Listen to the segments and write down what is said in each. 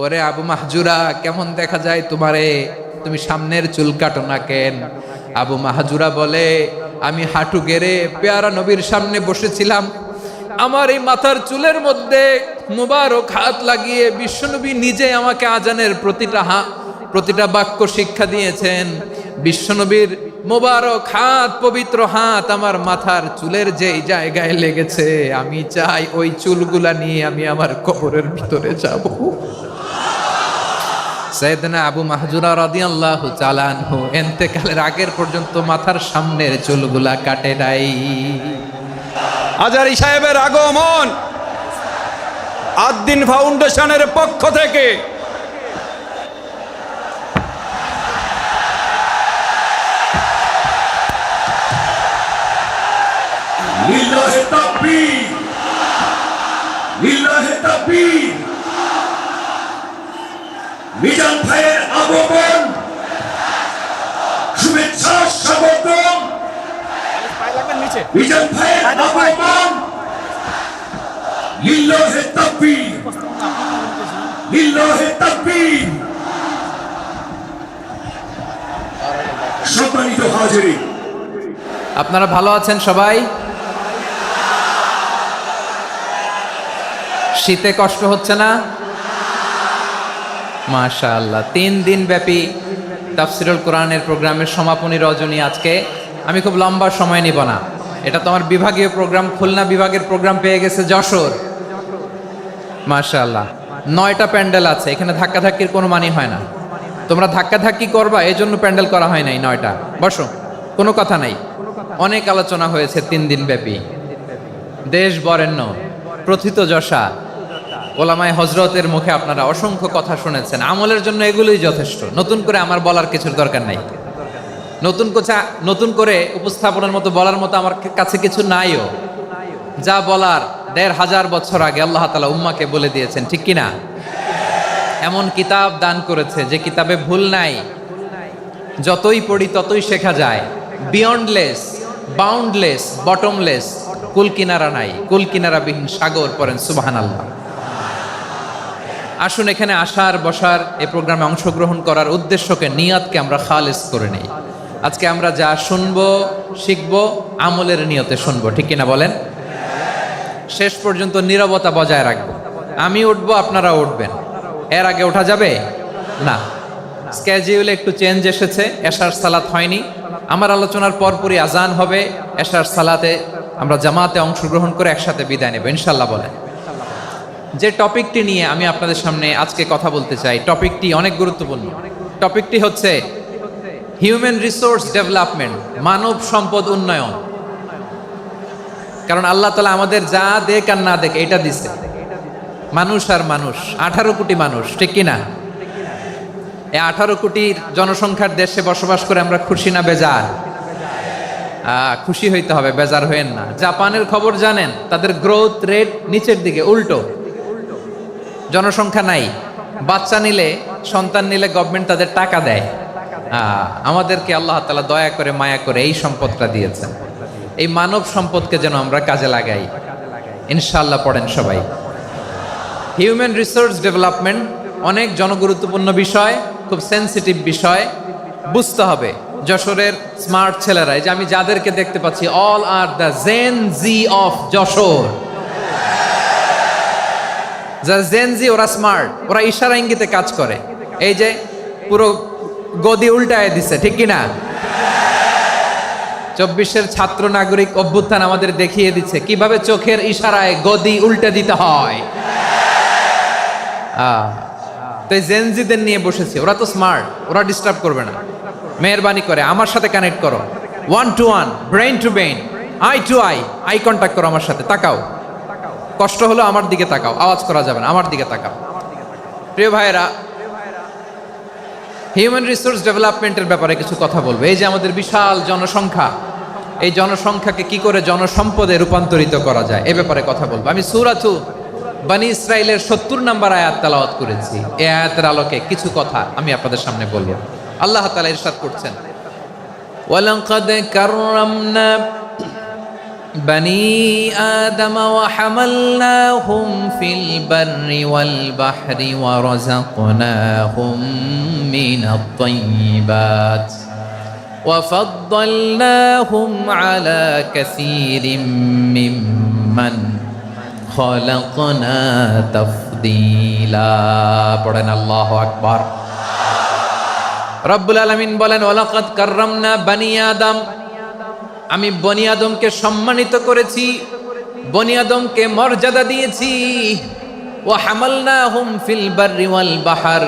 ওরে আবু মাহজুরা, কেমন দেখা যায় তোমারে, তুমি সামনের চুল কাটো না কেন? আবু মাহজুরা বলে, আমি হাঁটু গেড়ে পেয়ারা নবীর সামনে বসেছিলাম, আমার এই মাথার চুলের মধ্যে মুবারক হাত লাগিয়ে বিশ্বনবী নিজে আমাকে আজানের প্রতিটা বাক্য শিক্ষা দিয়েছেন। বিশ্বনবীর মোবারক হাত, পবিত্র হাত আমার মাথার চুলের যেই জায়গায় লেগেছে, আমি চাই ওই চুলগুলা নিয়ে আমি আমার কবরের ভিতরে যাব। সাইয়েদনা আবু মাহজুরা রাদিয়াল্লাহু তাআলা আনহু ইন্তেকালের আগের পর্যন্ত মাথার সামনের চুলগুলা কাটে নাই। আজারি সাহেবের আগমন আদ্দিন ফাউন্ডেশনের পক্ষ থেকে লিল্লাহে তাকবীর, লিল্লাহে তাকবীর। মিজান ভাইয়ের আগমন, শুভেচ্ছা স্বাগতম। মিজান ভাইয়ের আগমন, লিল্লাহে তাকবীর, লিল্লাহে তাকবীর। সম্মানিত হাজিরিন, আপনারা ভালো আছেন সবাই? শীতে কষ্ট হচ্ছে না? মাশাআল্লাহ। 3 দিন ব্যাপী তাফসিরুল কোরআনের প্রোগ্রামের সমাপনী রজনী আজকে। আমি খুব লম্বা সময় নিব না, এটা তো আমার বিভাগীয় প্রোগ্রাম, খুলনা বিভাগের প্রোগ্রাম পেয়ে গেছে যশোর। মাশাআল্লাহ, 9টা প্যান্ডেল আছে, এখানে ধাক্কাধাক্কির কোনো মানি হয় না। তোমরা ধাক্কাধাক্কি করবা, এই জন্য প্যান্ডেল করা হয় নাই 9টা। বসো, কোনো কথা নাই। অনেক আলোচনা হয়েছে 3 দিন ব্যাপী। দেশ বরেণ্য, প্রথিতযশা ওলামায়ে হযরতের মুখে আপনারা অসংখ্য কথা শুনেছেন। আমলের জন্য এগুলোই যথেষ্ট, নতুন করে আমার বলার কিছুর দরকার নাই। নতুন করে উপস্থাপনের মতো বলার মতো আমার কাছে কিছু নাইও। যা বলার 1500 বছর আগে আল্লাহ তাআলা উম্মাকে বলে দিয়েছেন, ঠিক কিনা? এমন কিতাব দান করেছে যে কিতাবে ভুল নাই, যতই পড়ি ততই শেখা যায়। বিয়ন্ডলেস, বাউন্ডলেস, বটমলেস, কুল কিনারা নাই, কুল কিনারাবিহীন সাগর। পড়েন সুবহানাল্লাহ। আসুন এখানে আসার, বসার, এই প্রোগ্রামে অংশগ্রহণ করার উদ্দেশ্যকে, নিয়তকে আমরা খালেস করে নেই। আজকে আমরা যা শুনবো, শিখবো, আমলের নিয়তে শুনবো, ঠিক কিনা বলেন? শেষ পর্যন্ত নীরবতা বজায় রাখবো। আমি উঠবো, আপনারা উঠবেন। এর আগে ওঠা যাবে না। স্কেজিউলে একটু চেঞ্জ এসেছে, এশার সালাত হয়নি। আমার আলোচনার পরপরই আজান হবে, এশার সালাতে আমরা জামাতে অংশগ্রহণ করে একসাথে বিদায় নেব ইনশাল্লাহ। বলেন, যে টপিকটি নিয়ে আমি আপনাদের সামনে আজকে কথা বলতে চাই, টপিকটি অনেক গুরুত্বপূর্ণ। টপিকটি হচ্ছে হিউম্যান রিসোর্স ডেভেলপমেন্ট, মানব সম্পদ উন্নয়ন। কারণ আল্লাহ তাআলা আমাদের যা দেখ আর না দেখ এটা দিছে। মানুষ আর মানুষ, 18 কোটি মানুষ, ঠিক কিনা? এই 18 কোটির জনসংখ্যার দেশে বসবাস করে আমরা খুশি না বেজার? খুশি হইতে হবে, বেজার হইেন না। জাপানের খবর জানেন? তাদের গ্রোথ রেট নিচের দিকে, উল্টো। জনসংখ্যা নাই, বাচ্চা নিলে, সন্তান নিলে গভর্নমেন্ট তাদের টাকা দেয়। আমাদেরকে আল্লাহ তাআলা দয়া করে, মায়া করে এই সম্পদটা দিয়েছেন। এই মানব সম্পদকে যেন আমরা কাজে লাগাই ইনশাআল্লাহ। পড়েন সবাই। হিউম্যান রিসোর্স ডেভেলপমেন্ট অনেক জনগুরুত্বপূর্ণ বিষয়, খুব সেন্সিটিভ বিষয়, বুঝতে হবে। যশোরের স্মার্ট ছেলেরা, এই যে আমি যাদেরকে দেখতে পাচ্ছি, all are the Gen Z of Jashore. যারা জেন জি, ওরা স্মার্ট, ওরা ইশারা ইঙ্গিতে কাজ করে। এই যে পুরো গদি উল্টায় দিছে, ঠিক কিনা? 24-এর ছাত্র নাগরিক অভ্যুত্থান আমাদের দেখিয়ে দিচ্ছে কিভাবে চোখের ইশারায় গদি উল্টে দিতে হয়। তো জেনজিদের নিয়ে বসেছি, ওরা তো স্মার্ট, ওরা ডিস্টার্ব করবে না। মেহরবানি করে আমার সাথে কানেক্ট করো, 1 to 1, brain to brain, eye to eye, eye contact করো আমার সাথে। তাকাও, কষ্ট হলো আমার দিকে তাকাও, আওয়াজ করা যাবে না, আমার দিকে তাকাও। প্রিয় ভাইয়েরা, হিউম্যান রিসোর্স ডেভেলপমেন্টের ব্যাপারে কিছু কথা বলবো। এই যে আমাদের বিশাল জনসংখ্যা, এই জনসংখ্যাকে কি করে জনসম্পদে রূপান্তরিত করা যায় এ ব্যাপারে কথা বলবো। আমি সূরাতু বনী ইসরাইলের 70 নম্বর আয়াত তেলাওয়াত করেছি। এই আয়াতের আলোকে কিছু কথা আমি আপনাদের সামনে বলবো। আল্লাহ তাআলা ইরশাদ করছেন, ওয়ালাকাদ কাররামনা بني آدم وحملناهم في البر والبحر ورزقناهم من الطيبات وفضلناهم على كثير ممن خلقنا تفضيلا পড়েন আল্লাহু আকবার। রব্বুল আলামিন বলেন ওয়ালাকাদ কাররামনা বানি আদম, আমি বনি আদমকে সম্মানিত করেছি, বনি আদমকে মর্যাদা দিয়েছি। ওয়া হামালনাহুম ফিল বাররি ওয়াল বাহর,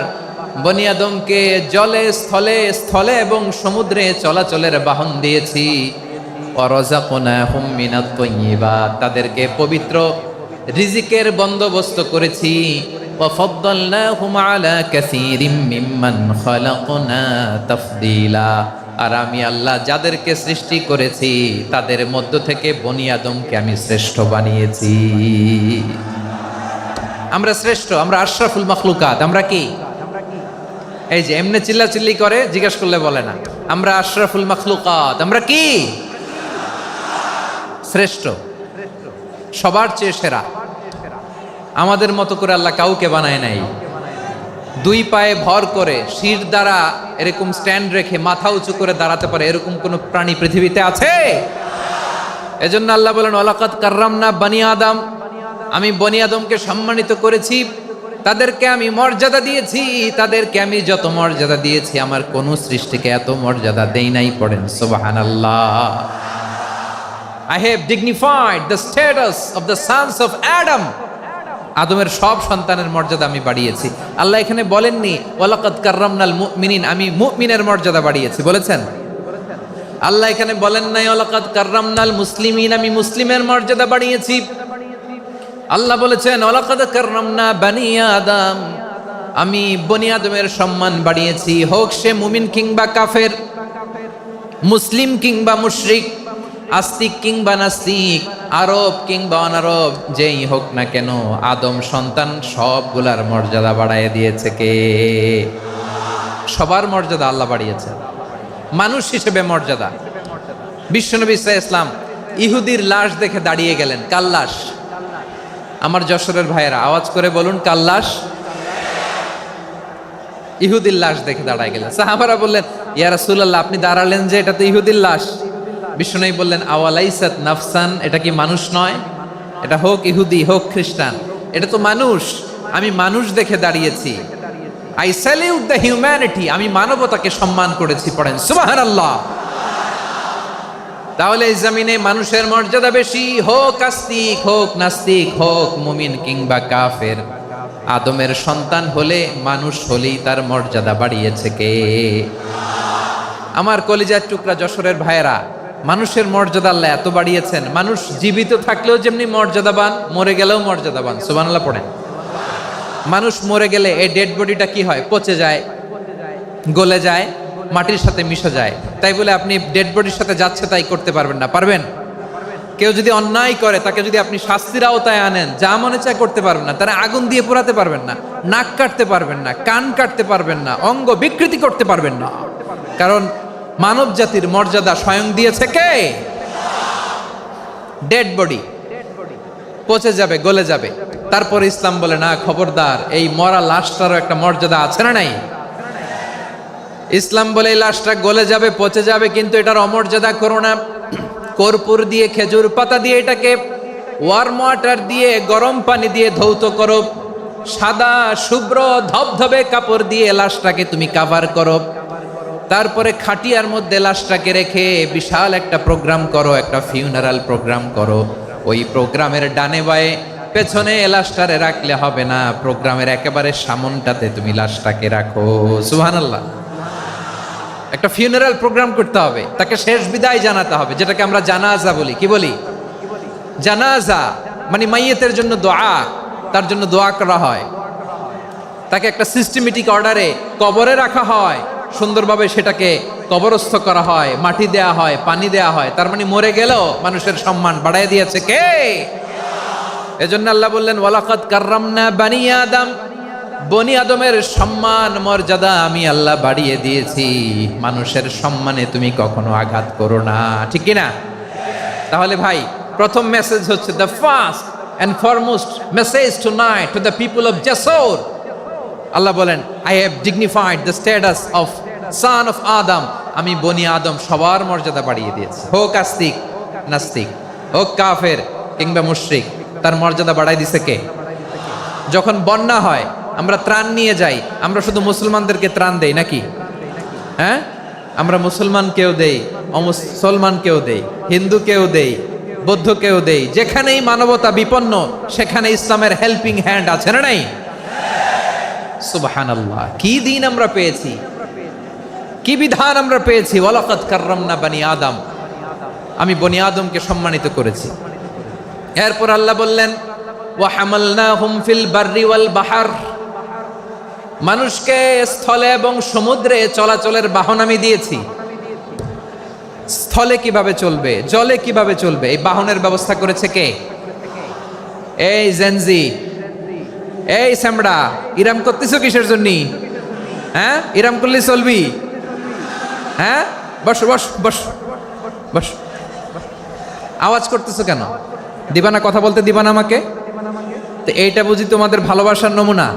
বনি আদমকে জলে স্থলে স্থলে এবং সমুদ্রে চলাচলের বাহন দিয়েছি। ওয়া রাযাকনাহুম মিনাত তাইয়্যিবাত, তাদেরকে পবিত্র রিজিকের বন্দোবস্ত করেছি। ওয়া ফাদ্দালনাহুম আলা কাসীরিম মিম্মান খালাকনা তাফদীলা, আর আমি আল্লাহ যাদেরকে সৃষ্টি করেছি তাদের মধ্য থেকে বনি আদমকে আমি শ্রেষ্ঠ বানিয়েছি। আমরা শ্রেষ্ঠ, আমরা আশরাফুল মাখলুকাত। আমরা কি? এই যে এমনি চিল্লাচিল্লি করে, জিজ্ঞেস করলে বলে না। আমরা আশরাফুল মাখলুকাত। আমরা কি? শ্রেষ্ঠ, সবার চেয়ে সেরা। আমাদের মতো করে আল্লাহ কাউকে বানায় নাই। দুই পায়ে ভর করে শির দ্বারা এরকম স্ট্যান্ড রেখে মাথা উঁচু করে দাঁড়াতে পারে এরকম কোন প্রাণী পৃথিবীতে আছে? এজন্য আল্লাহ বলেন ওয়ালাকাদ কাররামনা বানি আদম, আমি বনি আদমকে সম্মানিত করেছি, তাদেরকে আমি মর্যাদা দিয়েছি। তাদেরকে আমি যত মর্যাদা দিয়েছি আমার কোন সৃষ্টিকে এত মর্যাদা দেই নাই। পড়েন সুবহানাল্লাহ। I have dignified the status of the sons of Adam, আদমের সব সন্তানের মর্যাদা আমি বাড়িয়েছি। আল্লাহ এখানে বলেননি ওয়ালাকাদ কাররামনাল মুমিনিন, আমি মুমিনের মর্যাদা বাড়িয়েছি, বলেছেন? আল্লাহ এখানে বলেন নাই ওয়ালাকাদ কাররামনাল মুসলিমিন, আমি মুসলিমের মর্যাদা বাড়িয়েছি। আল্লাহ বলেছেন ওয়ালাকাদ কাররামনা বানি আদম, আমি বনি আদমের সম্মান বাড়িয়েছি। হোক সে মুমিন কিংবা কাফের, মুসলিম কিংবা মুশরিক, আস্তিক কিংবা নাস্তিক, আরব কিংবা অনারব, যেই হোক না কেন আদম সন্তান সবগুলার মর্যাদা বাড়ায় দিয়েছে কে? সবার মর্যাদা আল্লাহ বাড়িয়েছে। মানুষ হিসেবে মর্যাদা। বিশ্বনবী সাল্লাল্লাহু আলাইহি ওয়াসাল্লাম ইহুদির লাশ দেখে দাঁড়িয়ে গেলেন। কার লাশ? আমার যশোরের ভাইয়েরা আওয়াজ করে বলুন, কার লাশ? ইহুদির লাশ দেখে দাঁড়ায় গেলেন। সাহাবারা বললেন ইয়া রাসূলুল্লাহ, আপনি দাঁড়ালেন যে, এটা তো ইহুদির লাশ। বিষ্ণু বললেন আওয়ালাইসাত নাফসান, এটা কি মানুষ নয়? এটা হোক ইহুদি হোক খ্রিস্টান, এটা তো মানুষ। আমি মানুষ দেখে দাঁড়িয়েছি। আই স্যালিউট দ্য হিউম্যানিটি, আমি মানবতাকে সম্মান করেছি। পড়েন সুবহানাল্লাহ। তাহলে এই জমিনে মানুষের মর্যাদা বেশি, হোক আস্তিক হোক নাস্তিক, হোক মুমিন কিংবা কাফের। আদমের সন্তান হলে, মানুষ হলেই তার মর্যাদা বাড়িয়েছে কে? আমার কলিজার টুকরা যশোরের ভাইয়েরা, মানুষের মর্যাদা আল্লাহ এত বাড়িয়েছেন। মানুষ জীবিত থাকলেও যেমনি মর্যাদাবান, মরে গেলেও মর্যাদাবান। সুবহানাল্লাহ পড়েন। মানুষ মরে গেলে এই ডেড বডিটা কি হয়? পচে যায়, গলে যায়, মাটির সাথে মিশে যায়। তাই বলে আপনি ডেড বডির সাথে যাচ্ছে তাই করতে পারবেন না। পারবেন? কেউ যদি অন্যায় করে তাকে যদি আপনি শাস্তির আওতায় আনেন, যা মনে চায় করতে পারবেন না। তারা আগুন দিয়ে পোড়াতে পারবেন না, নাক কাটতে পারবেন না, কান কাটতে পারবেন না, অঙ্গ বিকৃতি করতে পারবেন না। কারণ মানব জাতির মর্যাদা স্বয়ং দিয়েছে কে? ডেড বডি পচে যাবে, গলে যাবে। তারপরে ইসলাম বলে না, খবরদার, এই মরা লাশটারও একটা মর্যাদা আছে না নাই? ইসলাম বলে এই লাশটা গলে যাবে, পচে যাবে, কিন্তু এটার অমর্যাদা করো না। কর্পূর দিয়ে, খেজুর পাতা দিয়ে, এটাকে ওয়ার্ম ওয়াটার দিয়ে, গরম পানি দিয়ে ধৌত করো। সাদা শুভ্র ধবধবে কাপড় দিয়ে লাশটাকে তুমি কাভার করো। তারপরে খাটিয়ার মধ্যে লাশটাকে রেখে বিশাল একটা প্রোগ্রাম করো, একটা ফিউনারাল প্রোগ্রাম করো। ওই প্রোগ্রামের ডানে বায়ে পেছনে লাশটারে রাখলে হবে না, প্রোগ্রামের একেবারে সামনটাতে তুমি লাশটাকে রাখো। সুবহানাল্লাহ। একটা ফিউনারাল প্রোগ্রাম করতে হবে, তাকে শেষ বিদায় জানাতে হবে, যেটাকে আমরা জানাজা বলি। কি বলি? জানাজা মানে মাইয়েতের জন্য দোয়া, তার জন্য দোয়া করা হয়। তাকে একটা সিস্টেমেটিক অর্ডারে কবরে রাখা হয়, সুন্দরভাবে সেটাকে কবরস্থ করা হয়, মাটি দেয়া হয়, পানি দেয়া হয়। তার মানে মরে গেলেও মানুষের সম্মান বাড়ায় দিয়েছে কে? এজন্য আল্লাহ বললেন ওয়ালাকাদ কাররামনা বানি আদম, বনি আদমের সম্মান মর্যাদা আমি আল্লাহ বাড়িয়ে দিয়েছি। মানুষের সম্মানে তুমি কখনো আঘাত করো না, ঠিক কি না? তাহলে ভাই, প্রথম মেসেজ হচ্ছে the first and foremost message tonight to the people of জাসর। আল্লাহ বলেন, I have dignified the status of son of Adam. আমি বনি আদম সবার মর্যাদা বাড়িয়ে দিয়েছি, হোক আস্তিক নাস্তিক, হোক কাফের কিংবা মুশরিক, তার মর্যাদা বাড়াই দিছে কে? যখন বন্যা হয় আমরা ত্রাণ নিয়ে যাই, আমরা শুধু মুসলমানদেরকে ত্রাণ দেই নাকি? হ্যাঁ, আমরা মুসলমানকেও দেই, অমুসলমানকেও দেই, হিন্দুকেও দেই, বৌদ্ধকেও দেই। যেখানেই মানবতা বিপন্ন সেখানে ইসলামের হেল্পিং হ্যান্ড আছে না নাই? সুবহানাল্লাহ, কি দিন আমরা পেয়েছি, কি বিধান আমরা পেয়েছি। ওয়ালাকাদ কাররামনা বনি আদম, আমি বনি আদমকে সম্মানিত করেছি। এরপর আল্লাহ বললেন, ওয়া হামালনাহুম ফিল বাররি ওয়াল বাহর, মানুষকে স্থলে এবং সমুদ্রে চলাচলের বাহন আমি দিয়েছি। স্থলে কিভাবে চলবে, জলে কিভাবে চলবে, এই বাহনের ব্যবস্থা করেছে কে? এই জেনজি, এই স্যামড়া, ইরাম করতেছো কিসের জন্য? হ্যাঁ, ইরাম করলে চলবি? হ্যাঁ, বস বস বস বস, আওয়াজ করতেছো কেন? দিবা না, কথা বলতে দিবা না আমাকে? তো এইটা বুঝি তোমাদের ভালোবাসার নমুনা?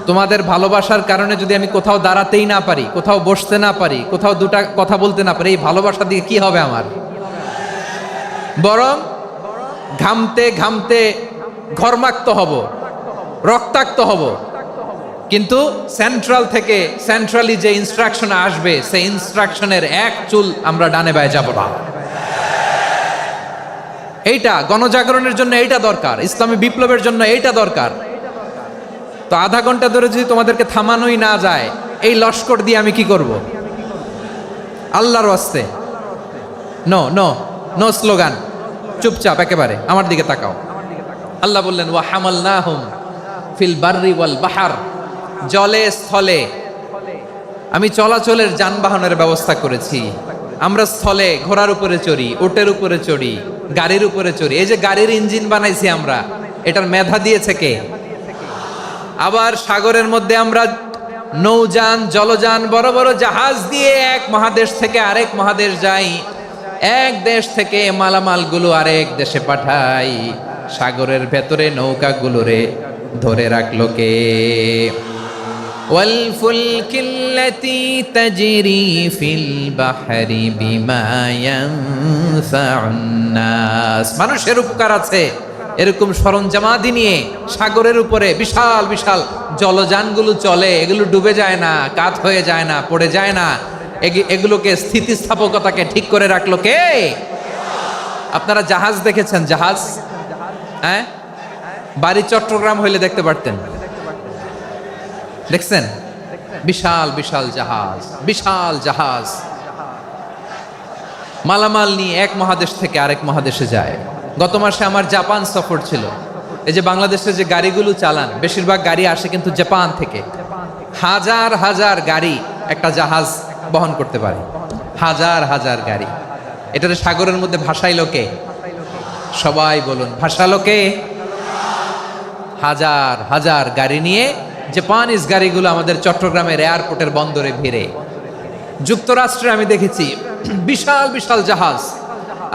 তোমাদের ভালোবাসার কারণে যদি আমি কোথাও দাঁড়াতেই না পারি, কোথাও বসতে না পারি, কোথাও দুটা কথা বলতে না পারি, এই ভালোবাসা দিয়ে কি হবে আমার? বরং ঘামতে ঘামতে ঘর্মাক্ত হব, রক্তাক্ত হব। কিন্তু সেন্ট্রাল থেকে, সেন্ট্রালি যে ইনস্ট্রাকশন আসবে, সেই ইনস্ট্রাকশনের এক চুল আমরা ডানে বায়ে যাব না। এইটা গণজাগরণের জন্য এইটা দরকার, ইসলামী বিপ্লবের জন্য এইটা দরকার। তো আধা ঘন্টা ধরে যদি তোমাদেরকে থামানোই না যায়, এই লস্কর দিয়ে আমি কি করব? আল্লাহর ওয়াস্তে নো নো নো স্লোগান, চুপচাপ একেবারে আমার দিকে তাকাও। আল্লাহ বললেন, ওয়া হামালনাহুম ফিল বাররি ওয়াল বাহর, জলে স্থলে আমি চলাচলের যানবাহনের ব্যবস্থা করেছি। আমরা স্থলে ঘোড়ার উপরে চড়ি, উটের উপরে চড়ি, গাড়ির উপরে চড়ি। এই যে গাড়ির ইঞ্জিন বানাইছি আমরা, এটার মেধা দিয়েছে কে? আবার সাগরের মধ্যে আমরা নৌযান, জলযান, বড় বড় জাহাজ দিয়ে এক মহাদেশ থেকে আরেক মহাদেশ যাই, এক দেশ থেকে মালামালগুলো আরেক দেশে পাঠাই। সাগরের ভেতরে নৌকাগুলোরে ধরে রাখলো কে? ওয়াল ফুলকিল্লাতি তাজরি ফিল বাহরি বিমা ইয়ানফাউন নাস, মানুষের উপকার আছে এরকম সরঞ্জামাদি নিয়ে সাগরের উপরে বিশাল বিশাল জলযানগুলো চলে। এগুলো ডুবে যায় না, কাত হয়ে যায় না, পড়ে যায় না। এগুলোকে স্থিতিস্থাপকতাকে ঠিক করে রাখলো কে? আপনারা জাহাজ দেখেছেন? জাহাজ, হ্যাঁ, বাড়ি চট্টগ্রাম হইলে দেখতে পারতেন। দেখছেন? বিশাল বিশাল জাহাজ, বিশাল জাহাজ মালামাল নিয়ে এক মহাদেশ থেকে আরেক মহাদেশে যায়। গত মাসে আমার জাপান সফর ছিল। এই যে বাংলাদেশে যে গাড়িগুলো চালান, বেশিরভাগ গাড়ি আসে কিন্তু জাপান থেকে। হাজার হাজার গাড়ি একটা জাহাজ বহন করতে পারে, হাজার হাজার গাড়ি। এটাতে সাগরের মধ্যে ভাসাইলো কে? সবাই বলুন, ভাসালো কে? হাজার হাজার গাড়ি নিয়ে জাপানিজ গাড়িগুলো আমাদের চট্টগ্রামের এয়ারপোর্টের বন্দরে ভিড়ে। যুক্তরাষ্ট্রে আমি দেখেছি বিশাল বিশাল জাহাজ।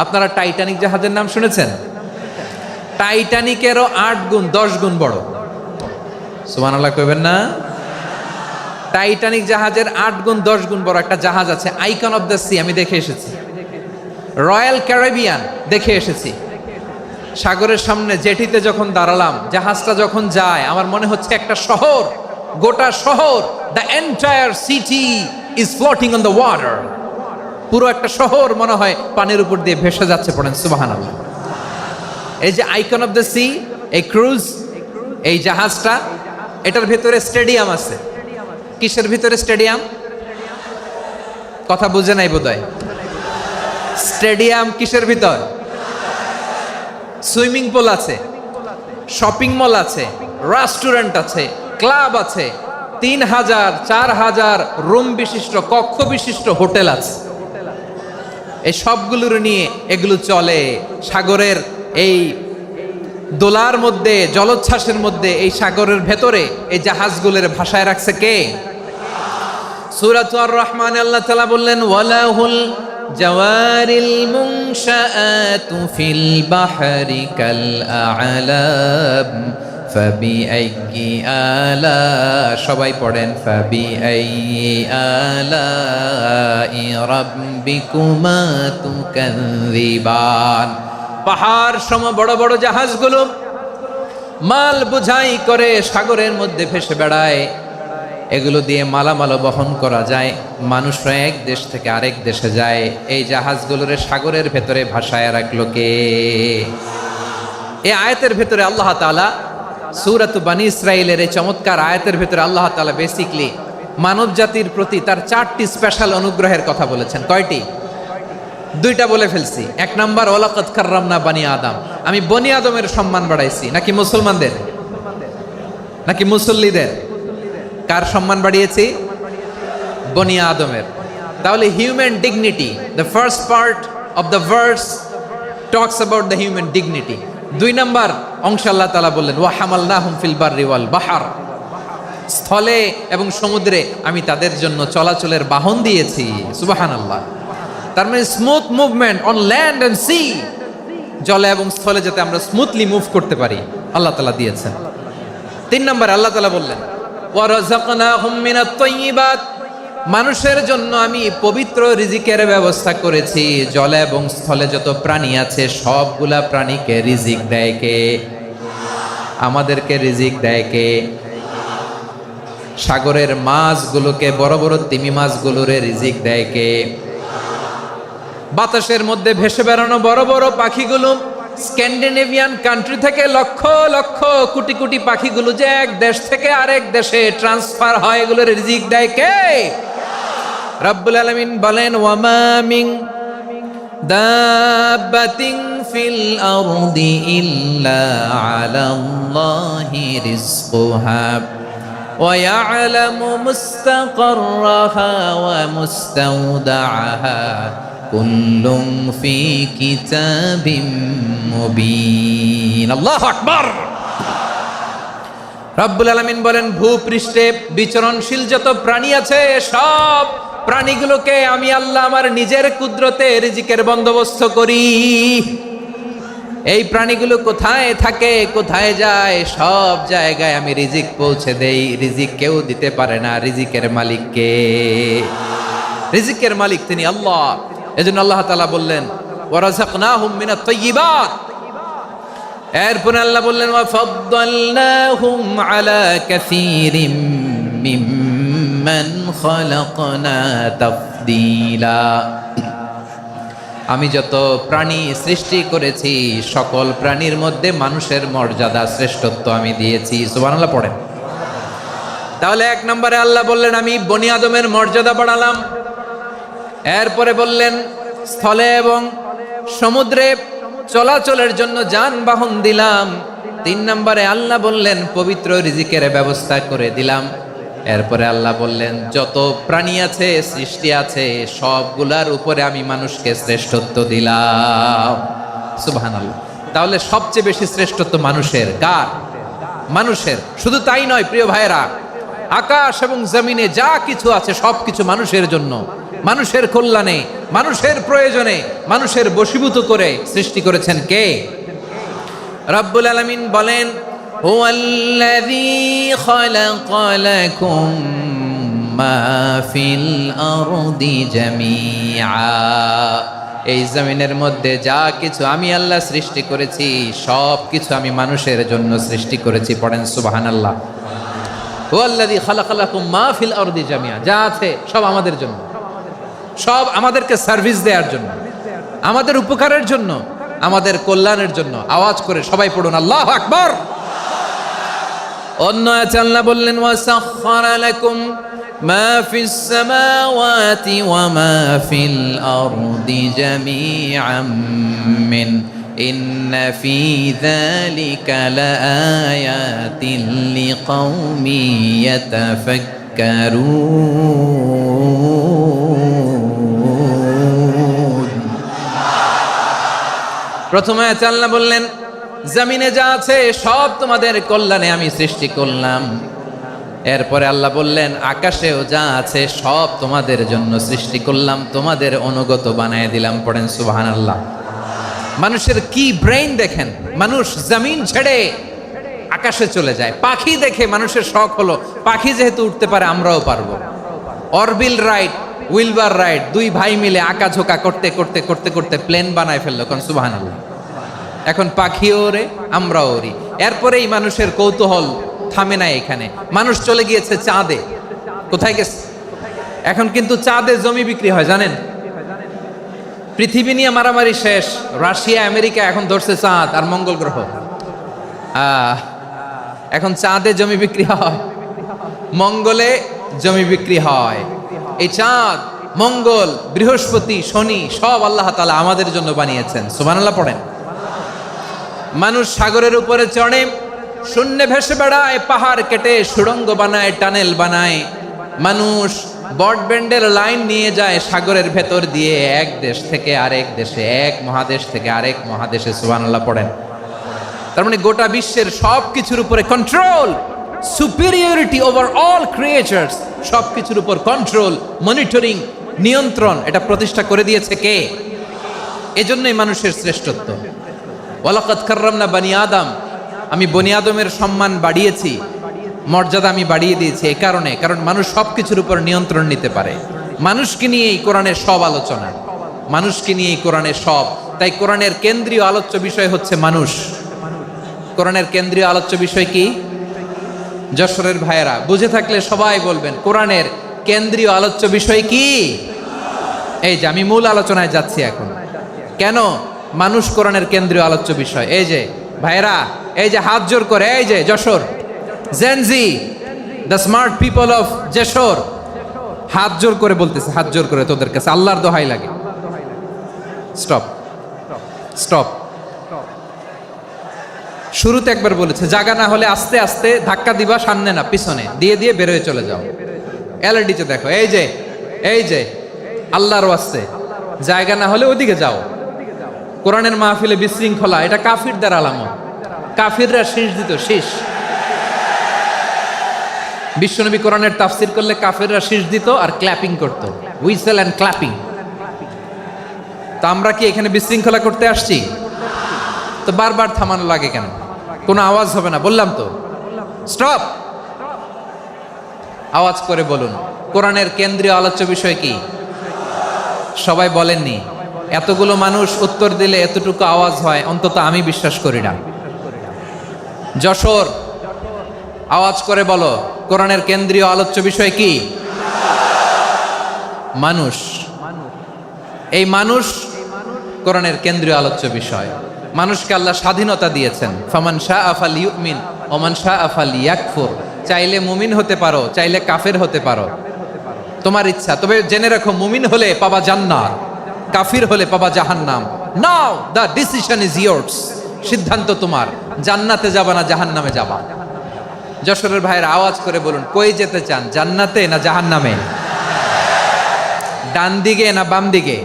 আপনারা টাইটানিক জাহাজের নাম শুনেছেন? টাইটানিকেরও 8 গুণ 10 গুণ বড়। সুবহানাল্লাহ কইবেন না? টাইটানিক জাহাজের 8 গুণ 10 গুণ বড় একটা জাহাজ আছে, আইকন অফ দ্য সি, আমি দেখে এসেছি। রয়্যাল ক্যারিবিয়ান দেখে এসেছি। সাগরের সামনে জেটিতে যখন দাঁড়ালাম, জাহাজটা যখন যায়, আমার মনে হচ্ছে একটা শহর, গোটা শহর, the entire city is floating on the water. পুরো একটা শহর মনে হয় পানির উপর দিয়ে ভেসে যাচ্ছে। পড়েন সুবহানাল্লাহ। এই যে আইকন অফ দ্য সি, এই ক্রুজ, এই জাহাজটা, এটার ভিতরে স্টেডিয়াম আছে। কিসের ভিতরে স্টেডিয়াম? কথা বুঝে নাই বোধহয়। স্টেডিয়াম কিসের ভিতর? সুইমিং পুল আছে, শপিং মল আছে, রেস্টুরেন্ট আছে, ক্লাব আছে, 3000 4000 রুম বিশিষ্ট, কক্ষ বিশিষ্ট হোটেল আছে। এই সবগুলোর নিয়ে এগুলো চলে সাগরের এই দোলার মধ্যে, জলোচ্ছ্বাসের মধ্যে। এই সাগরের ভেতরে এই জাহাজগুলোর ভাষায় রাখছে কে? সূরা আর রহমানে আল্লাহ তাআলা বললেন, ওয়ালাহুল জাওয়ারিল মুনশাআতু ফিল বাহরি কাল আ'লাম ফাবিআইয়ি আলা, সবাই পড়েন ফাবিআইয়ি আলাই রাব্বিকুমা তুকাযযিবান। পাহাড় সম বড় বড় জাহাজগুলো মাল বোঝাই করে সাগরের মধ্যে ভেসে বেড়ায়, এগুলো দিয়ে মালামাল বহন করা যায়। মানুষরা এক দেশ থেকে আরেক দেশে যায়, এই জাহাজগুলোর সাগরের ভেতরে ভাসায় রাখলো কে? এই আয়াতের ভেতরে আল্লাহ তাআলা সূরাত বানী ইসরাঈলের এই চমৎকার আয়াতের ভেতরে আল্লাহ তাআলা বেসিকলি মানব জাতির প্রতি তার 4টি স্পেশাল অনুগ্রহের কথা বলেছেন। কয়টি? 2টা বলে ফেলছি। 1 নাম্বার ওয়ালাকাদ কাররামনা বানি আদম, আমি বনি আদমের সম্মান বাড়াইছি। নাকি মুসলমানদের? নাকি মুসল্লিদের? কার সম্মান বাড়িয়েছি? বনি আদমের। তাহলে human dignity, the first part of the verse talks about the human dignity. 2 number অংশ আল্লাহ তাআলা বললেন ওয়া হামালনাহুম ফিল বাররি ওয়াল বাহর, স্থলে এবং সমুদ্রে আমি তাদের জন্য চলাচলের বাহন দিয়েছি। সুবহানাল্লাহ। তার মানে smooth movement on land and sea, জলে এবং স্থলে যাতে আমরা স্মুথলি মুভ করতে পারি আল্লাহ তাআলা দিয়েছেন। 3 নম্বরে আল্লাহ তাআলা বললেন ওয়া রাযাকনাহুম মিনাত তাইয়্যিবাত, মানুষের জন্য আমি পবিত্র রিজিকের ব্যবস্থা করেছি। জলে এবং স্থলে যত প্রাণী আছে সবগুলা প্রাণীকে রিজিক দেয় কে? আমাদেরকে রিজিক দেয় কে? সাগরের মাছগুলোকে, বড় বড় তিমি মাছগুলোরে রিজিক দেয় কে? বাতাসের মধ্যে ভেসে বেড়ানো বড় বড় পাখিগুলো, স্ক্যান্ডিনেভিয়ান কান্ট্রি থেকে লক্ষ লক্ষ কোটি কোটি পাখিগুলো যে এক দেশ থেকে আরেক দেশে ট্রান্সফার হয়, এগুলোর রিজিক দেয় কে? রব্বুল আলামিন বলেন ওয়ামা মিন দাব্বাতিন ফিল আরদি ইল্লা আলাল্লাহি রিজকুহা ওয়া ইয়ালামু মুস্তাকাররাহা ওয়া মুস্তাওদাআহা কুল্লুম ফি কিতাবিম মুবিন। আল্লাহু আকবার। রব্বুল আলামিন বলেন ভূপৃষ্ঠে বিচরণশীল যত প্রাণী আছে সব প্রাণীগুলোকে আমি আল্লাহ আমার নিজের কুদরতে রিজিকের বন্দোবস্ত করি। এই প্রাণীগুলো কোথায় থাকে, কোথায় যায়, সব জায়গায় আমি রিজিক পৌঁছে দেই। রিজিক কেউ দিতে পারে না, রিজিকের মালিক কে? রিজিকের মালিক তিনি আল্লাহ। এজন্য আল্লাহ তাআলা বললেন ওয়া রাযাকনাহুম মিনাত তাইয়্যিবাত। এরপর আল্লাহ বললেন ওয়া ফাদ্দালনাহুম আলা কাসীরিম মিম্মান খালাকনা তাফদীলা। আমি যত প্রাণী সৃষ্টি করেছি সকল প্রাণীর মধ্যে মানুষের মর্যাদা শ্রেষ্ঠত্ব আমি দিয়েছি। সুবহানাল্লাহ পড়েন। তাহলে 1 নম্বরে আল্লাহ বললেন আমি বনি আদমের মর্যাদা বাড়ালাম। এরপরে বললেন স্থলে এবং সমুদ্রে চলাচলের জন্য যানবাহন দিলাম। 3 নম্বরে আল্লাহ বললেন পবিত্র রিজিকের ব্যবস্থা করে দিলাম। এরপরে আল্লাহ বললেন যত প্রাণী আছে, সৃষ্টি আছে, সবগুলার উপরে আমি মানুষকে শ্রেষ্ঠত্ব দিলাম। সুবহানাল্লাহ। তাহলে সবচেয়ে বেশি শ্রেষ্ঠত্ব মানুষের। কার? মানুষের। শুধু তাই নয় প্রিয় ভাইরা, আকাশ এবং জমিনে যা কিছু আছে সবকিছু মানুষের জন্য, মানুষের কল্যাণে, মানুষের প্রয়োজনে, মানুষের বশীভূত করে সৃষ্টি করেছেন কে? রব্বুল আলামিন বলেন হুয়াল্লাযী খালাকা লাকুম মা ফিল আরদি জামিআ। এই জমিনের মধ্যে যা কিছু আমি আল্লাহ সৃষ্টি করেছি সব কিছু আমি মানুষের জন্য সৃষ্টি করেছি। পড়েন সুবহানাল্লাহ। হুয়াল্লাযী খালাকা লাকুম মা ফিল আরদি জামিআ, যা আছে সব আমাদের জন্য, সব আমাদেরকে সার্ভিস দেওয়ার জন্য, আমাদের উপকারের জন্য, আমাদের কল্যাণের জন্য। আওয়াজ করে সবাই পড়ুন আল্লাহু আকবার। অন্য আয়াতে আল্লাহ বললেন ওয়াসাখখারা লাকুম মা ফিস সামাওয়াতি ওয়া মা ফিল আরদি জামিআম মিন ইন্না ফি যালিকা লাআয়াতিন লিকাউমিন ইয়াতাফাক্কারুন। প্রথমে আয়াতে আল্লাহ বললেন জমিনে যা আছে সব তোমাদের কল্যাণে আমি সৃষ্টি করলাম। এরপরে আল্লাহ বললেন, আকাশেও যা আছে সব তোমাদের জন্য সৃষ্টি করলাম, তোমাদের অনুগত বানায় দিলাম। পড়েন সুবহানাল্লাহ। মানুষের কি ব্রেইন দেখেন, মানুষ জমিন ছেড়ে আকাশে চলে যায়। পাখি দেখে মানুষের শখ হলো, পাখি যেহেতু উঠতে পারে আমরাও পারবো। অরবিল রাইট, উইলবার রাইট, দুই ভাই মিলে আঁকাঝোঁকা করতে করতে করতে করতে প্লেন বানায় ফেললো। কোন সুবহানাল্লাহ। এখন পাখিও ওরে, আমরাও ওরি। এরপরেই মানুষের কৌতূহল থামে না এখানে, মানুষ চলে গিয়েছে চাঁদে। কোথায় গেছে? এখন কিন্তু চাঁদে জমি বিক্রি হয় জানেন। পৃথিবী নিয়ে মারামারি শেষ, রাশিয়া আমেরিকা এখন ধরছে চাঁদ আর মঙ্গল গ্রহ। এখন চাঁদে জমি বিক্রি হয়, মঙ্গলে জমি বিক্রি হয়। এই চাঁদ, মঙ্গল, বৃহস্পতি, শনি সব আল্লাহ তাআলা আমাদের জন্য বানিয়েছেন। সুবহানাল্লাহ পড়েন। মানুষ সাগরের উপরে চড়ে, শূন্যে ভেসে বেড়ায়, পাহাড় কেটে সুড়ঙ্গ বানায়, টানেল বানায়। মানুষ ব্রডব্যান্ডের লাইন নিয়ে যায় সাগরের ভেতর দিয়ে, এক দেশ থেকে আরেক দেশে, এক মহাদেশ থেকে আরেক মহাদেশে। সুবহানাল্লাহ পড়েন। তার মানে গোটা বিশ্বের সব কিছুর উপরে control, superiority over all creatures, সব কিছুর উপর কন্ট্রোল, মনিটরিং, নিয়ন্ত্রণ, এটা প্রতিষ্ঠা করে দিয়েছে কে? এজন্যই মানুষের শ্রেষ্ঠত্ব। ওয়ালাকাদ কাররামনা বানি আদম, আমি বনি আদমের সম্মান বাড়িয়েছি, মর্যাদা আমি বাড়িয়ে দিয়েছি এই কারণে, কারণ মানুষ সব কিছুর উপর নিয়ন্ত্রণ নিতে পারে। মানুষকে নিয়েই কোরআনের সব আলোচনা, মানুষকে নিয়েই কোরআনের সব। তাই কোরআনের কেন্দ্রীয় আলোচ্য বিষয় হচ্ছে মানুষ। কোরআনের কেন্দ্রীয় আলোচ্য বিষয় কি? যশোরের ভাইয়েরা বুঝে থাকলে সবাই বলবেন, কোরআনের কেন্দ্রীয় আলোচ্য বিষয় কি? এই যে আমি মূল আলোচনায় যাচ্ছি এখন। কেন মানুষ কোরআনের কেন্দ্রীয় আলোচ্য বিষয়? এই যে ভাইয়েরা, এই যে হাত জোর করে, এই যে Jessore Gen Z, the smart people of Jessore, হাত জোর করে বলতেছে, হাত জোর করে তোদের কাছে আল্লাহর দোহাই লাগে, স্টপ স্টপ। শুরুতে একবার বলেছে, জায়গা না হলে আস্তে আস্তে ধাক্কা দিবা, সামনে না পিছনে, দিয়ে দিয়ে বের হয়ে চলে যাও। এলইডিতে দেখো, এই যে এই যে আল্লাহর ওয়াস্তে জায়গা না হলে ওদিকে যাও। কোরআনের মাহফিলে বিশৃঙ্খলা, এটা কাফিরদের আলামত। কাফিররা শীষ দিত, শীষ। বিশ্বনবী কোরআনের তাফসির করলে কাফিররা শীষ দিত আর ক্ল্যাপিং করত, হুইসেল এন্ড ক্ল্যাপিং। তা আমরা কি এখানে বিশৃঙ্খলা করতে আসছি? তো বারবার থামানো লাগে কেন? কোনো আওয়াজ হবে না, বললাম তো, স্টপ। আওয়াজ করে বলুন, কোরআনের কেন্দ্রীয় আলোচ্য বিষয় কি? সবাই বলেননি। এতগুলো মানুষ উত্তর দিলে এতটুকু আওয়াজ হয়, অন্তত আমি বিশ্বাস করি না। যশোর, আওয়াজ করে বলো, কোরআনের কেন্দ্রীয় আলোচ্য বিষয় কি? মানুষ। এই মানুষ কোরআনের কেন্দ্রীয় আলোচ্য বিষয়। মানুষকে আল্লাহ স্বাধীনতা দিয়েছেন। ফামান শাআ ফালইউমিন ওয়া মান শাআ ফালইয়াকফুর। চাইলে মুমিন হতে পারো, চাইলে কাফের হতে পারো, তোমার ইচ্ছা। তবে জেনে রাখো, মুমিন হলে পাবা জান্নাত, কাফির হলে পাবা জাহান্নাম। নাও দ্য ডিসিশন ইজ ইয়ার্স। সিদ্ধান্ত তোমার, জান্নাতে যাবা না জাহান্নামে যাবা। যশোরের ভাইয়ের আওয়াজ করে বলুন, কই যেতে চান, জান্নাতে না জাহান্নামে? ডান দিকে না বাম দিকে?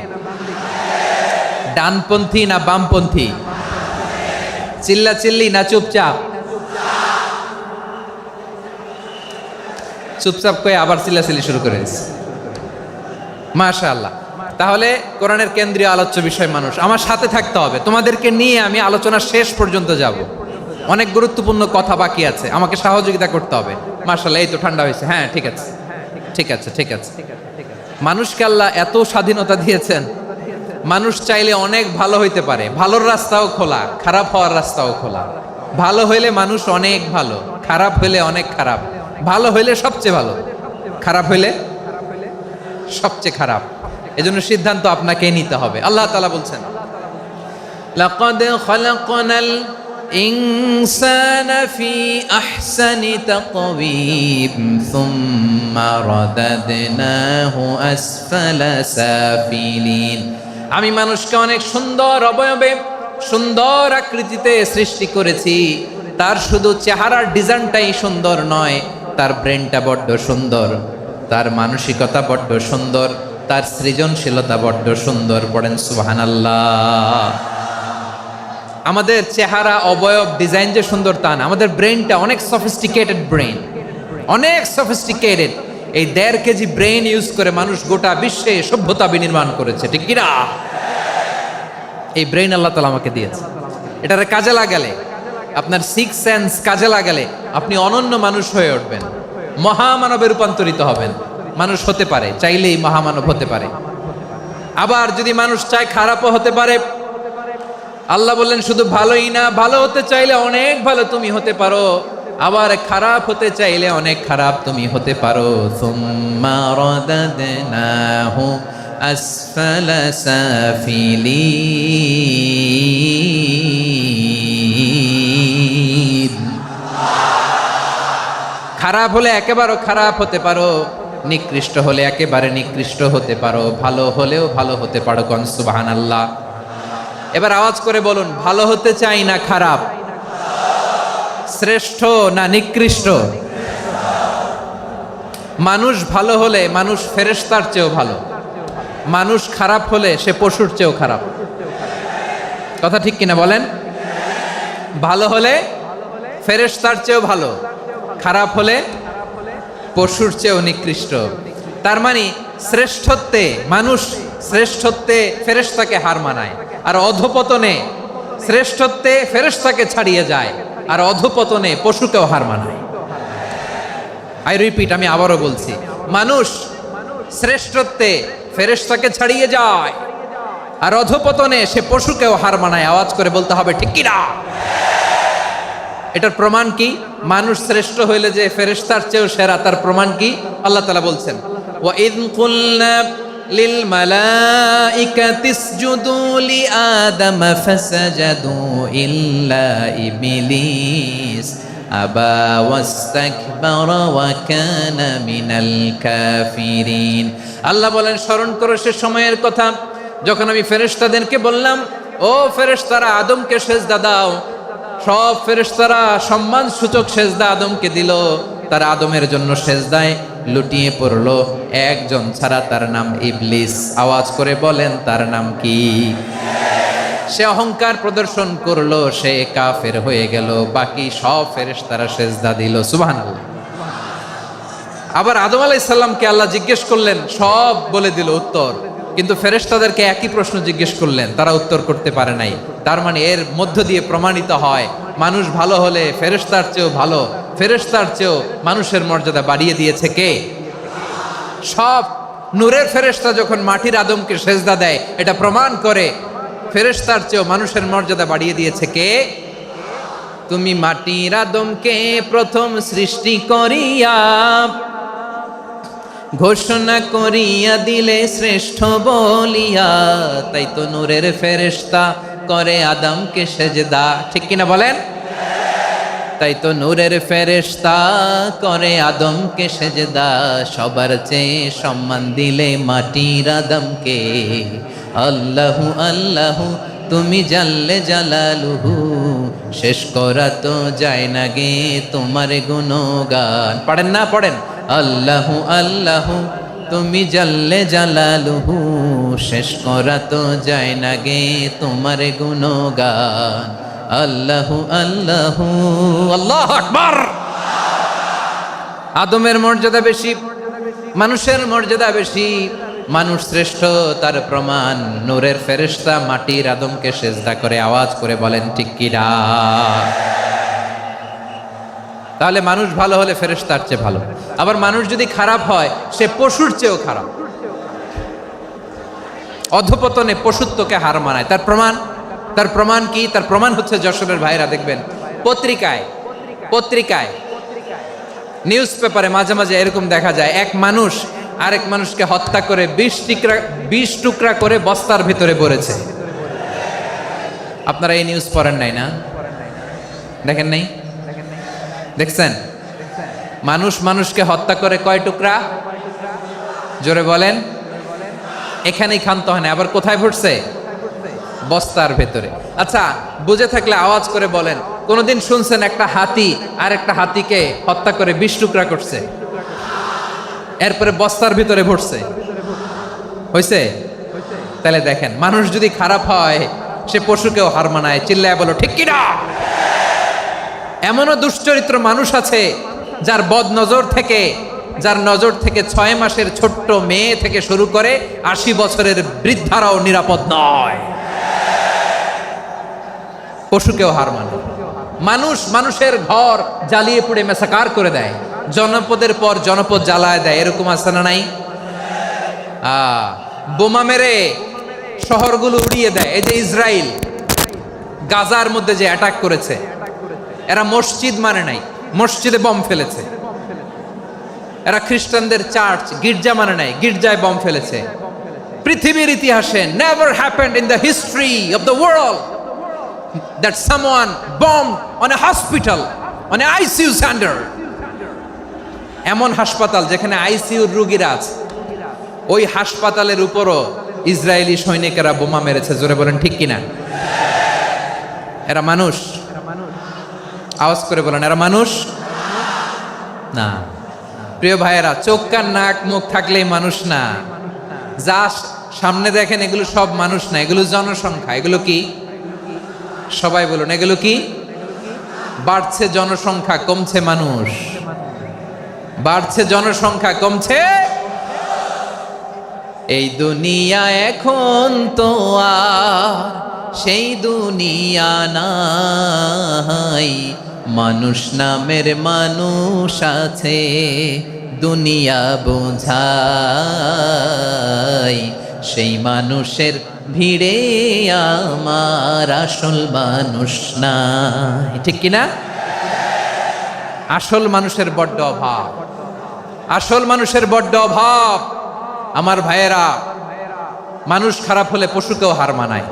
ডানপন্থী না বামপন্থী? চিল্লা চিল্লি না চুপচাপ? চুপচাপ কয়ে আবার চিল্লাচিল্লি শুরু করে দিচ্ছে। মাশাআল্লাহ। তাহলে কোরআনের কেন্দ্রীয় আলোচ্য বিষয় মানুষ। আমার সাথে থাকতে হবে, তোমাদেরকে নিয়ে আমি আলোচনা শেষ পর্যন্ত যাব। অনেক গুরুত্বপূর্ণ কথা বাকি আছে, আমাকে সহযোগিতা করতে হবে। মাশাআল্লাহ, এই তো ঠান্ডা হয়েছে। হ্যাঁ, ঠিক আছে ঠিক আছে ঠিক আছে। মানুষকে আল্লাহ এত স্বাধীনতা দিয়েছেন, মানুষ চাইলে অনেক ভালো হইতে পারে। ভালোর রাস্তাও খোলা, খারাপ হওয়ার রাস্তাও খোলা। ভালো হইলে মানুষ অনেক ভালো, খারাপ হইলে অনেক খারাপ। ভালো হইলে সবচেয়ে ভালো, খারাপ হইলে সবচেয়ে খারাপ। এজন্য সিদ্ধান্ত আপনাকেই নিতে হবে। আল্লাহ তাআলা বলছেন, লাকাদ খালাকনাল ইনসানা ফি আহসানি তাকওয়িম সুম্মা রাদাদনাহু আসফালা সাফিলিন। আমি মানুষকে অনেক সুন্দর অবয়বে, সুন্দর আকৃতিতে সৃষ্টি করেছি। তার শুধু চেহারার ডিজাইনটাই সুন্দর নয়, তার ব্রেনটা বড্ড সুন্দর, তার মানসিকতা বড্ড সুন্দর, তার সৃজনশীলতা বড্ড সুন্দর। পড়েন সুবহানাল্লাহ। আমাদের চেহারা, অবয়ব, ডিজাইন যে সুন্দর তা না, আমাদের ব্রেনটা অনেক সফিস্টিকেটেড ব্রেন। অনেক সফিস্টিকেটেড। এই 1.5 কেজি ব্রেন ইউজ করে মানুষ গোটা বিশ্বে সভ্যতা বিনির্মাণ করেছে, ঠিক কিনা? এই ব্রেন আল্লাহ তাআলা আমাকে দিয়েছে। এটারে কাজে লাগালে, আপনার 6 সেন্স কাজে লাগালে আপনি অনন্য মানুষ হয়ে উঠবেন, মহামানবে রূপান্তরিত হবেন। মানুষ হতে পারে, চাইলেই মহামানব হতে পারে। আবার যদি মানুষ চায় খারাপও হতে পারে। আল্লাহ বললেন শুধু ভালোই না, ভালো হতে চাইলে অনেক ভালো তুমি হতে পারো, আবার খারাপ হতে চাইলে অনেক খারাপ তুমি হতে পারো। সুম্মা রাদাদনাহু আসফালা সাফিলিন। খারাপ হলে একেবারে খারাপ হতে পারো, নিকৃষ্ট হলে একেবারে নিকৃষ্ট হতে পারো, ভালো হলেও ভালো হতে পারো। কোন সুবহানাল্লাহ। এবার আওয়াজ করে বলুন, ভালো হতে চাই না খারাপ, শ্রেষ্ঠ না নিকৃষ্ট? মানুষ ভালো হলে মানুষ ফেরেশতার চেয়েও ভালো, মানুষ খারাপ হলে সে পশুর চেয়েও খারাপ। কথা ঠিক কিনা বলেন? ভালো হলে ফেরেশতার চেয়েও ভালো, খারাপ হলে পশুর চেয়েও নিকৃষ্ট। তার মানে শ্রেষ্ঠত্বে মানুষ, শ্রেষ্ঠত্বে ফেরেশতাকে হার মানায়, আর অধপতনে শ্রেষ্ঠত্বে ফেরেশতাকে ছাড়িয়ে যায়, আর অধপতনে পশুকেও হার মানায়। আই রিপিট, আমি আবারও বলছি, মানুষ শ্রেষ্ঠত্বে ফেরেশতাকে ছাড়িয়ে যায়, আর অধপতনে সে পশুকেও হার মানায়। আওয়াজ করে বলতে হবে ঠিক কি না? এটার প্রমাণ কি? মানুষ শ্রেষ্ঠ হইলে যে ফেরেশতার চেয়েও সেরা, তার প্রমাণ কি? আল্লাহ তাআলা বলছেন, ওয়া ইয কুলনা লিল মালাইকাতি ইসজুদু লি আদম ফাসাজাদু ইল্লা ইবলিস আবা ওয়াস্তাকবারা ওয়া কানা মিনাল কাফিরিন। আল্লাহ বলেন, স্মরণ করো সে সময়ের কথা যখন আমি ফেরেশতাদেরকে বললাম, ও ফেরেশতারা আদমকে সেজদা দাও। সব ফেরেশতারা সম্মান সূচক সেজদা আদমকে দিল, তারা আদমের জন্য সেজদায় লুটিয়ে পড়লো, একজন ছাড়া, তার নাম ইবলিস। আওয়াজ করে বলেন, তার নাম কি? সে অহংকার প্রদর্শন করলো, সে কাফের হয়ে গেল, বাকি সব ফেরেশতারা সেজদা দিল। সুবহানাল্লাহ। আবার আদম আলাইহিস সালামকে আল্লাহ জিজ্ঞেস করলেন, সব বলে দিল উত্তর, কিন্তু ফেরেশতাদেরকে একই প্রশ্ন জিজ্ঞেস করলেন, তারা উত্তর করতে পারে নাই। তার মানে এর মধ্য দিয়ে প্রমাণিত হয়, মানুষ ভালো হলে ফেরেশতার চেয়েও ভালো, ফেরেশতার চেয়েও মানুষের মর্যাদা বাড়িয়ে দিয়েছে কে? সব নূরের ফেরেশতা যখন মাটির আদমকে সেজদা দেয়, এটা প্রমাণ করে ফেরেশতার চেয়েও মানুষের মর্যাদা বাড়িয়ে দিয়েছে কে? তুমি মাটির আদমকে প্রথম সৃষ্টি করিয়া ঘোষণা করিয়া দিলে শ্রেষ্ঠ বলিয়া, তাই তো নূরের ফেরেশতা করে আদমকে সেজদা। ঠিক কিনা বলেন? তাই তো নূরের ফেরেশতা করে আদমকে সেজদা, সবার চেয়ে সম্মান দিলে মাটির আদমকে। আল্লাহু আল্লাহু তুমি জাল্লে জালালুহু, শেষ করা তো যায় না গে তোমার গুণগান। পড়েন না? পড়েন। আল্লাহু আল্লাহু তুমি জাল্লে জালালুহু, শেষ করা তো যায় না গে তোমার গুণগান। আল্লাহু আল্লাহু, আল্লাহু আকবার। আদমের মর্যাদা বেশি, মানুষের মর্যাদা বেশি, মানুষ শ্রেষ্ঠ, তার প্রমাণ নূরের ফেরেশতা মাটির আদমকে সেজদা করে। আওয়াজ করে বলেন ঠিক কি না? তাহলে মানুষ ভালো হলে ফেরেশতার চেয়ে ভালো, আবার মানুষ যদি খারাপ হয় সে পশুর চেয়েও খারাপ, অধপতনে পশুত্বকে হার মানায়। তার প্রমাণ, তার প্রমাণ কি? তার প্রমাণ হচ্ছে যশোরের ভাইরা দেখবেন পত্রিকায় নিউজ পেপারে মাঝে মাঝে এরকম দেখা যায়, এক মানুষ আরেক মানুষকে হত্যা করে 20 টুকরা করে বস্তার ভিতরে ভরেছে। আপনারা এই নিউজ পড়েন নাই না? দেখেন নাই? দেখছেন? মানুষ মানুষকে হত্যা করে কয় টুকরা? জোরে বলেন। এখানেই ক্ষান্ত হয় না, আবার কোথায় ভরছে? বস্তার ভেতরে। আচ্ছা, বুঝে থাকলে আওয়াজ করে বলেন, কোনদিন শুনছেন একটা হাতি আর একটা হাতিকে হত্যা করে 20 টুকরা করছে, এরপরে বস্তার ভিতরে ভরছে? হয়েছে? তাহলে দেখেন, মানুষ যদি খারাপ হয় সে পশুকেও হার মানায়। চিল্লায় বলো ঠিক কি না? এমনও দুশ্চরিত্র মানুষ আছে যার যার নজর থেকে 6 মাসের ছোট্ট মেয়ে থেকে শুরু করে 80 বছরের বৃদ্ধারাও নিরাপদ নয়। পশুকেও হার মানে। মানুষের ঘর জ্বালিয়ে পুড়ে মেসাকার করে দেয়, জনপদের পর জনপদ জ্বালায় দেয়, এরকম আছে না নাই? বোমা মেরে শহরগুলো উড়িয়ে দেয়। এই যে ইসরায়েল গাজার মধ্যে যে অ্যাটাক করেছে, এরা মসজিদ মানে নাই, মসজিদে বম ফেলেছে। এরা খ্রিস্টানদের চার্চ গির্জা মানে নাই, গির্জায় বম ফেলেছে। পৃথিবীর ইতিহাসে never happened in the history of the world that someone bombed on a hospital, on a ICU center. এমন হাসপাতাল যেখানে আইসিইউর রোগীরা আছে, ওই হাসপাতালের উপরও ইসরায়েলি সৈনিকেরা বোমা মেরেছে। জোরে বলেন ঠিক কিনা? এরা মানুষ? আওয়াজ করে বলেন, এরা মানুষ না। প্রিয় ভাইয়েরা, চোখ কান নাক মুখ থাকলেই মানুষ না। যা সামনে দেখেন এগুলো সব মানুষ না, এগুলো জনসংখ্যা। এগুলো কি? সবাই বলুন, এগুলো কি? বাড়ছে জনসংখ্যা, কমছে মানুষ। বাড়ছে জনসংখ্যা, কমছে। এই দুনিয়া এখন তো আর সেই দুনিয়া নাই, মানুষ নামের মানুষ আছে, দুনিয়া বোঝাই, সেই মানুষের ভিড়ে আমার আসল মানুষ নাই। ঠিক কিনা? আসল মানুষের বড্ড অভাব, আসল মানুষের বড্ড অভাব। আমার ভাইয়েরা, মানুষ খারাপ হলে পশুকেও হার মানায়।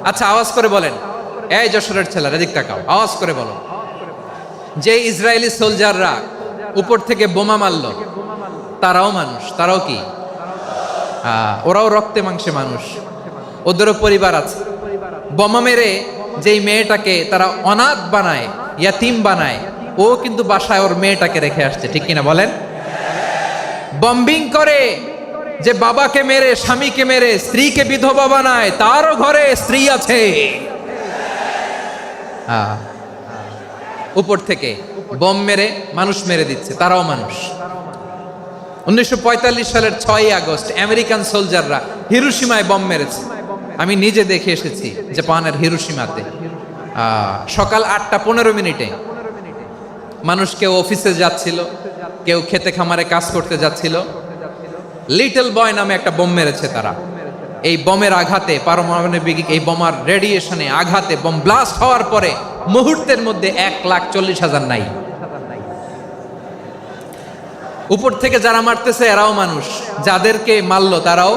আচ্ছা, আওয়াজ করে বলেন, এই যশোরের ছেলেরা এদিক তাকাও, আওয়াজ করে বলো, যে ইসরায়েলি সোলজাররা উপর থেকে বোমা মারল, তারাও মানুষ? তারাও কি? ওরাও রক্তে মাংসে মানুষ, ওদেরও পরিবার আছে। বোমা মেরে যেই মেয়েটাকে তারা অনাথ বানায়, ইয়াতিম বানায়, ও কিন্তু বাসায় ওর মেয়েটাকে রেখে আসছে। ঠিক কিনা বলেন? বম্বিং করে যে বাবাকে মেরে, স্বামীকে মেরে স্ত্রীকে বিধবা বানায়, তারও ঘরে স্ত্রী আছে। উপর থেকে বম মেরে মানুষ মেরে দিচ্ছে, তারাও মানুষ। 1945 সালের 6ই আগস্ট আমেরিকান সোলজাররা হিরোশিমায় বম মেরেছে। আমি নিজে দেখে এসেছি জাপানের হিরোশিমাতে। সকাল 8:15 মানুষ কেউ অফিসে যাচ্ছিল, কেউ খেতে খামারে কাজ করতে যাচ্ছিল। লিটল বয় নামে একটা বোম মেরেছে তারা। এই বোমের আঘাতে, পারমাণবিক এই বোমার রেডিয়েশনে আঘাতে বোম ব্লাস্ট হওয়ার পরে মুহূর্তের মধ্যে 1,40,000 নাই। উপর থেকে যারা মারতেছে এরাও মানুষ, যাদেরকে মারলো তারাও।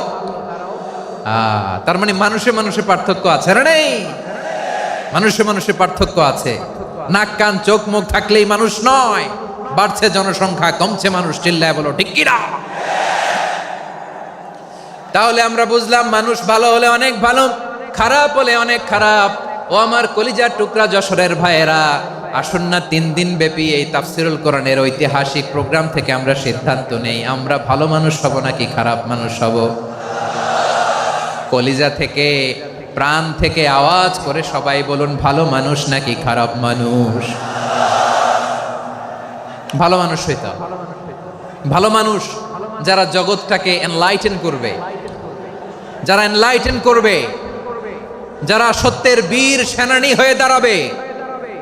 তার মানে মানুষে মানুষে পার্থক্য আছে না? নেই? মানুষে মানুষে পার্থক্য আছে। নাক কান চোখ মুখ থাকলেই মানুষ নয়। বাড়ছে জনসংখ্যা, কমছে মানুষ। চিল্লায় বলো ঠিক কিনা? তাহলে আমরা বুঝলাম, মানুষ ভালো হলে অনেক ভালো, খারাপ হলে অনেক খারাপ। ও আমার কলিজার টুকরা যশোরের ভাইয়েরা, আসুন না 3 দিন ব্যাপী এই তাফসিরুল কোরআনের ঐতিহাসিক প্রোগ্রাম থেকে আমরা সিদ্ধান্ত নেই, আমরা ভালো মানুষ হব নাকি খারাপ মানুষ হব। কলিজা থেকে, প্রাণ থেকে আওয়াজ করে সবাই বলুন, ভালো মানুষ নাকি খারাপ মানুষ? ভালো মানুষ হইতে হবে। ভালো মানুষ যারা জগৎটাকে এনলাইটেন করবে, যারা এনলাইটেন করবে, যারা সত্যের বীর সেনানী হয়ে দাঁড়াবে,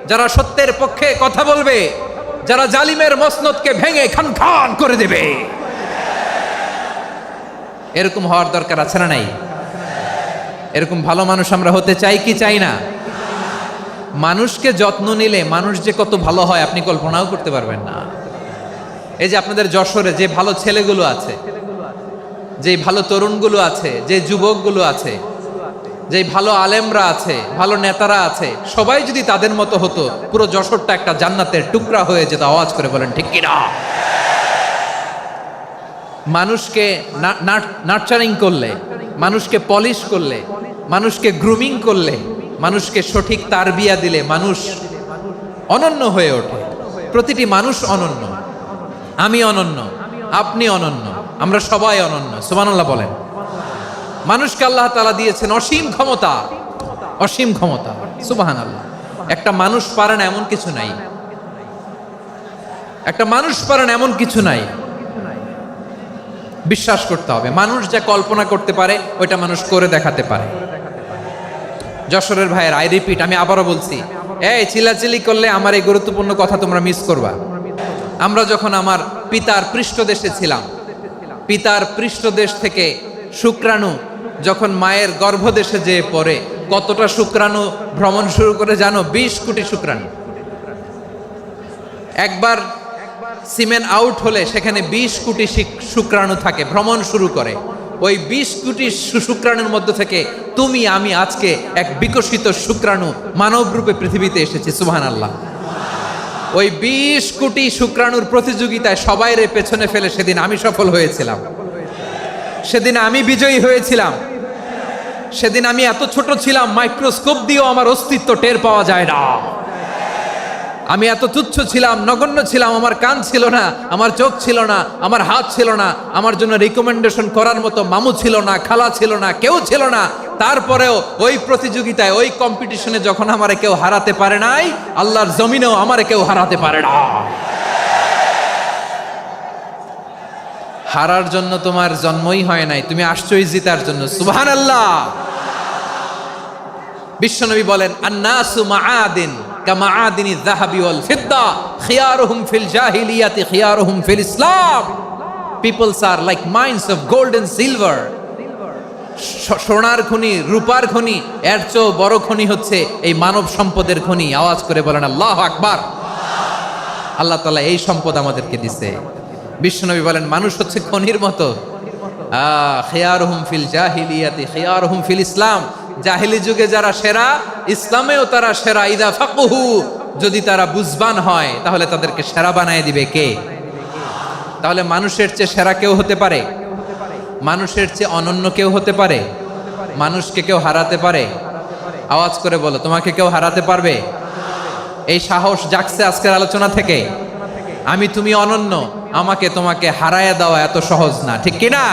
যারা সত্যের পক্ষে কথা বলবে, যারা জালিমের মসনদকে ভেঙে খান খান করে দেবে, এরকম হওয়ার দরকার আছে না নাই? এরকম ভালো মানুষ আমরা হতে চাই কি চাই না? মানুষকে যত্ন নিলে মানুষ যে কত ভালো হয় আপনি কল্পনাও করতে পারবেন না। এই যে আপনাদের যশোরে যে ভালো ছেলেগুলো আছে, যে ভালো তরুণগুলো আছে, যে যুবকগুলো আছে, যে ভালো আলেমরা আছে, ভালো নেতারা আছে, সবাই যদি তাদের মতো হতো, পুরো যশোরটা একটা জান্নাতের টুকরা হয়ে যেত। আওয়াজ করে বলেন ঠিক কিনা? মানুষকে নার্চারিং করলে, মানুষকে পলিশ করলে, মানুষকে গ্রুমিং করলে, মানুষকে সঠিক তারবিয়া দিলে মানুষ অনন্য হয়ে ওঠে। প্রতিটি মানুষ অনন্য। আমি অনন্য, আপনি অনন্য, আমরা সবাই অনন্য। সুবহানাল্লাহ বলেন। মানুষকে আল্লাহ তাআলা দিয়েছেন অসীম ক্ষমতা, অসীম ক্ষমতা। সুবহানাল্লাহ। একটা মানুষ পারে না এমন কিছু নাই। একটা মানুষ পারেন এমন কিছু নাই, বিশ্বাস করতে হবে মানুষ যা কল্পনা করতে পারে ওইটা মানুষ করে দেখাতে পারে। যশোরের ভাইয়ের আই রিপিট, আমি আবারও বলছি, এই চিল্লাচিল্লি করলে আমার এই গুরুত্বপূর্ণ কথা তোমরা মিস করবা। আমরা যখন আমার পিতার পৃষ্ঠদেশে ছিলাম, পিতার পৃষ্ঠদেশ থেকে শুক্রাণু যখন মায়ের গর্ভদেশে যেয়ে পড়ে, কতটা শুক্রাণু ভ্রমণ শুরু করে জানো? 20 কোটি শুক্রাণু। একবার সিমেন আউট হলে সেখানে 20 কোটি শুক্রাণু থাকে, ভ্রমণ শুরু করে। ওই 20 কোটি শুক্রাণুর মধ্যে থেকে তুমি আমি আজকে এক বিকশিত শুক্রাণু মানব রূপে পৃথিবীতে এসেছি। সুবহানাল্লাহ। ওই 20 কোটি শুক্রাণুর প্রতিযোগিতায় সবাইরে পেছনে ফেলে সেদিন আমি সফল হয়েছিলাম, সেদিন আমি বিজয়ী হয়েছিলাম। সেদিন আমি এত ছোট ছিলাম, মাইক্রোস্কোপ দিয়েও আমার অস্তিত্ব টের পাওয়া যায় না। আমি এত তুচ্ছ ছিলাম, নগণ্য ছিলাম, আমার কান ছিল না, আমার চোখ ছিল না, আমার হাত ছিল না, আমার জন্য রিকমেন্ডেশন করার মতো মামু ছিল না, খালা ছিল না, কেউ ছিল না। তারপরেও ওই প্রতিযোগিতায়, ওই কম্পিটিশনে যখন আমারে কেউ হারাতে পারে নাই, আল্লাহর জমিনেও আমারে কেউ হারাতে পারে না। হারার জন্য তোমার জন্মই হয় নাই, তুমি আসছই জিতার জন্য। সুবহানাল্লাহ। বিশ্বনবী বলেন, আন্নাসু মাআদিন কামাআদিনি যাহাবি ওয়াল ফিদ্দা খিয়ারুহুম ফিল জাহিলিয়াতি খিয়ারুহুম ফিল ইসলাম। Peoples are like mines of gold and silver. সোনার খনি, রূপার খনি, এর চেয়েও বড় খনি হচ্ছে এই মানব সম্পদের খনি। আওয়াজ করে বলেন আল্লাহু আকবার। আল্লাহ তাআলা এই সম্পদ আমাদেরকে দিয়েছে। বিশ্বনবী বলেন, মানুষ হচ্ছে খনির মতো। খিয়ারুহুম ফিল জাহিলিয়াতি খিয়ারুহুম ফিল ইসলাম। জাহিলি যুগে যারা সেরা, ইসলামেও তারা সেরা। ইদা ফাকুহু, যদি তারা বুঝবান হয় তাহলে তাদেরকে সেরা বানায় দিবে কে? তাহলে মানুষের চেয়ে সেরা কেউ হতে পারে? মানুষের চেয়ে অনন্য কেউ হতে পারে? মানুষকে কেউ হারাতে পারে? আওয়াজ করে বলো, তোমাকে কেউ হারাতে পারবে? এই সাহস জাগছে আজকের আলোচনা থেকে। আমি তুমি অনন্য, আমাকে তোমাকে হারায় দেওয়া এত সহজ না, ঠিক কি না?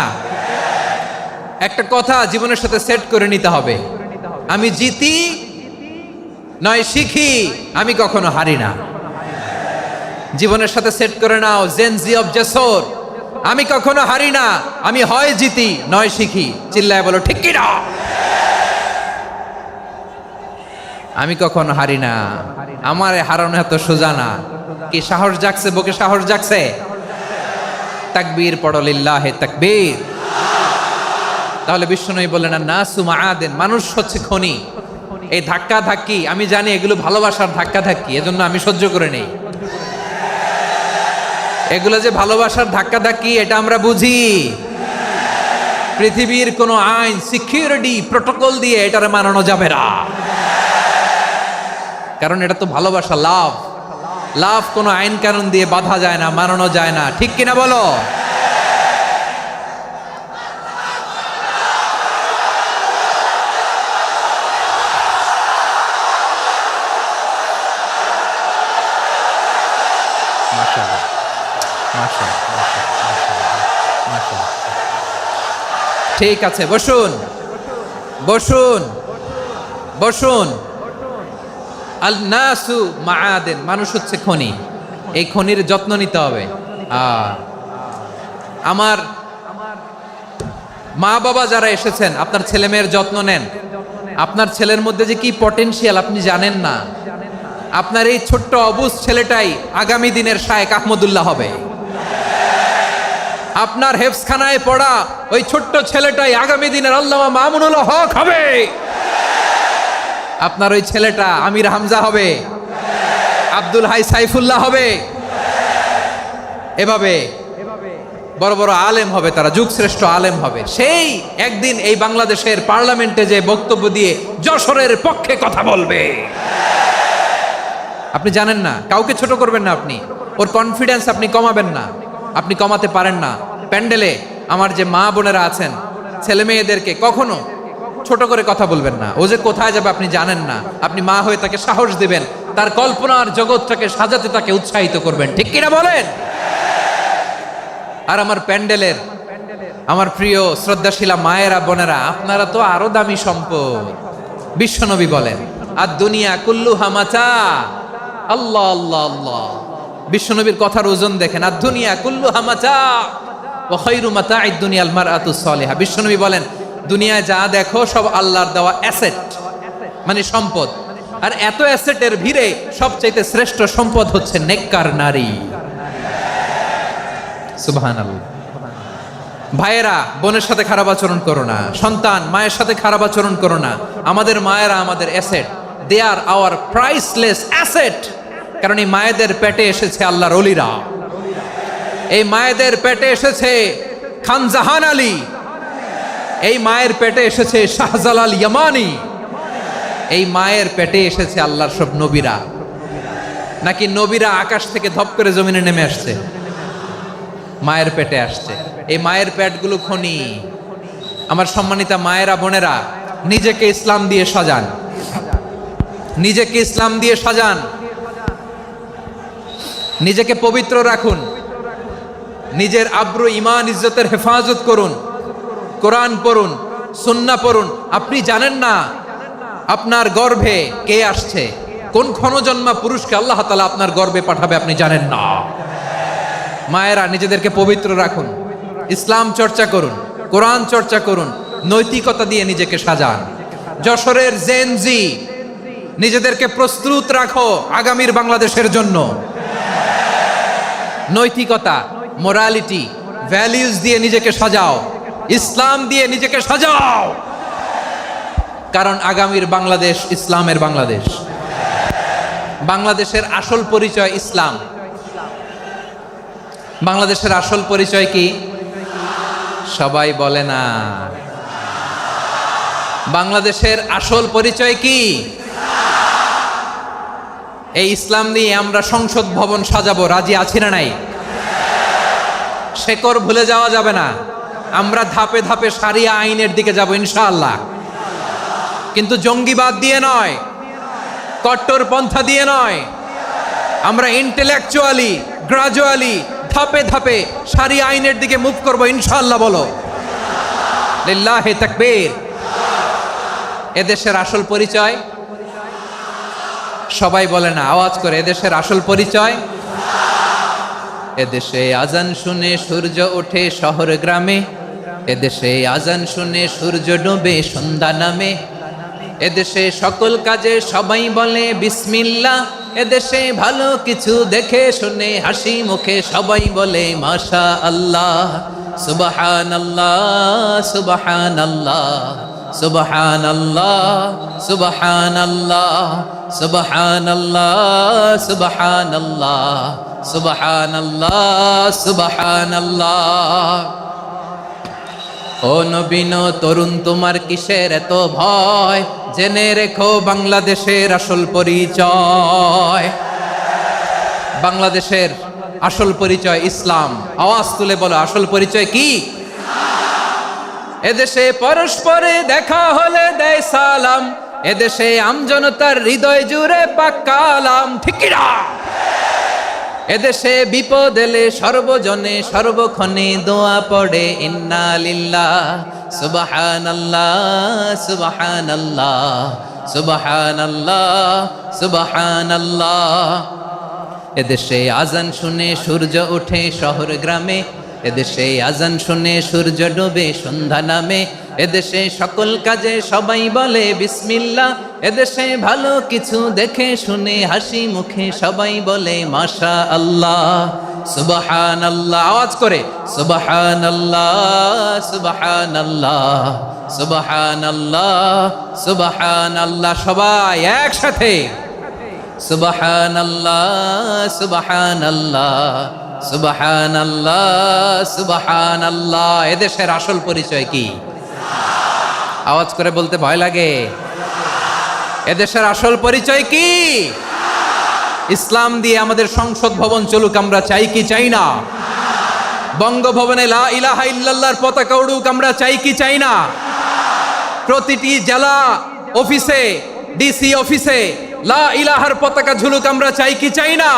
একটা কথা জীবনের সাথে সেট করে নিতে হবে, আমি জিতি নয় শিখি, আমি কখনো হারি না। জীবনের সাথে সেট করে নাও, জেনজি অফ জেসর, আমি কখনো হারি না, আমি হয় জিতি নয় শিখি। চিল্লায় বলো ঠিক কি না? আমি কখনো হারি না, আমার হারানো এত সোজা না। কি সাহস জাগছে? বুকে সাহস জাগছে? তাকবীর পড়ো, লিল্লাহে তাকবীর। তাহলে বিশ্বনবী বললেন, নাসু মাআদিন, মানুষ হচ্ছে খনি। এই ধাক্কা ধাক্কি, আমি জানি এগুলো ভালোবাসার ধাক্কা ধাক্কি, এজন্য আমি সহ্য করে নেই। এগুলো যে ভালোবাসার ধাক্কা ধাক্কি, এটা আমরা বুঝি। পৃথিবীর কোনো আইন, সিকিউরিটি প্রটোকল দিয়ে এটারে মানানো যাবে না, কারণ এটা তো ভালোবাসা, লাভ। লাভ কোনো আইন কানুন দিয়ে বাধা যায় না, মানানো যায় না, ঠিক কিনা বলো? ঠিক আছে, বসুন বসুন বসুন। আল নাসু মাআদিন, মানুষ হচ্ছে খনি। এই খনির যত্ন নিতে হবে। আমার মা বাবা যারা এসেছেন, আপনার ছেলে মেয়ের যত্ন নেন। আপনার ছেলের মধ্যে যে কি পটেনশিয়াল আপনি জানেন না। আপনার এই ছোট্ট অবুজ ছেলেটাই আগামী দিনের শায়েখ আহমদুল্লাহ হবে। আপনার হেফজখানায় পড়া ওই ছোট্ট ছেলেটাই আগামী দিনের আল্লামা মামুনুল হক হবে। আপনার ওই ছেলেটা আমির হামজা হবে, আব্দুল হাই সাইফুল্লাহ হবে। এভাবে বড় বড় আলেম হবে, তারা যুগশ্রেষ্ঠ আলেম হবে। সেই একদিন এই বাংলাদেশের পার্লামেন্টে যে বক্তব্য দিয়ে যশোরের পক্ষে কথা বলবে। আপনি জানেন না, কাউকে ছোট করবেন না আপনি। ওর কনফিডেন্স আপনি কমাবেন না, আপনি কমাতে পারেন না। প্যান্ডেলে আমার যে মা বোনেরা আছেন, ছেলে মেয়েদেরকে কখনো ছোট করে কথা বলবেন না। ও যে কোথায় যাবে আপনি জানেন না। আপনি মা হয়ে তাকে সাহস দিবেন, তার কল্পনার জগৎটাকে সাজাতে তাকে উৎসাহিত করবেন, ঠিক কিনা বলেন? আর আমার প্যান্ডেলের আমার প্রিয় শ্রদ্ধাশীলা মায়েরা বোনেরা, আপনারা তো আরো দামি সম্পদ। বিশ্বনবী বলেন, আর দুনিয়া কুল্লুহা মাতা। আল্লাহ আল্লাহ আল্লাহ, বিশ্বনবীর কথার ওজন দেখেন, আর দুনিয়া কুল্লুহা মাতা ওয়া খায়রু মাতা'আদ দুনিয়াল মারআতুস সালিহা। বিশ্বনবী বলেন, দুনিয়ায় যা দেখো সব আল্লাহর দেওয়া অ্যাসেট, মানে সম্পদ। আর এত অ্যাসেটের ভিড়ে সবচাইতে শ্রেষ্ঠ সম্পদ হচ্ছে নেককার নারী। সুবহানাল্লাহ। ভাইয়েরা, বোনের সাথে খারাপ আচরণ করো না। সন্তান, মায়ের সাথে খারাপ আচরণ করো না। আমাদের মায়েরা আমাদের asset, they are our priceless asset. কারণ এই মায়েদের পেটে এসেছে আল্লাহর ওলিরা, এই মায়েদের পেটে এসেছে খান জাহান আলী, এই মায়ের পেটে এসেছে শাহজালাল ইয়ামানি, এই মায়ের পেটে এসেছে আল্লাহর সব নবীরা। নাকি নবীরা আকাশ থেকে ধপ করে জমিনে নেমে আসছে? মায়ের পেটে আসছে। এই মায়ের পেটগুলো খনি। আমার সম্মানিতা মায়েরা, বোনেরা, নিজেকে ইসলাম দিয়ে সাজান, নিজেকে ইসলাম দিয়ে সাজান, নিজেকে পবিত্র রাখুন, নিজের আব্রু ইমান ইজ্জতের হেফাজত করুন, কোরআন পড়ুন, সুন্নাহ পড়ুন। আপনি জানেন না আপনার গর্ভে কে আসছে, কোন ক্ষণজন্মা পুরুষকে আল্লাহ তাআলা আপনার গর্ভে পাঠাবে আপনি জানেন না। মায়েরা, নিজেদেরকে পবিত্র রাখুন, ইসলাম চর্চা করুন, কোরআন চর্চা করুন, নৈতিকতা দিয়ে নিজেকে সাজান। যশোরের জেনজি, নিজেদেরকে প্রস্তুত রাখো আগামীর বাংলাদেশের জন্য। নৈতিকতা, মোরালিটি, ভ্যালিউজ দিয়ে নিজেকে সাজাও, ইসলাম দিয়ে নিজেকে সাজাও। কারণ আগামীর বাংলাদেশ ইসলামের বাংলাদেশ। বাংলাদেশের আসল পরিচয় ইসলাম। বাংলাদেশের আসল পরিচয় কি? সবাই বলে না। বাংলাদেশের আসল পরিচয় কি? এই ইসলাম নিয়ে আমরা সংসদ ভবন সাজাবো, রাজি আছি না নাই? শেকড় ভুলে যাওয়া যাবে না। আমরা ধাপে ধাপে শারিয়া আইনের দিকে যাব ইনশাআল্লাহ, কিন্তু জঙ্গিবাদ দিয়ে নয়, কট্টর পন্থা দিয়ে নয়। আমরা ইন্টেলেকচুয়ালি, গ্রাজুয়ালি, ধাপে ধাপে শারিয়া আইনের দিকে মুভ করবো ইনশাআল্লাহ। বলো লিল্লাহি তাকবীর। এদেশের আসল পরিচয় সবাই বলে না, আওয়াজ করে, এদেশের আসল পরিচয়। এদেশে আজান শুনে সূর্য ওঠে শহর গ্রামে, এদেশে আজান শুনে সূর্য ডোবে সন্ধ্যা নামে, এদেশে সকল কাজে সবাই বলে বিসমিল্লাহ, এদেশে ভালো কিছু দেখে শুনে হাসি মুখে সবাই বলে মাশা আল্লাহ। সুবহানাল্লাহ, সুবহানাল্লাহ, সুবহানাল্লাহ, সুবহানাল্লাহ, সুবহানাল্লাহ, সুবহানাল্লাহ, সুবহানাল্লাহ, সুবহানাল্লাহ। ও নবীন তরুণ, তোমার কিসের এত ভয়? জেনে রেখো বাংলাদেশের আসল পরিচয়। বাংলাদেশের আসল পরিচয় ইসলাম। আওয়াজ তুলে বলো, আসল পরিচয় কি? এদেশে পরস্পরে দেখা হলে দেয় সালাম, এদেশে আমজনতার হৃদয় জুড়ে পাক্কালাম। ঠিক কি না? এদেশে বিপদ এলে সর্বজনে সর্বক্ষণে দোয়া পড়ে ইন্না লিল্লাহ, সুবহানাল্লাহ, সুবহানাল্লাহ, সুবহানাল্লাহ, সুবহানাল্লাহ। এদেশে আজান শুনে সূর্য ওঠে শহর গ্রামে, এদেশে আজান শুনে সূর্য ডোবে সন্ধ্যা নামে, এদেশে সকল কাজে সবাই বলে বিসমিল্লাহ, এদেশে ভালো কিছু দেখে শুনে হাসি মুখে সবাই বলে মাশা আল্লাহ। সুবহানাল্লাহ, আওয়াজ করে সুবহানাল্লাহ, সুবহানাল্লাহ, সুবহানাল্লাহ, সুবহানাল্লাহ। সবাই একসাথে সুবহানাল্লাহ, সুবহানাল্লাহ, সুবহানাল্লাহ, সুবহানাল্লাহ। এদেশের আসল পরিচয় কি? আওয়াজ করে বলতে ভয় লাগে। এদেশের আসল পরিচয় কি? ইসলাম দিয়ে আমাদের সংসদ ভবন চলুক, আমরা চাই কি চাই না? বঙ্গভবনে লা ইলাহা ইল্লাল্লাহর পতাকা উড়ুক, আমরা চাই কি চাই না? প্রতিটি জেলা অফিসে, ডিসি অফিসে লা ইলাহার পতাকা ঝুলুক, আমরা চাই কি চাই না?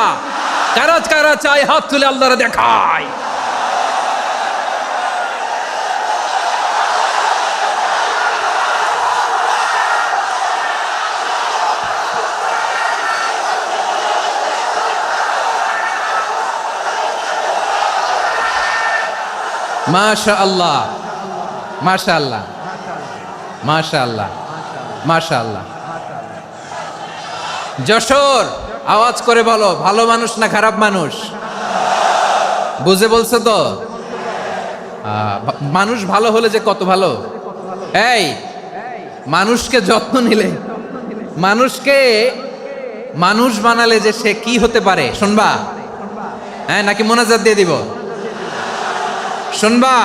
কারা কারা চাই হাত তুলে আল্লাহরে দেখায়। মাশাআল্লাহ, মাশাআল্লাহ, মাশাআল্লাহ, মাশাআল্লাহ। যশোর, আওয়াজ করে বলো, ভালো মানুষ না খারাপ মানুষ? বুঝে বলছো তো? মানুষ ভালো হলে যে কত ভালো। এই মানুষকে যত্ন নিলে, মানুষকে মানুষ বানালে যে সে কি হতে পারে শুনবা? হ্যাঁ, নাকি মোনাজাত দিয়ে দিব? শুনবা?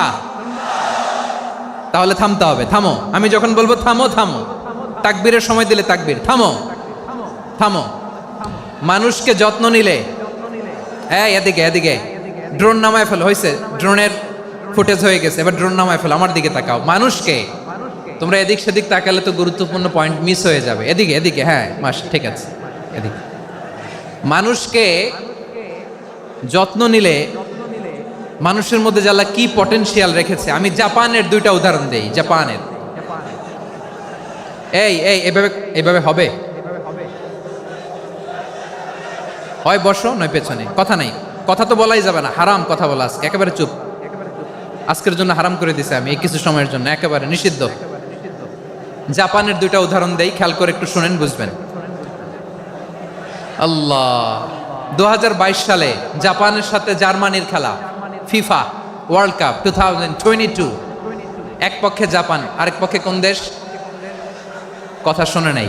তাহলে থামতে হবে। থামো, আমি যখন বলবো থামো থামো, তাকবীরের সময় দিলে তাকবীর। থামো থামো। মানুষকে যত্ন নিলে, এই এদিকে এদিকে, ড্রোন নামায় ফেলো। হয়েছে, ড্রোনের ফুটেজ হয়ে গেছে, এবার ড্রোন নামায় ফেলো। আমার দিকে তাকাও। মানুষকে, তোমরা এদিক সেদিক তাকালে তো গুরুত্বপূর্ণ পয়েন্ট মিস হয়ে যাবে। এদিকে এদিকে, হ্যাঁ মাস, ঠিক আছে, এদিকে। মানুষকে যত্ন নিলে মানুষের মধ্যে যারা কি পটেনশিয়াল রেখেছে। আমি জাপানের দুইটা উদাহরণ দেই। জাপানের, এই এই এভাবে এভাবে হবে, হয় বসো নয় পেছনে, কথা নাই, কথা তো বলাই যাবে না, হারাম কথা বলা। আজকে একেবারে চুপ, আজকের জন্য হারাম করে দিছে আমি, এই কিছু সময়ের জন্য একেবারে নিষিদ্ধ। জাপানের দুইটা উদাহরণ দেই, খেয়াল করে একটু শুনেন, বুঝবেন। আল্লাহ, 2022 সালে জাপানের সাথে জার্মানির খেলা, ফিফা ওয়ার্ল্ড কাপ 2022। এক পক্ষে জাপান, আরেক পক্ষে কোন দেশ? কথা শোনে নাই।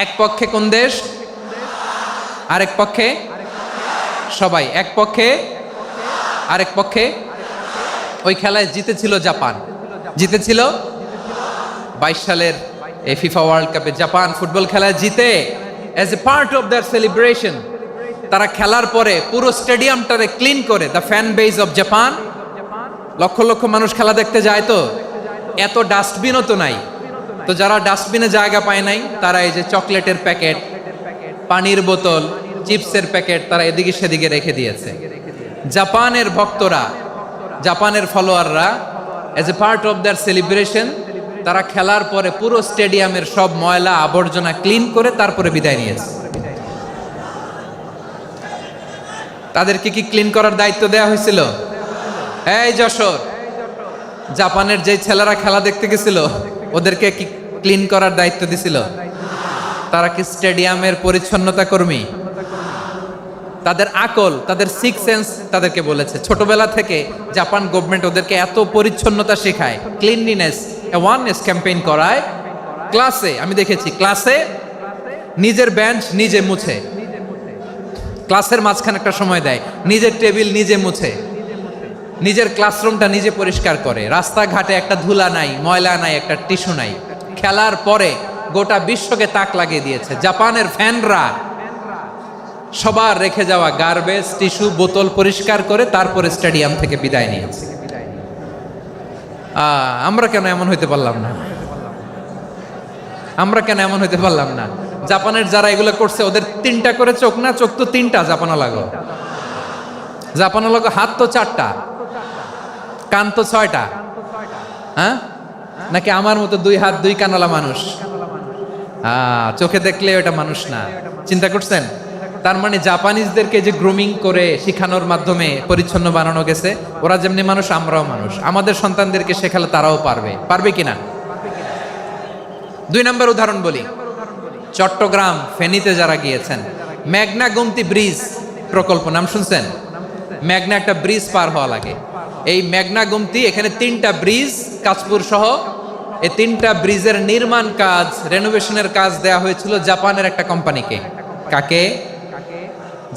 এক পক্ষে কোন দেশ, আরেক পক্ষে সবাই। এক পক্ষে, আরেক পক্ষে। ওই খেলায় জিতেছিল জাপান, জিতেছিল 22 সালের এই ফিফা ওয়ার্ল্ড কাপে। জাপান ফুটবল খেলায় জিতে, as a part of their celebration, তারা খেলার পরে পুরো স্টেডিয়ামটারে ক্লিন করে। The fan base of Japan, lakh lakh মানুষ খেলা দেখতে যায়, তো এত ডাস্টবিনও তো নাই। তো যারা ডাস্টবিনে জায়গা পায় নাই, তারা এই যে চকলেটের প্যাকেট, পানির বোতল, চিপসের প্যাকেট তারা এদিকে সেদিকে রেখে দিয়েছে। জাপানের ভক্তরা, জাপানের ফলোয়াররা, as a part of their celebration, তারা খেলার পরে পুরো স্টেডিয়ামের সব ময়লা আবর্জনা ক্লিন করে তারপরে বিদায় নিয়েছে। তাদেরকে কি ক্লিন করার দায়িত্ব দেওয়া হয়েছিল? এই যশোর, জাপানের যে ছেলেরা খেলা দেখতে গেছিল, ওদেরকে কি ক্লিন করার দায়িত্ব দিছিল? তারা কি স্টেডিয়ামের পরিচ্ছন্নতা কর্মী? তাদের আকল, তাদের সিক্স সেন্স তাদেরকে বলেছে। ছোটবেলা থেকে জাপান গভর্নমেন্ট ওদেরকে এত পরিচ্ছন্নতা শেখায়, ক্লিনলিনেস অ্যাওয়ারনেস ক্যাম্পেইন করায়। ক্লাসে আমি দেখেছি, ক্লাসে নিজের বেঞ্চ নিজে মুছে, ক্লাসের মাঝখানে একটা সময় দেয়, নিজের টেবিল নিজে মুছে, নিজের ক্লাসরুমটা নিজে পরিষ্কার করে। রাস্তাঘাটে একটা ধুলা নাই, ময়লা নাই, একটা টিস্যু নাই। খেলার পরে গোটা বিশ্বকে তাক লাগিয়ে দিয়েছে। জাপানের ফ্যানরা সবার রেখে যাওয়া গার্বেজ, টিস্যু, বোতল পরিষ্কার করে তারপরে স্টেডিয়াম থেকে বিদায় নিয়েছে। আমরা কেন এমন হইতে পারলাম না? আমরা কেন এমন হইতে পারলাম না? জাপানের যারা এগুলো করছে, ওদের 3টা করে চোখ না? চোখ তো 3টা, জাপানা লাগো, জাপানা লাগো। হাত তো 4টা, কান তো 6টা। হ্যাঁ, নাকি আমার মতো 2 হাত 2 কানওয়ালা মানুষ? চোখে দেখলে ওটা মানুষ না। চিন্তা করছেন? তার মানে জাপানিজদেরকে যে গ্রুমিং করে শিখানোর মাধ্যমে পরিচ্ছন্ন বানানো গেছে। ওরা যেমনি মানুষ, আমরাও মানুষ। আমাদের সন্তানদেরকে শেখালে তারাও পারবে। পারবে কিনা? 2 নম্বর উদাহরণ বলি। চট্টগ্রাম ফেনীতে যারা গিয়েছেন, মেঘনা গোমতী ব্রিজ প্রকল্প নাম শুনছেন? মেঘনা একটা ব্রিজ পার হওয়া লাগে। এই মেঘনা গোমতী, এখানে 3টা ব্রিজ, কাঁচপুর সহ এই 3টা ব্রিজের নির্মাণ কাজ, রেনোভেশনের কাজ দেয়া হয়েছিল জাপানের একটা কোম্পানিকে। কাকে?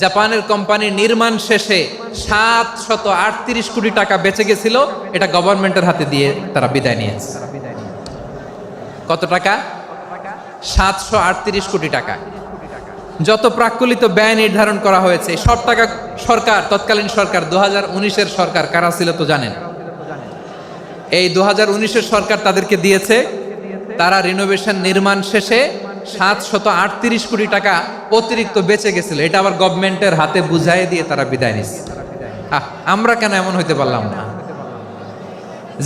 জাপানের কোম্পানি। নির্মাণ শেষে 738 কোটি টাকা বেঁচে গেছিল, এটা গভর্নমেন্টের হাতে দিয়ে তারা বিদায় নিয়েছে। কত টাকা? 738 কোটি টাকা। যত প্রাক্কলিত ব্যয় নির্ধারণ করা হয়েছে, সব টাকা সরকার, তৎকালীন সরকার, 2019-এর সরকার, কারা ছিল তো জানেন? এই 2019-এর সরকার তাদেরকে দিয়েছে। তারা রিনোভেশন নির্মাণ শেষে 738 কোটি টাকা অতিরিক্ত বেঁচে গেছিল, এটা আবার গভর্নমেন্টের হাতে বুঝাই দিয়ে তারা বিদায় নিচ্ছে। আমরা কেন এমন হইতে পারলাম না?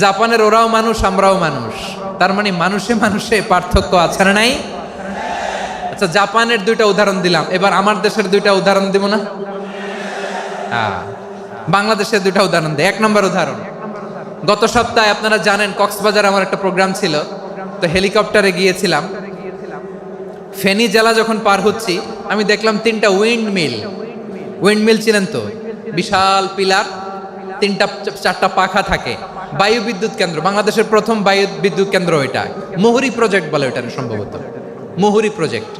জাপানের ওরাও মানুষ, আমরাও মানুষ। তার মানে মানুষে মানুষে পার্থক্য আছে না নাই? আচ্ছা, জাপানের 2টা উদাহরণ দিলাম, এবার আমার দেশের 2টা উদাহরণ দিব না? বাংলাদেশের দুটা উদাহরণ দেয়। 1 নম্বর উদাহরণ, গত সপ্তাহে আপনারা জানেন কক্সবাজার আমার একটা প্রোগ্রাম ছিল, তো হেলিকপ্টারে গিয়েছিলাম। ফেনী জেলা যখন পার হচ্ছি আমি দেখলাম 3টা উইন্ডমিল চিনেন তো, বিশাল পিলার, 3টা-4টা পাখা থাকে, বায়ু বিদ্যুৎ কেন্দ্র, বাংলাদেশের প্রথম বায়ু বিদ্যুৎ কেন্দ্র এটা, মুহুরী প্রজেক্ট বলে ওটা সম্ভবত, মুহুরী প্রজেক্ট।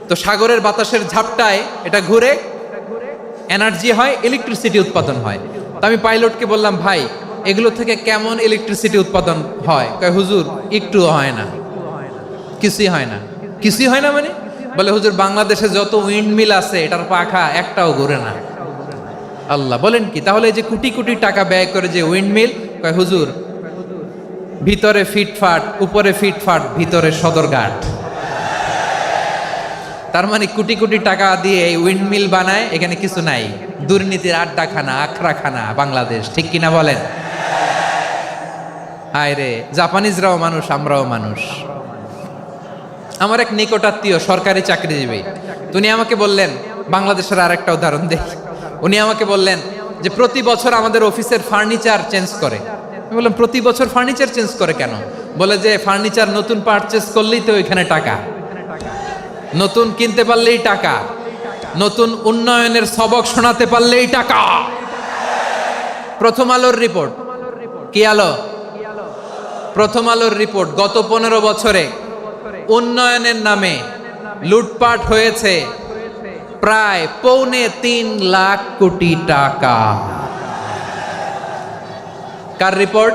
তো সাগরের বাতাসের ঝাপটায় এটা ঘুরে এনার্জি হয়, ইলেকট্রিসিটি উৎপাদন হয়। তো আমি পাইলটকে বললাম, ভাই এগুলো থেকে কেমন ইলেকট্রিসিটি উৎপাদন হয়? কয় হুজুর একটুও হয় না, কিছুই হয় না। কিছুই হয় না মানে? বলে হুজুর বাংলাদেশে যত উইন্ডমিল আছে এটার পাখা একটাও ঘুরে না। আল্লাহ, বলেন কি? তাহলে এই যে কোটি কোটি টাকা ব্যয় করে যে উইন্ডমিল, কয় হুজুর ভিতরে ফিটফাট, উপরে ফিটফাট, ভিতরে সদরঘাট। তার মানে কোটি কোটি টাকা দিয়ে এই উইন্ডমিল বানায়, এখানে কিছু নাই। দুর্নীতির আড্ডাখানা, আখড়াখানা বাংলাদেশ, ঠিক কিনা বলেন? হায় রে, জাপানিজরাও মানুষ, আমরাও মানুষ। আমার এক নিকটাত্মীয় সরকারি চাকরিজীবী, উনি আমাকে বললেন, বাংলাদেশের আর একটা উদাহরণ দেখি। উনি আমাকে বললেন যে প্রতি বছর আমাদের অফিসের ফার্নিচার চেঞ্জ করে। আমি বললাম প্রতি বছর ফার্নিচার চেঞ্জ করে কেন? বলে যে ফার্নিচার নতুন পারচেজ করলেই তো ওইখানে টাকা, নতুন কিনতে পারলেই টাকা, নতুন উন্নয়নের সবক শোনাতে পারলেই টাকা। প্রথম আলোর রিপোর্ট, কি আলো? প্রথম আলোর রিপোর্ট, গত 15 বছরে উন্নয়নের নামে লুটপাট হয়েছে প্রায় 3.25 লাখ কোটি টাকা। কার রিপোর্ট?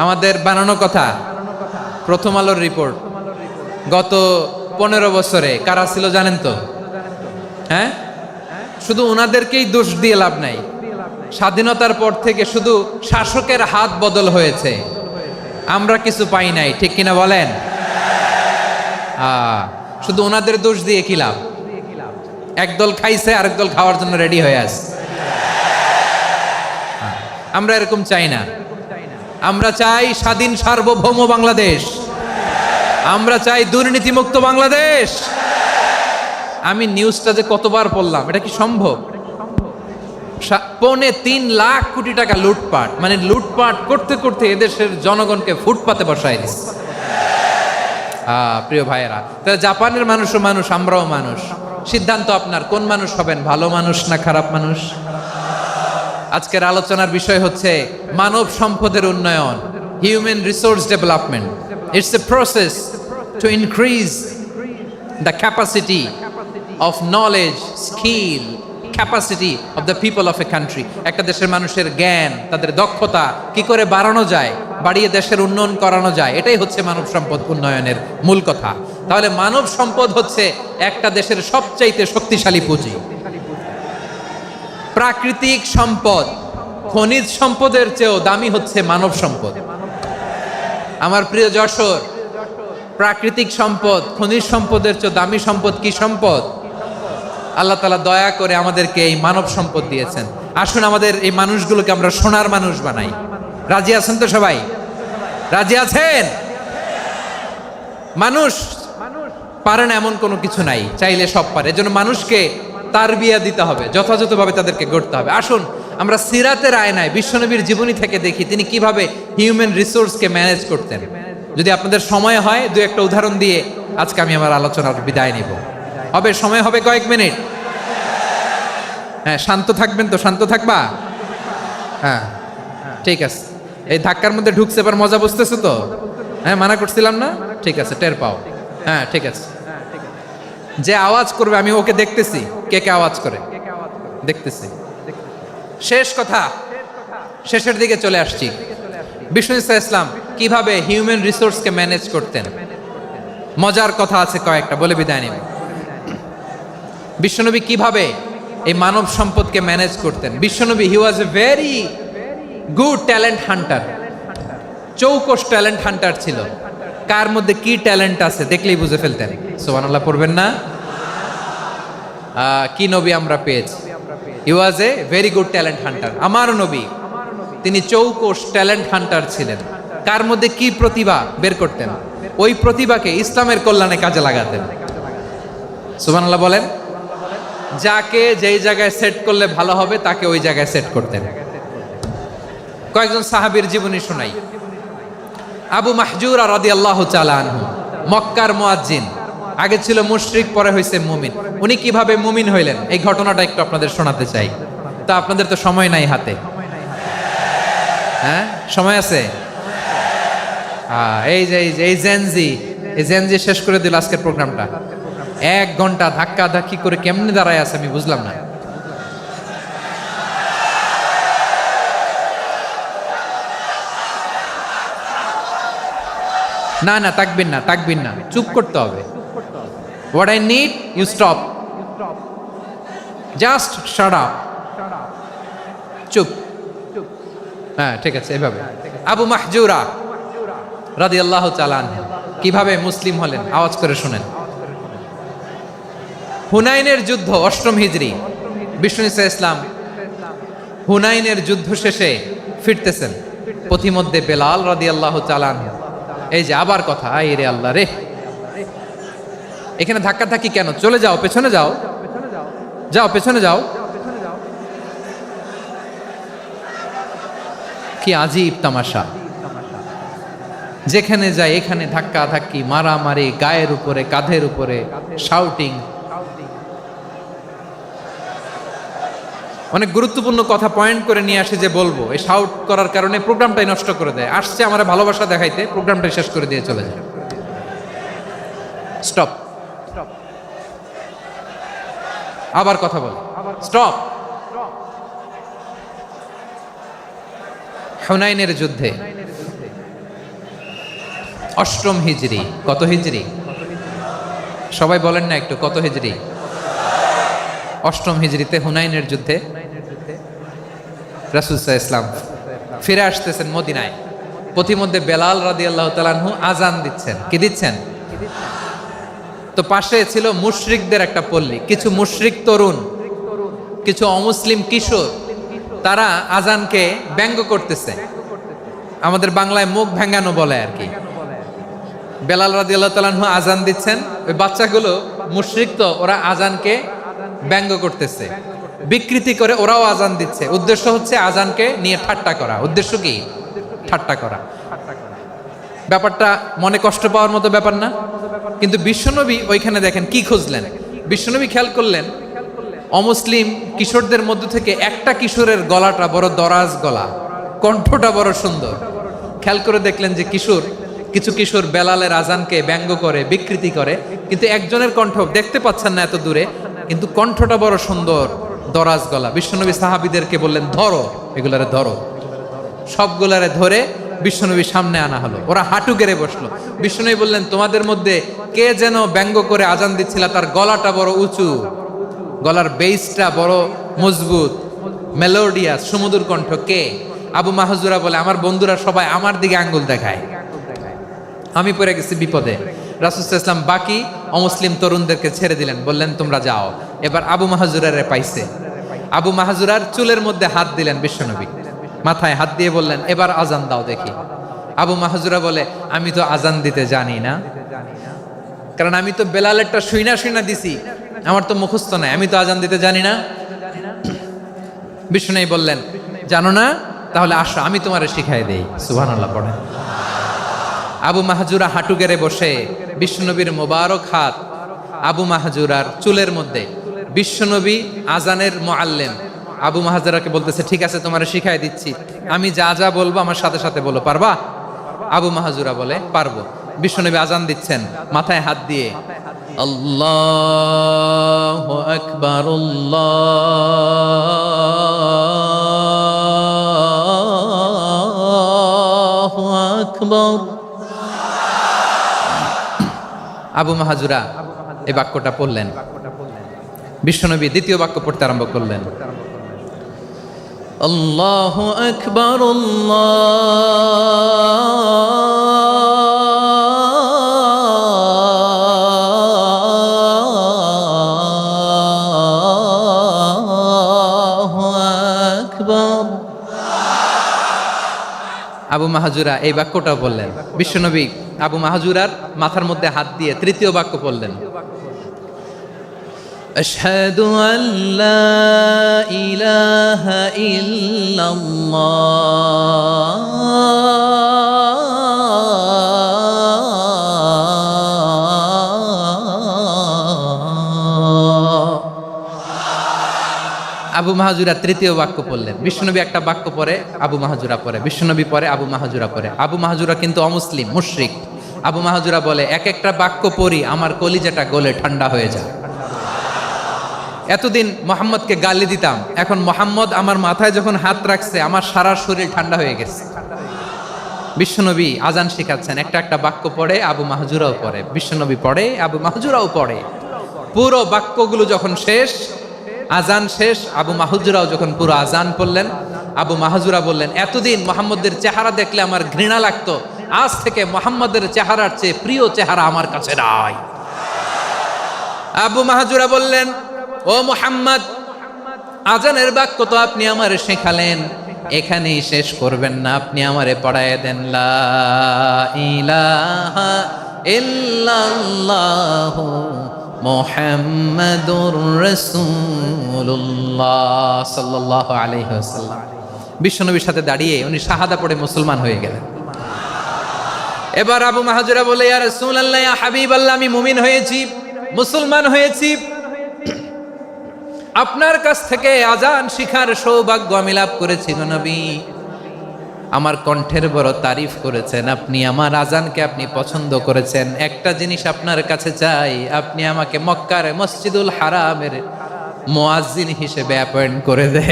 আমাদের বানানো কথা, প্রথম আলোর রিপোর্ট। গত 15 বছরে কারা ছিল জানেন তো? হ্যাঁ, শুধু ওনাদেরকেই দোষ দিয়ে লাভ নাই। স্বাধীনতার পর থেকে শুধু শাসকের হাত বদল হয়েছে, আমরা কিছু পাই নাই, ঠিক কিনা বলেন? শুধু ওনাদের দোষ দিয়ে কি লাভ? একদল খাইছে, আরেক দল খাওয়ার জন্য রেডি হয়ে আছে। আমরা এরকম চাই না। আমরা চাই স্বাধীন সার্বভৌম বাংলাদেশ, আমরা চাই দুর্নীতিমুক্ত বাংলাদেশ। আমি নিউজটা যে কতবার পড়লাম, এটা কি সম্ভব? 3.25 লাখ কোটি টাকা লুটপাট, মানে লুটপাট করতে করতে এদেশের জনগণকে ফুটপাতে বসায় দিচ্ছে। প্রিয় ভাইয়েরা, তাহলে জাপানের মানুষও মানুষ, আমরাও মানুষ। সিদ্ধান্ত আপনার, কোন মানুষ হবেন, ভালো মানুষ না খারাপ মানুষ? আজকের আলোচনার বিষয় হচ্ছে মানব সম্পদের উন্নয়ন, human resource development. It's a process to increase the capacity of knowledge, skill, capacity of the people of a country. একটা দেশের মানুষের জ্ঞান, তাদের দক্ষতা কি করে বাড়ানো যায়, বাড়িয়ে দেশের উন্নয়ন করানো যায়, এটাই হচ্ছে মানব সম্পদ উন্নয়নের মূল কথা। তাহলে মানব সম্পদ হচ্ছে একটা দেশের সবচাইতে শক্তিশালী পুঁজি। প্রাকৃতিক সম্পদ, খনিজ সম্পদের চেয়েও দামি হচ্ছে মানব সম্পদ। আমার প্রিয় যশোর, প্রাকৃতিক সম্পদ, খনিজ সম্পদের চেয়ে দামি সম্পদ কি সম্পদ? আল্লাহ তাআলা দয়া করে আমাদেরকে এই মানব সম্পদ দিয়েছেন। আসুন আমাদের এই মানুষগুলোকে আমরা সোনার মানুষ বানাই। রাজি আছেন তো সবাই? রাজি আছেন? মানুষ পারে না এমন কোনো কিছু নাই, চাইলে সব পারে। এজন্য মানুষকে তারবিয়া দিতে হবে, যথাযথভাবে তাদেরকে গড়তে হবে। আসুন আমরা সিরাতের আয়নায় বিশ্বনবীর জীবনী থেকে দেখি তিনি কিভাবে হিউম্যান রিসোর্সকে ম্যানেজ করতেন। যদি আপনাদের সময় হয়, 2-1টা উদাহরণ দিয়ে আজকে আমি আমার আলোচনার বিদায় নিব। হবে সময় হবে কয়েক মিনিট? হ্যাঁ, শান্ত থাকবেন তো? শান্ত থাকবা? হ্যাঁ, ঠিক আছে। এই ধাক্কার মধ্যে ঢুকছে, এবার মজা বুঝতেছো তো? হ্যাঁ, মানা করছিলাম না? ঠিক আছে, টের পাও। হ্যাঁ, ঠিক আছে। যে আওয়াজ করবে আমি ওকে দেখতেছি, কে কে আওয়াজ করে দেখতেছি। শেষ কথা, শেষের দিকে চলে আসছি। বিষ্ণু ইসলাম কিভাবে হিউম্যান রিসোর্সকে ম্যানেজ করতেন, মজার কথা আছে কয়েকটা, বলে বিদায় নিব। বিশ্বনবী কিভাবে এই মানব সম্পদকে ম্যানেজ করতেন? বিশ্বনবী he was a very good talent hunter, চৌকস ট্যালেন্ট হান্টার ছিল। কার মধ্যে কি ট্যালেন্ট আছে দেখলেই বুঝে ফেলতেন। সুবহানাল্লাহ পড়বেন না? কি নবী আমরা পেয়েছি! He was a very good talent hunter. আমার নবী তিনি চৌকস ট্যালেন্ট হান্টার ছিলেন। কার মধ্যে কি প্রতিভা বের করতেন, ওই প্রতিভাকে ইসলামের কল্যাণে কাজে লাগাতেন। সুবহানাল্লাহ বলেন। যাকে যেই জায়গায় সেট করলে ভালো হবে তাকে ওই জায়গায় সেট করতেন। কয়েকজন সাহাবীর জীবনী শোনাই। আবু মাহজুরা রাদিয়াল্লাহু তাআলা আনহু, মক্কার মুয়াজ্জিন, আগে ছিল মুশরিক, পরে হয়েছে মুমিন। উনি কিভাবে মুমিন হইলেন এই ঘটনাটা একটু আপনাদের শোনাতে চাই। তা আপনাদের তো সময় নাই হাতে, হ্যাঁ সময় আছে? এই জেনজি শেষ করে দিল আজকের প্রোগ্রামটা। 1 ঘন্টা ধাক্কা ধাক্কি করে কেমনে দাঁড়ায় আছে আমি বুঝলাম না। না না, তাকবির না, চুপ করতে হবে। What I need, you stop. Just shut up. চুপ। হ্যাঁ ঠিক আছে, এভাবে। আবু মাহজুরা রাদিয়াল্লাহু তাআলা আনহু কিভাবে মুসলিম হলেন আওয়াজ করে শুনেন। হুনাইনের যুদ্ধ 8ম হিজরি, বিষ্ণু ঈসা ইসলাম হুনাইনের যুদ্ধ শেষে ফিরতেছেন। পথিমধ্যে বেলাল রাদিয়াল্লাহু তাআলা আনহু, এই যে আবার কথা, আই রে আল্লাহ রে, এখানে ধাক্কা ধাক্কি কেন? চলে যাও, পেছনে যাও, পেছনে যাও। কি আজীব তামাশা! যেখানে যায় এখানে ধাক্কা ধাক্কি, মারামারি, গায়ের উপরে, কাঁধের উপরে, শাউটিং। অনেক গুরুত্বপূর্ণ কথা পয়েন্ট করে নিয়ে আসে যে বলবো, এই শাউট করার কারণে প্রোগ্রামটাই নষ্ট করে দেয়। আসছে আমার ভালোবাসা দেখাইতে, প্রোগ্রামটাই শেষ করে দিয়ে চলে যায়। স্টপ। আবার কথা বল, স্টপ। হুনাইনের যুদ্ধে 8ম হিজরি, কত হিজরি সবাই বলেন না একটু, কত হিজরি? 8ম হিজরিতে হুনাইনের যুদ্ধে রাসূল সাল্লাল্লাহু আলাইহি ওয়াসাল্লাম ফিরে আসতেছেন মদিনায়। পথিমধ্যে বেলাল রাদিয়াল্লাহু তাআলা আনহু আজান দিচ্ছেন। কি দিচ্ছেন? তো পাশে ছিল মুশরিকদের একটা পল্লী, কিছু মুশরিক তরুণ, কিছু অমুসলিম কিশোর, তারা আজানকে ব্যঙ্গ করতেছে। আমাদের বাংলায় মুখ ভেঙ্গানো বলে আর কি। বেলাল রাদিয়াল্লাহু তাআলা আনহু আজান দিচ্ছেন, ওই বাচ্চাগুলো মুশরিক, তো ওরা আজানকে ব্যঙ্গ করতেছে, বিকৃতি করে ওরাও আজান দিচ্ছে। উদ্দেশ্য হচ্ছে আজানকে নিয়ে ঠাট্টা করা। উদ্দেশ্য কি? ঠাট্টা করা। ব্যাপারটা মনে কষ্ট পাওয়ার মতো ব্যাপার না? কিন্তু বিশ্বনবী ওইখানে দেখেন কি খুঁজলেন। বিশ্বনবী খেয়াল করলেন অমুসলিম কিশোরদের মধ্য থেকে একটা কিশোরের গলাটা বড় দরাজ গলা, কণ্ঠটা বড় সুন্দর। খেয়াল করে দেখলেন যে কিছু কিশোর বেলালের আজানকে ব্যঙ্গ করে, বিকৃতি করে, কিন্তু একজনের কণ্ঠ দেখতে পাচ্ছেন না এত দূরে, কিন্তু কণ্ঠটা বড় সুন্দর, দরাজ গলা। বিশ্বনবী সাহাবীদেরকে বললেন, ধরো এগুলারে, ধরো। সবগুলারে ধরে বিশ্বনবীর সামনে আনা হলো। ওরা হাঁটু গেড়ে বসলো। বিশ্বনবী বললেন, তোমাদের মধ্যে কে যেন ব্যঙ্গ করে আজান দিচ্ছিল, তার গলাটা বড় উঁচু, গলার বেসটা বড় মজবুত, মেলোডিয়াস, সুমধুর কণ্ঠ, কে? আবু মাহজুরা বলে, আমার বন্ধুরা সবাই আমার দিকে আঙ্গুল দেখায়, আমি পড়ে গেছি বিপদে। রাসূল সাল্লাল্লাহু আলাইহি ওয়াসাল্লাম বাকি অমুসলিম তরুণদেরকে ছেড়ে দিলেন, বললেন তোমরা যাও। এবার আবু মাহজুরারে পাইছে। আবু মাহজুরার চুলের মধ্যে হাত দিলেন বিশ্বনবী, মাথায় হাত দিয়ে বললেন, এবার আজান দাও দেখি। আবু মাহজুরা বলে, আমি তো আজান দিতে জানি না, কারণ আমি তো বেলালেরটা শুইনা দিছি, আমার তো মুখস্থ নাই, আমি তো আজান দিতে জানি না। বিশ্বনবী বললেন, জানো না? তাহলে আসো, আমি তোমারে শিখাই দেই। সুবহানাল্লাহ পড়েন। আবু মাহজুরা হাঁটু গেড়ে বসে, বিশ্বনবীর মোবারক হাত আবু মাহজুরার চুলের মধ্যে। বিশ্বনবী আজানের মুআল্লিম আবু মাহজুরাকে বলতেছে, ঠিক আছে তোমারে শিখাই দিচ্ছি, আমি যা যা বলবো আমার সাথে সাথে বলো, পারবা? আবু মাহজুরা বলে, পারবো। বিশ্বনবী আজান দিচ্ছেন মাথায় হাত দিয়ে, আল্লাহু আকবার, আল্লাহু আকবার। আবু মাহজুরা এই বাক্যটা পড়লেন। বিশ্বনবী দ্বিতীয় বাক্য পড়তে আরম্ভ করলেন, আল্লাহু আকবার, আল্লাহু আকবার। আবু মাহজুরা এই বাক্যটা বললেন। বিশ্বনবী আবু মাহজুরার মাথার মধ্যে হাত দিয়ে তৃতীয় বাক্য বললেন, أشهد أن لا إله إلا الله আবু মাহাজুরা তৃতীয় বাক্য পড়লেন। বিশ্বনবী একটা বাক্য পরে আবু মাহাজুরা পরে, বিশ্বনবী পরে আবু মাহাজুরা পরে। আবু মাহাজুরা কিন্তু অমুসলিম, মুশরিক। আবু মাহাজুরা বলে, এক একটা বাক্য পড়ি আমার কলিজাটা গলে ঠান্ডা হয়ে যায়। এতদিন মোহাম্মদকে গালি দিতাম, এখন মোহাম্মদ আমার মাথায় যখন হাত রাখছে আমার সারা শরীর ঠান্ডা হয়ে গেছে। বিশ্বনবী আজান শিখাচ্ছেন, একটা একটা বাক্য পড়ে আবু মাহাজুরাও পড়ে, বিশ্বনবী পড়ে আবু মাহাজুরাও পড়ে। পুরো বাক্যগুলো যখন শেষ, আজান শেষ, আবু মাহাজুরাও যখন পুরো আজান পড়লেন, আবু মাহাজুরা বললেন, এতদিন মোহাম্মদের চেহারা দেখলে আমার ঘৃণা লাগতো, আজ থেকে মোহাম্মদের চেহারার চেয়ে প্রিয় চেহারা আমার কাছে নাই। আবু মাহাজুরা বললেন, ও মুহাম্মদ, আজানের বাক্য তো আপনি আমারে শেখালেন, এখানেই শেষ করবেন না, আপনি আমারে পড়ায় দেন লা ইলাহা ইল্লাল্লাহু মুহাম্মাদুর রাসূলুল্লাহ সাল্লাল্লাহু আলাইহি ওয়াসাল্লাম। বিশ্বনবীর সাথে দাঁড়িয়ে উনি শাহাদা পড়ে মুসলমান হয়ে গেলেন। এবার আবু মাহাজুরা বলে, ইয়া রাসূলুল্লাহ, ইয়া হাবিবাল্লাহ, আমি মুমিন হয়েছি, মুসলমান হয়েছি, আপনার কাছ থেকে আজান শিখার সৌভাগ্য আমি লাভ করেছি গো নবী। আমার কণ্ঠের বড় তারিফ করেছেন আপনি, আমার আজানকে আপনি পছন্দ করেছেন। একটা জিনিস আপনার কাছে চাই, আপনি আমাকে মক্কার মসজিদুল হারামের মুয়াজ্জিন হিসেবে অ্যাপয়েন্ট করে দে।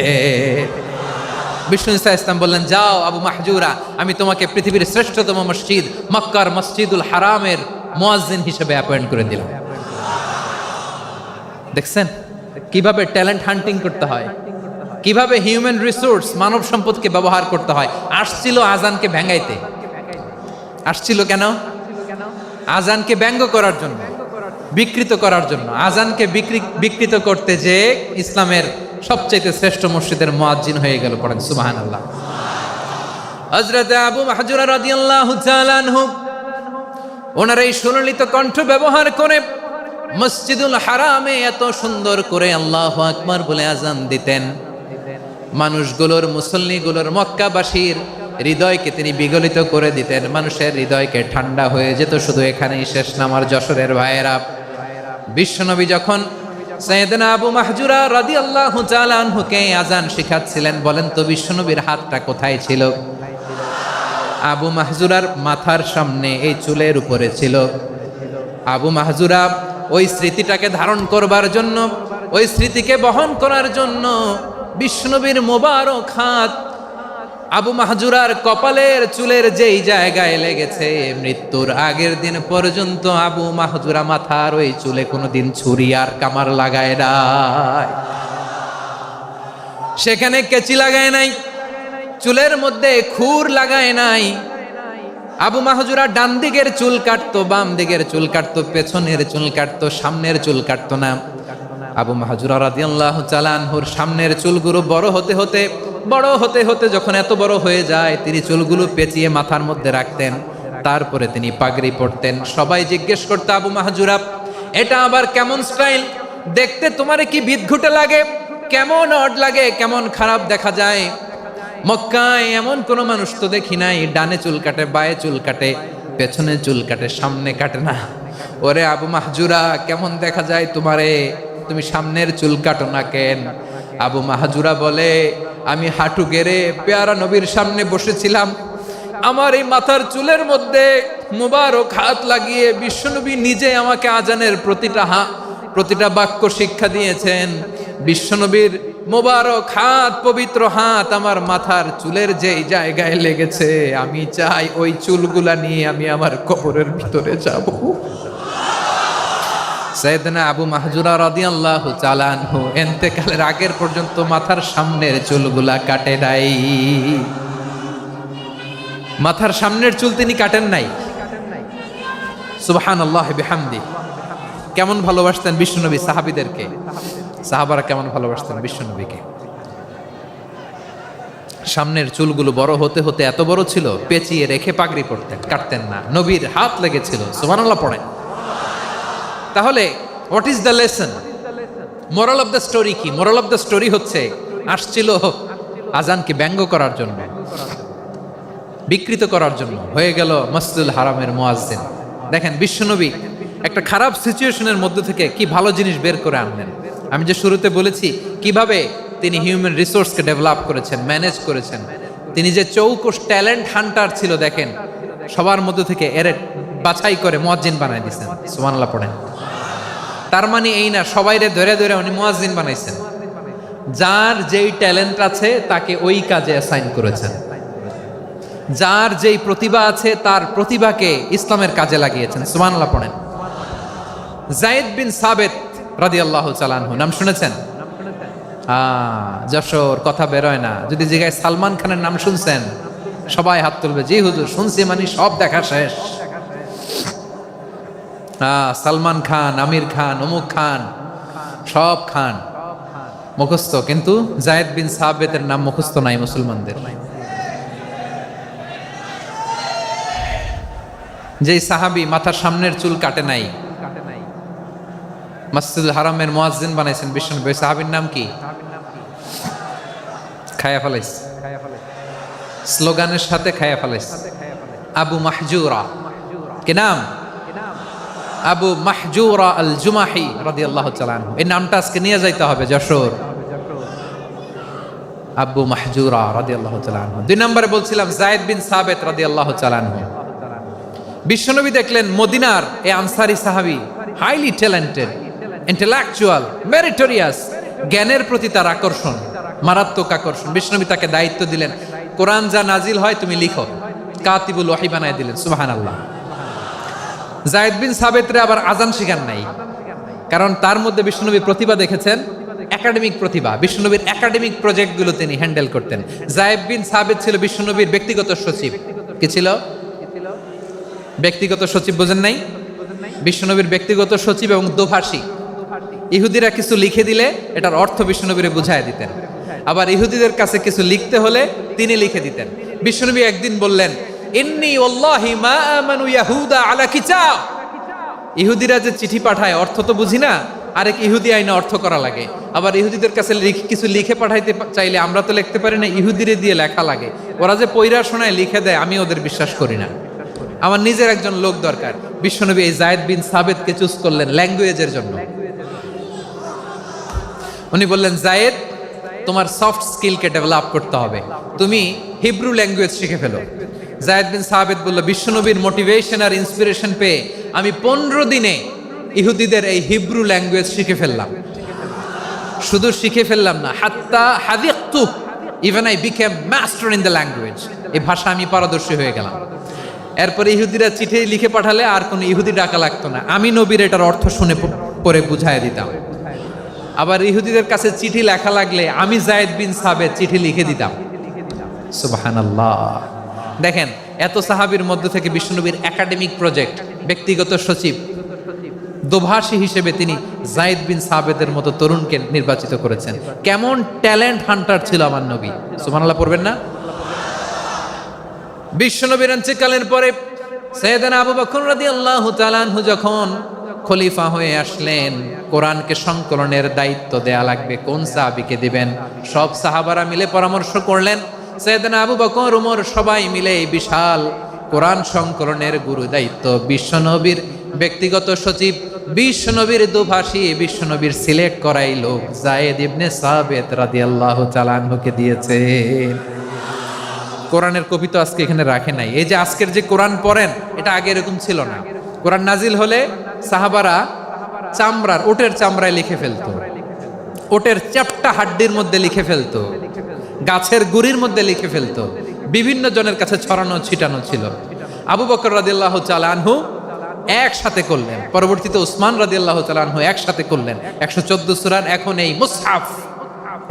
বিষ্ণু ইসলাম বললেন, যাও আবু মাহজুরা, আমি তোমাকে পৃথিবীর শ্রেষ্ঠতম মসজিদ মক্কার মসজিদুল হারামের মুয়াজ্জিন হিসেবে অ্যাপয়েন্ট করে দিলাম। দেখছেন কিভাবে ট্যালেন্ট হান্টিং করতে হয়, কিভাবে হিউম্যান রিসোর্স মানব সম্পদকে ব্যবহার করতে হয়। আসছিল আজানকে ভেঙাইতে, আসছিল কেন? আজানকে ব্যঙ্গ করার জন্য, বিকৃত করার জন্য। আজানকে বিকৃত করতে যে ইসলামের সবচেয়ে শ্রেষ্ঠ মসজিদের মুয়াজ্জিন হয়ে গেল। পড়েন সুবহানাল্লাহ। হযরত আবু মাহজুরা রাদিয়াল্লাহু তাআলা আনহু ওনার এই সুললিত কণ্ঠ ব্যবহার করে মসজিদুল হারামে এত সুন্দর করে আল্লাহু আকবার বলে আজান দিতেন। মানুষগুলোর, মুসল্লিগুলোর, মক্কাবাসীর হৃদয়কে তিনি বিগলিত করে দিতেন, মানুষের হৃদয়কে ঠান্ডা হয়ে যেত। শুধু এখানেই শেষ না আমার যশোরের ভাইয়েরা। বিশ্বনবী যখন সাইয়েদনা আবু মাহজুরা রাদিয়াল্লাহু তাআলা আনহুকে আজান শিখাচ্ছিলেন, বলেন তো বিশ্বনবীর হাতটা কোথায় ছিল? আবু মাহজুরার মাথার সামনে, এই চুলের উপরে ছিল। আবু মাহজুরা ওই স্মৃতিটাকে ধারণ করবার জন্য, ওই স্মৃতিকে বহন করার জন্য বিশ্বনবীর মোবারক হাত আবু মাহজুরার কপালের চুলের যেই জায়গায় লেগেছে, মৃত্যুর আগের দিন পর্যন্ত আবু মাহজুরা মাথার ওই চুলে কোনোদিন ছুরি আর কামার লাগায় নাই, সেখানে কেচি লাগায় নাই, চুলের মধ্যে খুর লাগায় নাই। আবু মাহজুরা ডান দিকের চুল কাটতো, বাম দিকের চুল কাটতো, পেছনের চুল কাটতো, সামনের চুল কাটতো না। আবু মাহজুরা রাদিয়াল্লাহু তাআলা আনহুর সামনের চুলগুলো বড় হতে হতে যখন এত বড় হয়ে যায়, তিনি চুলগুলো পেঁচিয়ে মাথার মধ্যে রাখতেন, তারপরে তিনি পাগড়ি পরতেন। সবাই জিজ্ঞেস করতো, আবু মাহজুরা, এটা আবার কেমন স্টাইল? দেখতে তোমারে কি বিদঘুটে লাগে, কেমন অড লাগে, কেমন খারাপ দেখা যায়। মক্কায় এমন কোন মানুষ তো দেখি নাই, ডানে চুল কাটে, বায়ে চুল কাটে, পেছনে চুল কাটে, সামনে কাটে না। ওরে আবু মাহজুরা, কেমন দেখা যায় তোমারে, তুমি সামনের চুল কাটো না কেন? আবু মাহজুরা বলে, আমি হাঁটু গেড়ে পেয়ারা নবীর সামনে বসেছিলাম, আমার এই মাথার চুলের মধ্যে মুবারক হাত লাগিয়ে বিশ্বনবী নিজে আমাকে আজানের প্রতিটা বাক্য শিক্ষা দিয়েছেন। বিশ্বনবীর মোবারক হাত, পবিত্র হাত আমার মাথার চুলের যেই জায়গায় লেগেছে, আমি চাই ওই চুলগুলা নিয়ে আমি আমার কবরের ভিতরে যাব। সাইয়েদনা আবু মাহজুরা রাদিয়াল্লাহু তাআলা আনহু ইন্তেকালের আগের পর্যন্ত মাথার সামনের চুলগুলা কাটে নাই। মাথার সামনের চুল তিনি কাটেন নাই। সুবহানাল্লাহি বিহামদি। কেমন ভালোবাসতেন বিশ্বনবী সাহাবীদেরকে, সাহাবারা কেমন ভালোবাসতেন বিশ্বনবীকে। সামনের চুলগুলো বড় হতে হতে এত বড় ছিল, পেঁচিয়ে রেখে পাগড়ি পরতেন, কাটতেন না। নবীর হাত লেগেছিল। সুবহানাল্লাহ পড়েন। তাহলে what is the lesson? Moral of the story কি? মোরাল অফ দ্য স্টোরি হচ্ছে, আসছিল আজানকে ব্যঙ্গ করার জন্য, বিকৃত করার জন্য, হয়ে গেল মসজিদুল হারামের মুয়াজ্জিন। দেখেন বিশ্বনবী একটা খারাপ সিচুয়েশনের মধ্যে থেকে কি ভালো জিনিস বের করে আনলেন। আমি যে শুরুতে বলেছি কিভাবে তিনি হিউম্যান রিসোর্সকে ডেভেলপ করেছেন, ম্যানেজ করেছেন। তিনি যে চৌকস ট্যালেন্ট হান্টার ছিল, দেখেন সবার মধ্যে থেকে এর বাছাই করে মুয়াজ্জিন বানাই দিয়েছেন। সুবহানাল্লাহ পড়েন। তার মানে এই না সবাইরে ধরে ধরে উনি মুয়াজ্জিন বানাইছেন। যার যেই ট্যালেন্ট আছে তাকে ওই কাজে অ্যাসাইন করেছেন। যার যেই প্রতিভা আছে তার প্রতিভাকে ইসলামের কাজে লাগিয়েছেন। সুবহানাল্লাহ পড়েন। যায়েদ বিন সাবেত রাদিয়াল্লাহু তাআলা আনহু নাম শুনেছেন? যশোর কথা বেরোয় না। যদি জিগায় সালমান খানের নাম শুনছেন, সবাই হাত তুলবে, জি হুজুর শুনছি, মানে সব দেখা শেষ। সালমান খান, আমির খান, অমুক খান, সব খান মুখস্থ, কিন্তু যায়েদ বিন সাবেতের নাম মুখস্থ নাই মুসলমানদের। যেই সাহাবী মাথার সামনের চুল কাটে নাই, মসজিদুল হারামের মুয়াজ্জিন বানাইছেন বিশ্বনবী, সাহাবীর নাম কি? খায়া ফেলাইস, স্লোগানের সাথে খায়া ফেলাইস। আবু মাহজুরা, কি নাম? আবু মাহজুরা আল জুমাহি রাদিয়াল্লাহু তাআলা আনহু। এই নামটা আজকে নিয়ে যাইতে হবে যশোর। আবু মাহজুরা রাদিয়াল্লাহু তাআলা আনহু। 2 নম্বরে বলছিলাম যায়েদ বিন সাবেত রাদিয়াল্লাহু তাআলা আনহু। বিশ্বনবী দেখলেন মদিনার এই আনসারী সাহাবী হাইলি ট্যালেন্টেড, ইন্টেলেকচুয়াল, মেরিটোরিয়াস, জ্ঞানের প্রতি তার আকর্ষণ, মারাত্মক আকর্ষণ। বিশ্বনবী তাকে দায়িত্ব দিলেন, কোরআন যা নাজিল হয় তুমি লিখো, কাতিবুল ওয়াহি বানায় দিলেন। সুবহানাল্লাহ। যায়েদ বিন সাবেতরে আবার আজান শিখান নাই, কারণ তার মধ্যে বিশ্বনবী প্রতিভা দেখেছেন, একাডেমিক প্রতিভা। বিশ্বনবীর একাডেমিক প্রজেক্টগুলো তিনি হ্যান্ডেল করতেন। যায়েদ বিন সাবেত ছিল বিশ্বনবীর ব্যক্তিগত সচিব। কি ছিল? ব্যক্তিগত সচিব। বোঝেন নাই? বিশ্বনবীর ব্যক্তিগত সচিব এবং দোভাষী। ইহুদিরা কিছু লিখে দিলে এটার অর্থ বিশ্বনবীরে বুঝায় দিতেন, আবার ইহুদিদের কাছে কিছু লিখতে হলে তিনি লিখে দিতেন। বিশ্বনবী একদিন বললেন, ইন্নী ওয়াল্লাহি মা আমানু ইয়াহুদা আলা কিতাব। ইহুদিরা যে চিঠি পাঠায় অর্থ তো বুঝি না, আরেক ইহুদি আইনে অর্থ করা লাগে। আবার ইহুদিদের কাছে কিছু লিখে পাঠাইতে চাইলে আমরা তো লিখতে পারি না, ইহুদিরে দিয়ে লেখা লাগে। ওরা যে পয়রা শোনায় লিখে দেয়, আমি ওদের বিশ্বাস করি না। আমার নিজের একজন লোক দরকার। বিশ্বনবী এই যায়েদ বিন সাবেতকে চুজ করলেন ল্যাঙ্গুয়েজের জন্য। উনি বললেন, যায়েদ তোমার সফট স্কিলকে ডেভেলপ করতে হবে, তুমি হিব্রু ল্যাঙ্গুয়েজ শিখে ফেলো। যায়েদ বিন সাবেত বলল, বিশ্বনবীর মোটিভেশন আর ইন্সপিরেশন পেয়ে আমি 15 দিনে ইহুদিদের এই হিব্রু ল্যাঙ্গুয়েজ শিখে ফেললাম। শুধু শিখে ফেললাম না, হাত্তা হাদিকতু, even I became master in the language. এই ভাষা আমি পারদর্শী হয়ে গেলাম। এরপরে ইহুদিরা চিঠি লিখে পাঠালে আর কোনো ইহুদি ডাকা লাগতো না, আমি নবীর এটার অর্থ শুনে পরে বুঝাই দিতাম। আবার ইহুদিদের কাছে চিঠি লেখা লাগলে আমি যায়েদ বিন সাবেত চিঠি লিখে দিতাম। সুবহানাল্লাহ। দেখেন এত সাহাবীর মধ্যে থেকে বিশ্বনবীর একাডেমিক প্রজেক্ট, ব্যক্তিগত সচিব, দোভাষী হিসেবে তিনি যায়েদ বিন সাবেতের মতো তরুণকে নির্বাচিত করেছেন। কেমন ট্যালেন্ট হান্টার ছিল আমার নবী। সুবহানাল্লাহ পড়বেন না? বিশ্বনবীর ইন্তেকালের পরে সাইয়েদনা আবু বকর রাদিয়াল্লাহু তাআলা আনহু যখন খলিফা হয়ে আসলেন, কোরআনকে সংকলনের দায়িত্ব দেয়া লাগবে, কোন সাহাবীকে দিবেন? সব সাহাবারা মিলে পরামর্শ করলেন। সাইয়েদনা আবু বকর, ওমর সবাই মিলে এই বিশাল কোরআন সংকলনের গুরু দায়িত্ব বিশ্বনবীর ব্যক্তিগত সচিব, বিশ্বনবীর দোভাষী, বিশ্বনবীর সিলেক্ট করাই লোক যায়েদ ইবনে সাবেত রাদিয়াল্লাহু তাআলা আনহুকে দিয়েছে। কোরআনের কপি তো আজকে এখানে রাখে নাই। এই যে আজকের যে কোরআন পড়েন, এটা আগে এরকম ছিল না। কোরআন নাজিল হলে সাহাবারা চামড়ার, ওটের চামড়ায় লিখে ফেলতো, ওটের চ্যাপ্টা হাড্ডির মধ্যে লিখে ফেলতো, গাছের গুড়ির মধ্যে লিখে ফেলতো। বিভিন্ন জনের কাছে ছড়ানো ছিটানো ছিল। আবু বকর রাদিয়াল্লাহু তাআলা আনহু একসাথে করলেন, পরবর্তীতে উসমান রাদিয়াল্লাহু তাআলা আনহু একসাথে করলেন। 114 সূরার এখন এই মুসহাফ,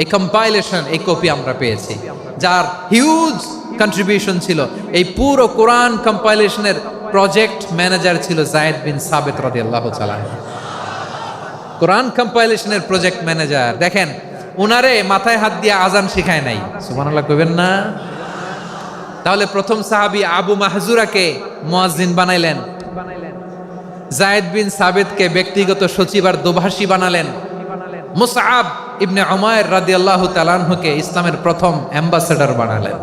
এই কম্পাইলেশন, এই কপি আমরা পেয়েছি, যার হিউজ কন্ট্রিবিউশন ছিল। এই পুরো কোরআন কম্পাইলেশনের প্রজেক্ট ম্যানেজার ছিল যায়েদ বিন সাবেত রাদিয়াল্লাহু তাআলা। কোরআন কম্পাইলেশনের প্রজেক্ট ম্যানেজার। দেখেন উনারে মাথায় হাত দিয়ে আজান শিখায় নাই। সুবহানাল্লাহ কইবেন না? তাহলে প্রথম সাহাবী আবু মাহজুরাকে মুয়াজ্জিন বানাইলেন, যায়েদ বিন সাবেতকে ব্যক্তিগত সচিব আর দোভাষী বানালেন, মুসআব ইবনে উমাইর রাদিয়াল্লাহু তাআলা আনহুকে ইসলামের প্রথম অ্যাম্বাসেডর বানালেন।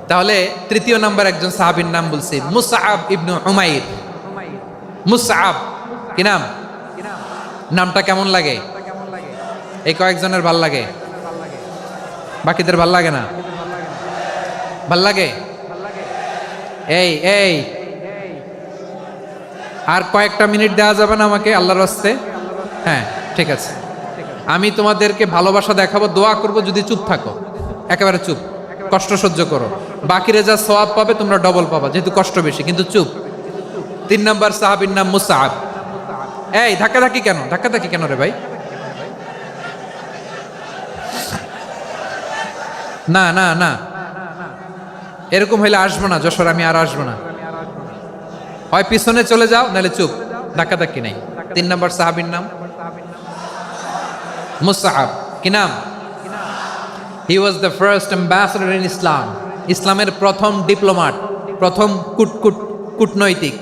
তাহলে তৃতীয় নাম্বার একজন সাহাবীর নাম বলছি, মুসআব ইবনে উমাইর। মুসআব কি নাম? নামটা কেমন লাগে? এই কয়েকজনের ভাল লাগে, বাকিদের ভাল লাগে না? ভাল লাগে? এই এই আর কয়েকটা মিনিট দেওয়া যাবে না আমাকে আল্লাহর রাস্তে? হ্যাঁ ঠিক আছে, আমি তোমাদেরকে ভালোবাসা দেখাবো, দোয়া করব যদি চুপ থাকো, একেবারে চুপ, কষ্ট সহ্য করো, বাকিরে যা সওয়াব পাবে তোমরা ডবল পাবা, যেহেতু কষ্ট বেশি, কিন্তু চুপ। 3 নাম্বার সাহাবীর নাম মুসআব। এই ধাক্কাধাক্কি কেন? ধাক্কাধাক্কি কেন রে ভাই? না না না, এরকম হইলে আসবো না যশোর, আমি আর আসবো না। হয় পিছনে চলে যাও, নাহলে চুপ, ধাক্কাধাক্কি নাই। 3 নাম্বার সাহাবীর নাম মুসআব। কি নাম? He was the first ambassador in Islam. ইসলামের প্রথম ডিপ্লোমাট, প্রথম কূটনৈতিক,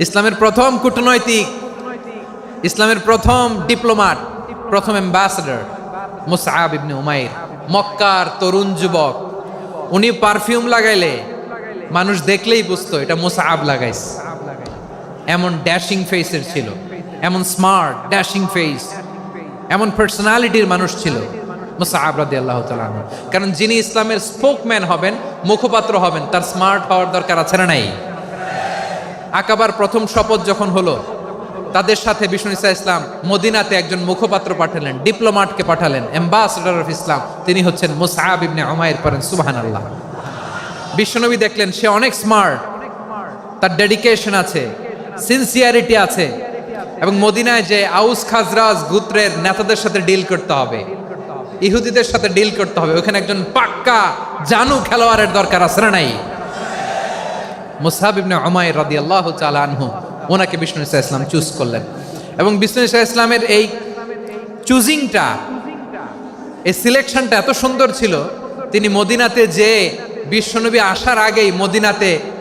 ইসলামের প্রথম কূটনৈতিক, ইসলামের প্রথম ডিপ্লোমাট, প্রথম অ্যাম্বাসেডর মুসআব ইবনে উমাইর। মক্কার তরুণ যুবক, উনি পারফিউম লাগাইলে মানুষ দেখলেই বুঝতো এটা মুসআব লাগাইছে। এমন ড্যাশিং ফেসের ছিল, এমন স্মার্ট ড্যাশিং ফেস, এমন পার্সোনালিটির মানুষ ছিল মুসআব রাদিয়াল্লাহু তাআলা আনহু। কারণ যিনি ইসলামের স্পোকম্যান হবেন, মুখপাত্র হবেন, তার স্মার্ট হওয়ার দরকার আছে না নাই? আকাবার প্রথম শপথ যখন হলো, তাদের সাথে বিষ্ণু ঈসা ইসলাম মদিনাতে একজন মুখপাত্র পাঠালেন, ডিপ্লোমাটকে পাঠালেন, অ্যাম্বাসেডর অফ ইসলাম, তিনি হচ্ছেন মুসআব ইবনে উমাইর। পড়েন সুবহানাল্লাহ। বিশ্বনবী দেখলেন সে অনেক স্মার্ট, তার ডেডিকেশন আছে, সিনসিয়ারিটি আছে, এবং মদিনায় যে আউস খাজরাজ গোত্রের নেতাদের সাথে ডিল করতে হবে, ইহুদিদের সাথে ডিল করতে হবে, ওখানে একজন পাক্কা জানু খেলোয়াড়ের দরকার আছে না নাই? মুসআব ইবনে উমাইর রাদিয়াল্লাহু তাআলা আনহু, ওনাকে বিষ্ণু ঈসা ইসলাম চুজ করলেন। এবং বিষ্ণু ঈসা ইসলামের এই চুজিংটা, এই সিলেকশনটা এত সুন্দর ছিল, তিনি মদিনাতে যে বিশ্বনবী আসার আগেই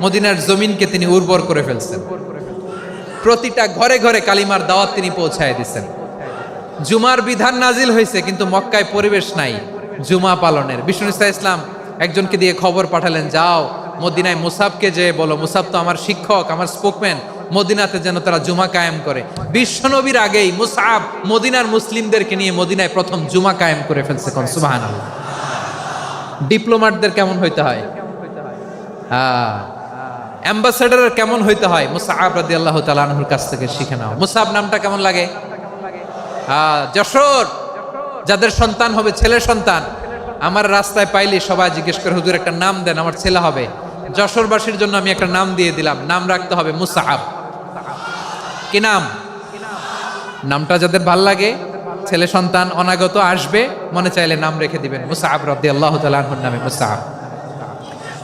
মদিনার জমিনকে তিনি উর্বর করে ফেলছেন। প্রতিটা ঘরে ঘরে কালিমার দাওয়াত তিনি পৌঁছায় দিচ্ছেন। জুমার বিধান নাজিল হয়েছে, কিন্তু মক্কায় পরিবেশ নাই জুমা পালনের। বিষ্ণু ঈসা ইসলাম একজনকে দিয়ে খবর পাঠালেন, যাও মদিনায় মুসাবকে যে বলো, মুসাব তো আমার শিক্ষক, আমার স্পোকম্যান, মদিনাতে যেন তারা জুমা কায়েম করে। বিশ্বনবীর আগেই মুসআব মদিনার মুসলিমদেরকে নিয়ে মদিনায় প্রথম জুমা কায়েম করে ফেলছে। কোন সুবহানাল্লাহ। ডিপ্লোমাটদের কেমন হইতে হয়, অ্যাম্বাসেডারের কেমন হইতে হয়, মুসআব রাদিয়াল্লাহু তাআলা আনহুর কাছ থেকে শিখে নাও। মুসআব নামটা কেমন লাগে? যশোর যাদের সন্তান হবে, ছেলে সন্তান, আমার রাস্তায় পাইলে সবাই জিজ্ঞেস করে, হুজুর একটা নাম দেন, আমার ছেলে হবে। যশোরবাসীর জন্য আমি একটা নাম দিয়ে দিলাম, নাম রাখতে হবে মুসআব। কি নাম? নামটা যাদের ভাল লাগে, ছেলে সন্তান অনাগত আসবে, মনে চাইলে নাম রেখে দিবেন মুসআব রাদিয়াল্লাহু তাআলা আনহুর নামে মুসআব।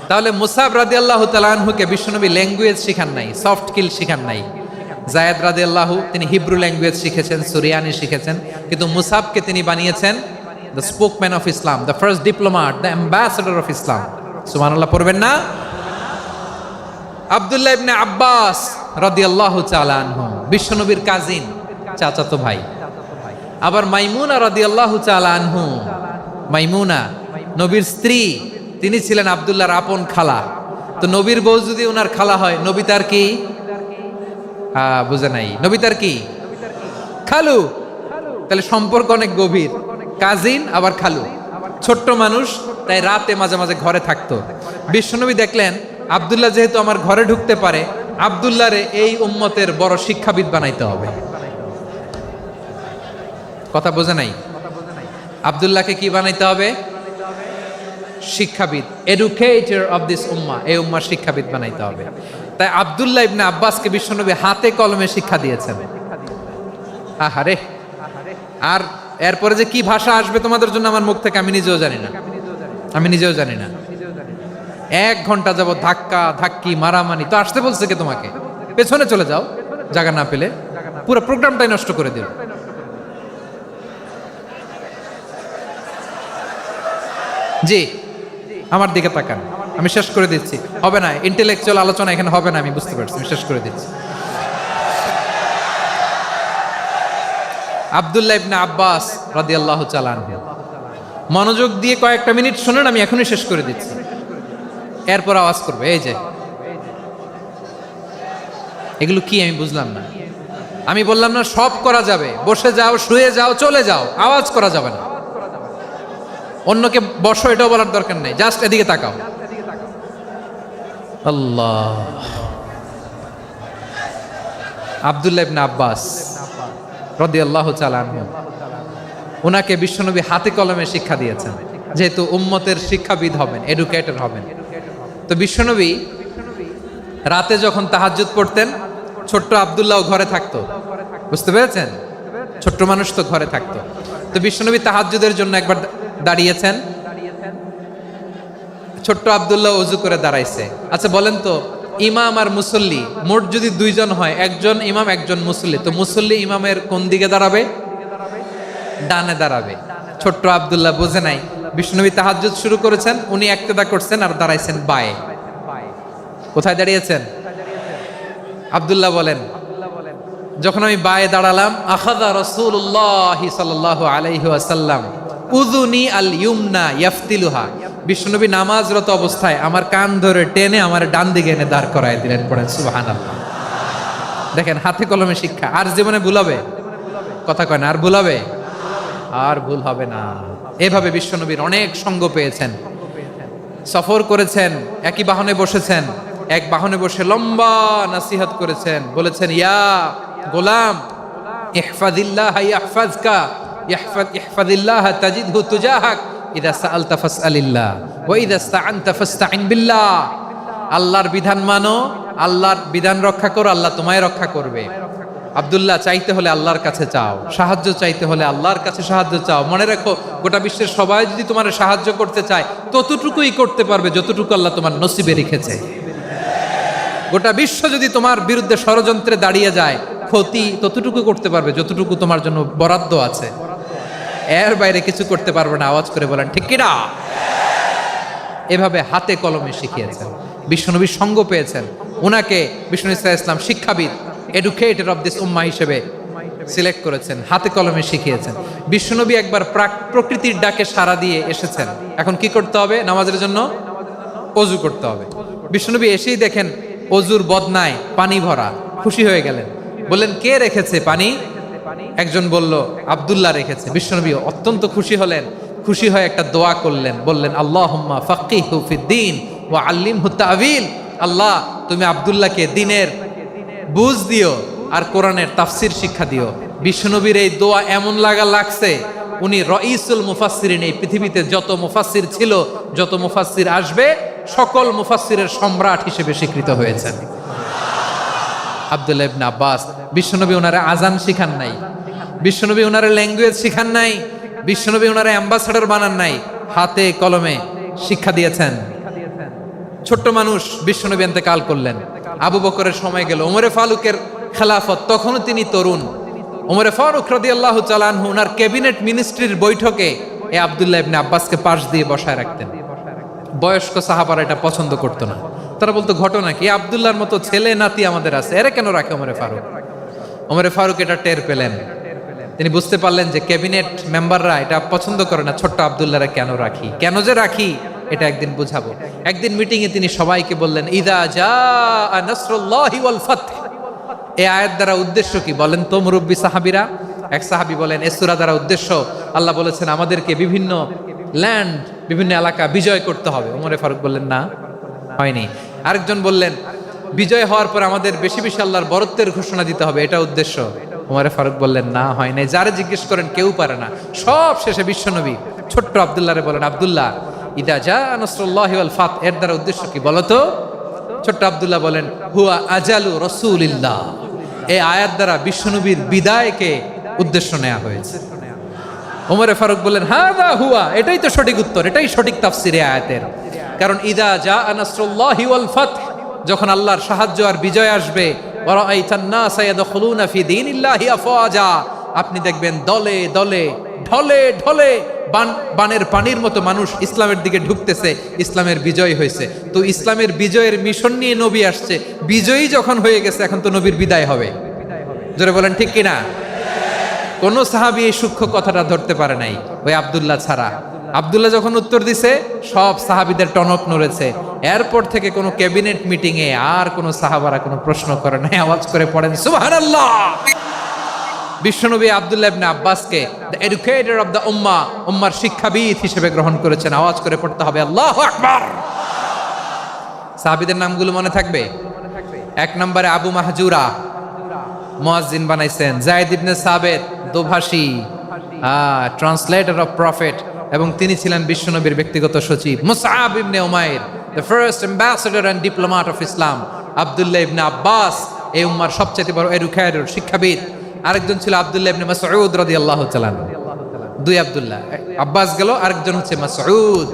তাহলে মুসআব রাদিয়াল্লাহু তাআলা আনহুকে বিশ্বনবী ল্যাঙ্গুয়েজ শিখান নাই, সফট স্কিল শিখান নাই। যায়েদ রাদিয়াল্লাহু, তিনি হিব্রু ল্যাঙ্গুয়েজ শিখেছেন, সুরিয়ানি শিখেছেন, কিন্তু মুসআবকে তিনি বানিয়েছেন the spokesman of Islam, the first diplomat, the ambassador of Islam. সুবহানাল্লাহ পড়বেন না? আব্দুল্লাহ ইবনে আব্বাস রাদিয়াল্লাহু তাআলা আনহু, বিশ্বনবীর কাজিন, চাচাতো ভাই। আবার মাইমুনা রাদিয়াল্লাহু তাআলা আনহু, মাইমুনা নবীর স্ত্রী, তিনি ছিলেন আব্দুল্লাহর আপন খালা। তো নবীর বউ যদি ওনার খালা হয়, নবী তার কি? বুঝে নাই, নবী তার কি? খালু। তাহলে সম্পর্ক অনেক গভীর, কাজিন আবার খালু, ছোট্ট মানুষ, তাই রাতে মাঝে মাঝে ঘরে থাকতো। বিশ্বনবী দেখলেন আব্দুল্লাহ যেহেতু আমার ঘরে ঢুকতে পারে, আব্দুল্লাহরে এই উম্মতের বড় শিক্ষাবিদ বানাইতে হবে। কথা বোঝে নাই? আব্দুল্লাহকে কি বানাইতে হবে? শিক্ষাবিদ, এডুকেটর অফ দিস উম্মাহ, এই উম্মার শিক্ষাবিদ বানাইতে হবে। তাই আব্দুল্লাহ ইবনে আব্বাসকে বিশ্বনবী হাতে কলমে শিক্ষা দিয়েছেন। আহারে, আর এরপরে যে কি ভাষা আসবে তোমাদের জন্য আমার মুখ থেকে আমি নিজেও জানি না, আমি নিজেও জানি না। 1 ঘন্টা যাবত ধাক্কা ধাক্কি মারামারি। তো আসতে বলছে কে তোমাকে? পেছনে চলে যাও, জায়গা না পেলে পুরো প্রোগ্রামটাই নষ্ট করে দিল। জি, আমার দিকে তাকান, আমি শেষ করে দিচ্ছি। হবে না, ইন্টেলেকচুয়াল আলোচনা এখানে হবে না, আমি বুঝতে পারছি, আমি শেষ করে দিচ্ছি। আব্দুল্লাহ ইবনে আব্বাস রাদিয়াল্লাহু তাআলা আনহু। মনোযোগ দিয়ে কয়েকটা মিনিট শুনুন, আমি এখনই শেষ করে দিচ্ছি, এরপর আওয়াজ করবে। এই যে এগুলো কি আমি বুঝলাম না। আমি বললাম না সব করা যাবে, বসে যাও, শুয়ে যাও, চলে যাও, আওয়াজ করা যাবে না। অন্যকে বসো এটাও বলার দরকার নেই, জাস্ট এদিকে তাকাও। আল্লাহ। আব্দুল্লাহ ইবনে আব্বাস রাদিয়াল্লাহু তাআলা আনহু, ওনাকে বিশ্বনবী হাতে কলমে শিক্ষা দিয়েছেন, যেহেতু উম্মতের শিক্ষাবিদ হবেন, এডুকেটর হবেন। তো বিশ্বনবী রাতে যখন তাহাজ্জুদ পড়তেন, ছোট্ট আব্দুল্লাহ ঘরে থাকতো, বুঝতে পেরেছেন? ছোট্ট মানুষ তো ঘরে থাকতো। তো বিশ্বনবী তাহাজ্জুদের জন্য একবার দাঁড়িয়েছেন, ছোট্ট আব্দুল্লাহ ওযু করে দাঁড়াইছে। আচ্ছা বলেন তো, ইমাম আর মুসল্লি মোট যদি দুইজন হয়, একজন ইমাম একজন মুসল্লি, তো মুসল্লি ইমামের কোন দিকে দাঁড়াবে? ডানে দাঁড়াবে। ছোট্ট আব্দুল্লাহ বোঝে নাই, বিশ্বনবী তাহাজ্জুদ শুরু করেছেন, উনি একতেদা করছেন আর দাঁড়াইছেন বায়ে। কোথায় দাঁড়িয়েছেন? আব্দুল্লাহ বলেন, যখন আমি বায়ে দাঁড়ালাম, আখাযা রাসূলুল্লাহ সাল্লাল্লাহু আলাইহি ওয়াসাল্লাম উযুনি আল ইউমনা ইয়াফতিলুহা, বিশ্বনবী নামাজরত অবস্থায় আমার কান ধরে টেনে আমার ডান দিকে এনে দাঁড় করায় দিলেন। পড়েন সুবহানাল্লাহ। দেখেন হাতে কলমে শিক্ষা। আর জীবনে ভুলাবে? কথা কয় না, আর ভুলাবে? আর ভুল হবে না। এভাবে বিশ্বনবীর অনেক সঙ্গ পেয়েছেন, সফর করেছেন, একই বাহনে বসেছেন, এক বাহনে বসে লম্বা নাসিহত করেছেন, বলেছেন, ইয়া গোলাম ইহফাজিল্লাহ ইয়াহফাজকা, ইহফাজিল্লাহ তাজিদহু তুজাহাক, ইযা সাআলতা ফাসআলিল্লাহ ওয়া ইযা ইসতাআনতা ফাসতাইন বিল্লাহ। আল্লাহর বিধান মানো, আল্লাহর বিধান রক্ষা করো, আল্লাহ তোমায় রক্ষা করবে। আব্দুল্লাহ, চাইতে হলে আল্লাহর কাছে চাও, সাহায্য চাইতে হলে আল্লাহর কাছে সাহায্য চাও। মনে রাখো, গোটা বিশ্বের সবাই যদি তোমার সাহায্য করতে চায়, ততটুকুই করতে পারবে যতটুকু আল্লাহ তোমার নসিবে রেখেছে। গোটা বিশ্ব যদি তোমার বিরুদ্ধে ষড়যন্ত্রে দাঁড়িয়ে যায়, ক্ষতি ততটুকু করতে পারবে যতটুকু তোমার জন্য বরাদ্দ আছে, এর বাইরে কিছু করতে পারবে না। আওয়াজ করে বলেন ঠিক কিনা? এভাবে হাতে কলমে শিখিয়েছেন, বিশ্বনবীর সঙ্গ পেয়েছেন। ওনাকে বিষ্ণু ইসলাম শিক্ষাবিদ, এডুকেটর অফ দিস উম্মাহ হিসেবে সিলেক্ট করেছেন, হাতে কলমে শিখিয়েছেন। বিশ্বনবী একবার প্রকৃতির ডাকে সাড়া দিয়ে এসেছেন। এখন কি করতে হবে? নামাজের জন্য ওযু করতে হবে। বিশ্বনবী এসেই দেখেন ওযুর বদনায় পানি ভরা, খুশি হয়ে গেলেন, বললেন, কে রেখেছে পানি? একজন বলল, আব্দুল্লাহ রেখেছে। বিশ্বনবী অত্যন্ত খুশি হলেন, খুশি হয়ে একটা দোয়া করলেন, বললেন, আল্লাহুম্মা ফাক্কিহু ফিদ্দীন ওয়া আল্লিমহু তা'ওয়ীল। আল্লাহ, তুমি আব্দুল্লাহকে দ্বীনের বুঝ দিও আর কোরআনের তাফসীর শিক্ষা দিও। বিশ্বনবীর এই দোয়া এমন লাগছে, উনি রাইসুল মুফাসসিরিন, এই পৃথিবীতে যত মুফাসসির ছিল, যত মুফাসসির আসবে, সকল মুফাসসিরের সম্রাট হিসেবে স্বীকৃত হয়েছেন আব্দুল্লাহ ইবনে আব্বাস। বিশ্বনবী ওনারে আজান শিখান নাই, বিশ্বনবী ওনারে ল্যাঙ্গুয়েজ শিখান নাই, বিশ্বনবী ওনারে অ্যাম্বাসাডর বানান নাই, হাতে কলমে শিক্ষা দিয়েছেন। ছোট্ট মানুষ, বিশ্বনবী ইন্তেকাল করলেন, আবু বকরের সময় গেল, ওমরে ফারুকের খেলাফত, তখনও তিনি তরুণ। ওমরে ফারুক রাদিয়াল্লাহু তাআলা আনহু ওনার ক্যাবিনেট মিনিস্ট্রির বৈঠকে এই আব্দুল্লাহ ইবনে আব্বাসকে পাশ দিয়ে বসায় রাখতেন। বয়স্ক সাহাবারা এটা পছন্দ করতো না, তারা বলতো, ঘটনা কি? আব্দুল্লাহর মতো ছেলে নাতি আমাদের আছে, এরা কেন রাখে ওমরে ফারুক? ওমরে ফারুক এটা টের পেলেন, তিনি বুঝতে পারলেন যে ক্যাবিনেট মেম্বাররা এটা পছন্দ করে না, ছোট্ট আব্দুল্লাহরা কেন রাখি, কেন যে রাখি, এটা একদিন বুঝাবো। একদিন মিটিংয়ে তিনি সবাইকে বললেন, ইদা জাআ নাসরুল্লাহি ওয়াল ফাতহ। এই আয়াত দ্বারা উদ্দেশ্য কি বলেন তো মুরব্বী সাহাবীরা? এক সাহাবী বলেন, এই সূরা দ্বারা উদ্দেশ্য, আল্লাহ বলেছেন আমাদেরকে বিভিন্ন ল্যান্ড, বিভিন্ন এলাকা বিজয় করতে হবে। ওমরে ফারুক বললেন, না, হয়নি। আরেকজন বললেন, বিজয় হওয়ার পর আমাদের বেশি বেশি আল্লাহর বরত্বের ঘোষণা দিতে হবে, এটা উদ্দেশ্য। ওমরে ফারুক বললেন, না, হয় নাই। যারে জিজ্ঞেস করেন কেউ পারে না। সব শেষে বিশ্বনবী ছোট্ট আব্দুল্লাহরে বলেন, আব্দুল্লাহ, ইদা জাআ নাসরুল্লাহি ওয়াল ফাতহ, এর দ্বারা উদ্দেশ্য কি বলো তো? ছোট্ট আব্দুল্লাহ বলেন, হুয়া আজালু রাসূলিল্লাহ। এই আয়াত দ্বারা বিশ্বনবীর বিদায়কে উদ্দেশ্য নেওয়া হয়েছে। ওমরে ফারুক বললেন, হাদা হুয়া, এটাই তো সঠিক উত্তর, এটাই সঠিক তাফসীর এই আয়াতের। কারণ ইদা জাআ নাসরুল্লাহি ওয়াল ফাতহ, যখন আল্লাহর সাহায্য আর বিজয় আসবে, ওয়া রাআইতান নাসা ইয়াদখুলুনা ফি দীনিল্লাহি আফওয়াজা, আপনি দেখবেন দলে দলে, ঢলে ঢলে, বানের পানির মতো মানুষ ইসলামের দিকে ঢুকতেছে, ইসলামের বিজয় হয়েছে। তো ইসলামের বিজয়ের মিশন নিয়ে নবী আসছে, বিজয়ী যখন হয়ে গেছে, এখন তো নবীর বিদায় হবে। জোরে বলেন ঠিক কিনা? কোন সাহাবী এই সূক্ষ্ম কথাটা ধরতে পারে নাই, ওই আব্দুল্লাহ ছাড়া। আব্দুল্লাহ যখন উত্তর দিছে সব সাহাবীদের টনক নড়েছে। এরপর থেকে কোনো ক্যাবিনেট মিটিং এ আর কোনো সাহাবারা কোনো প্রশ্ন করে নাই, আওয়াজ করে পড়েন সুবহানাল্লাহ। বিশ্বনবী আব্দুল্লাহ ইবনে আব্বাসকে দ্য এডুকেটর অফ দ্য উম্মাহ, উম্মার শিক্ষাবিদ হিসেবে গ্রহণ করেছেন। আওয়াজ করে পড়তে হবে আল্লাহু আকবার। সাহাবীদের নামগুলো মনে থাকবে? এক নম্বরে আবু মাহজুরা, মুয়াজ্জিন বানাইছেন। যায়েদ ইবনে সাবিত, দোভাষী, ট্রান্সলেটর অফ প্রফেট, এবং তিনি ছিলেন বিশ্বনবীর ব্যক্তিগত সচিব। মুসআব ইবনে উমাইর, the first ambassador and diplomat of Islam. আব্দুল্লাহ ইবনে আব্বাস, এই উম্মার সবচেয়ে বড় এডুকেটর, শিক্ষাবিদ। আরেকজন ছিল আব্দুল্লাহ ইবনে মাসউদ রাদিয়াল্লাহু তাআলা। দুই আব্দুল্লাহ, আব্বাস গেল, আরেকজন হচ্ছে মাসউদ।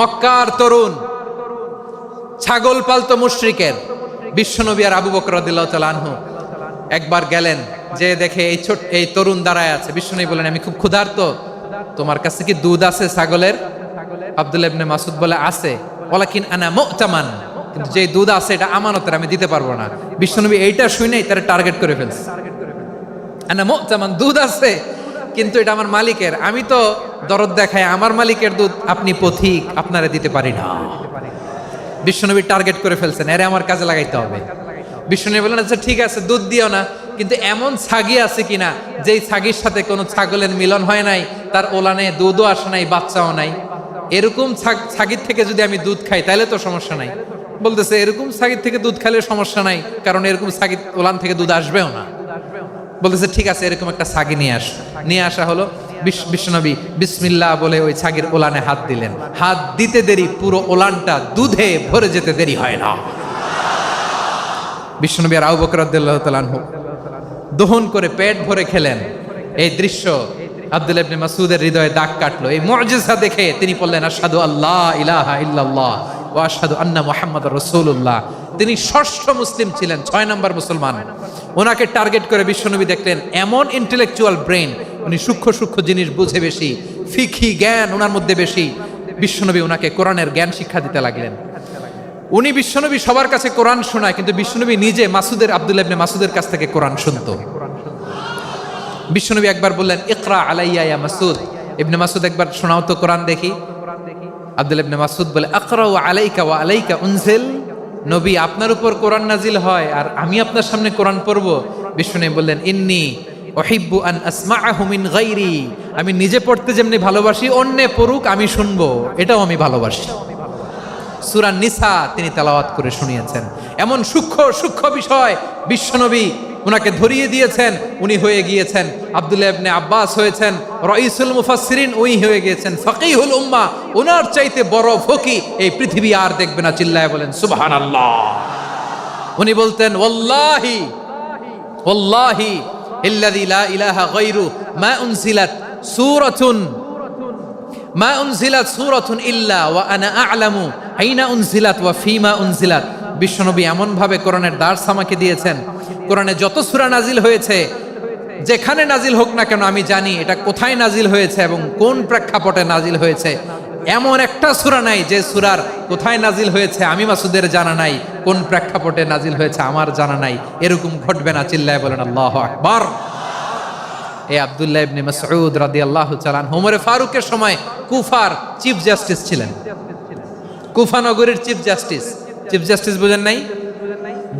মক্কার তরুণ, ছাগল পালতো মুশরিকের বিশ্বনবী আর আবু বকর রাদিয়াল্লাহু তাআলা আনহু একবার গেলেন, যে দেখে এই তরুণ দাঁড়ায় আছে। বিশ্বনবী বলেন, আমি খুব ক্ষুধার্ত, তোমার কাছে কি দুধ আছে ছাগলের? আব্দুল্লাহ ইবনে মাসউদ বলে, আছে। ওয়ালাকিন আনা মুতামান, কিন্তু যে দুধ আছে এটা আমানতের, আমি দিতে পারবো না। বিশ্বনবী এইটা শুনেই তার টার্গেট করে ফেলছে। আনা মুতামান, দুধ আছে কিন্তু এটা আমার মালিকের, আমি তো দরদ দেখাই, আমার মালিকের দুধ আপনি পথিক, আপনারে দিতে পারি না। বিশ্বনবী টার্গেট করে ফেলছেন, এরে আমার কাজে লাগাইতে হবে। বিশ্বনবী বললেন, আচ্ছা ঠিক আছে, দুধ দিও না, কিন্তু এমন ছাগি আছে কিনা যেই ছাগির সাথে কোনো ছাগলের মিলন হয় নাই, তার ওলানে দুধও আসে নাই, বাচ্চাও নাই, এরকম ছাগির থেকে যদি আমি দুধ খাই তাহলে তো সমস্যা নাই। বলতেছে, এরকম ছাগির থেকে দুধ খাইলে সমস্যা নাই, কারণ এরকম ছাগির ওলান থেকে দুধ আসবেও না। বলতেছে, ঠিক আছে, এরকম একটা ছাগি নিয়ে আসা হলো। বিশ্বনবী বিসমিল্লাহ বলে ওই ছাগির ওলানে হাত দিলেন। হাত দিতে দেরি, পুরো ওলানটা দুধে ভরে যেতে দেরি হয় না। বিশ্বনবী আর আবু বকর রাদিয়াল্লাহু তাআলা আনহু দহন করে পেট ভরে খেলেন। এই দৃশ্য আব্দুল্লাহ ইবনে মাসউদের হৃদয়ে দাগ কাটলো। এই মুজিজা দেখে তিনি বললেন, আশহাদু আল্লা ইলাহা ইল্লাল্লাহ ওয়া আশহাদু আন্না মুহাম্মাদুর রাসূলুল্লাহ। তিনি ষষ্ঠ মুসলিম ছিলেন, 6 নম্বর মুসলমান। ওনাকে টার্গেট করে বিশ্বনবী দেখলেন এমন ইন্টেলেকচুয়াল ব্রেন, উনি সূক্ষ্ম সূক্ষ্ম জিনিস বুঝে বেশি, ফিকহি জ্ঞান ওনার মধ্যে বেশি। বিশ্বনবী ওনাকে কোরআনের জ্ঞান শিক্ষা দিতে লাগলেন। উনি বিশ্বনবী সবার কাছে কোরআন শোনায়, কিন্তু বিশ্বনবী নিজে আব্দুল্লাহ ইবনে মাসউদের কাছ থেকে কোরআন শুনতো। বিশ্বনবী একবার বললেন, ইকরা আলাইয়া ইয়া মাসউদ। ইবনে মাসউদ, একবার শোনাও তো কোরআন দেখি। আব্দুল্লাহ ইবনে মাসউদ বলে, আকরাউ আলাইকা ওয়া আলাইকা উনজিল। নবী, আপনার উপর কোরআন নাজিল হয় আর আমি আপনার সামনে কোরআন পড়বো? বিশ্বনবী বললেন, ইন্নী উহিব্বু আন আসমাআহু মিন গায়রি। আমি নিজে পড়তে যেমনি ভালোবাসি, অন্যে পড়ুক আমি শুনবো, এটাও আমি ভালোবাসি। সূরা নিসা তিনি তেলাওয়াত করে শুনিয়েছেন। এমন সূক্ষ্ম সূক্ষ্ম বিষয় বিশ্বনবী উনাকে ধরিয়ে দিয়েছেন। উনি হয়ে গিয়েছেন, আব্দুল্লাহ ইবনে আব্বাস হয়েছেন রাইসুল মুফাসসিরিন, উনি হয়ে গিয়েছেন ফাকিহুল উম্মাহ। ওনার চাইতে বড় ফকিহ এই পৃথিবী আর দেখবে না। চিল্লায় বলেন সুবহানাল্লাহ। উনি বলতেন, ওয়াল্লাহি ওয়াল্লাহি ইল্লাযী লা ইলাহা গায়রু মা উনজিলাত সূরাতুন ইল্লা ওয়া আনা আ'লামু আইনা উনজিলাত ওয়া ফীমা উনজিলাত। বিশ্বনবী এমন ভাবে কোরআনের দার্স আমাকে দিয়েছেন, কোরআনে যত সূরা নাজিল হয়েছে, যেখানে নাজিল হোক না কেন আমি জানি এটা কোথায় নাজিল হয়েছে এবং কোন প্রেক্ষাপটে নাজিল হয়েছে। এমন একটা সূরা নাই যে সূরার কোথায় নাজিল হয়েছে আমি মাসুদের জানা নাই, কোন প্রেক্ষাপটে নাজিল হয়েছে আমার জানা নাই। এরকম ঘটবে না। চিল্লায় বলেন আল্লাহু আকবার। এই আব্দুল্লাহ ইবনে মাসউদ রাদিয়াল্লাহু তাআলা আনহু ওমর ফারুকের সময় কুফার চিফ জাস্টিস ছিলেন। কুফা নগরীর চিফ জাস্টিস। চিফ জাস্টিস বুঝেন নাই?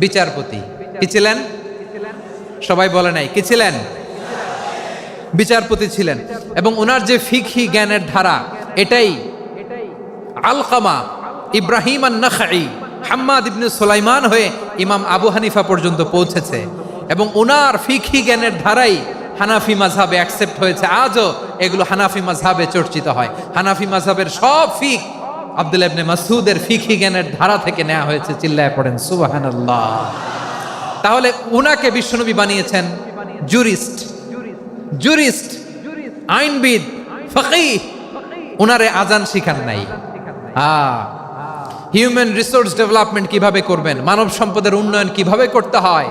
বিচারপতি। কি ছিলেন? সবাই বলে নাই, কি ছিলেন? বিচারপতি ছিলেন। এবং ওনার যে ফিকহি জ্ঞানের ধারা, এটাই আলকামা, ইব্রাহিম আন-নাখাই, হাম্মাদ ইবনে সুলাইমান হয়ে ইমাম আবু হানিফা পর্যন্ত পৌঁছেছে। এবং ওনার ফিকহি জ্ঞানের ধারাই হানাফি মাযহাবে অ্যাকসেপ্ট হয়েছে। আজও এগুলো হানাফি মাযহাবে চর্চিত হয়। হানাফি মাযহাবের সব ফিক আব্দুল্লাহ ইবনে মাসউদের ফিকহি জ্ঞানের ধারা থেকে নেওয়া হয়েছে। চিল্লায় পড়েন সুবহানাল্লাহ। তাহলে উনাকে বিশ্বনবী বানিয়েছেন জুরিস্ট, আইনবিদ, ফাকিহ। উনারে আজান শিখান নাই। হিউম্যান রিসোর্স ডেভেলপমেন্ট কিভাবে করবেন, মানব সম্পদের উন্নয়ন কিভাবে করতে হয়,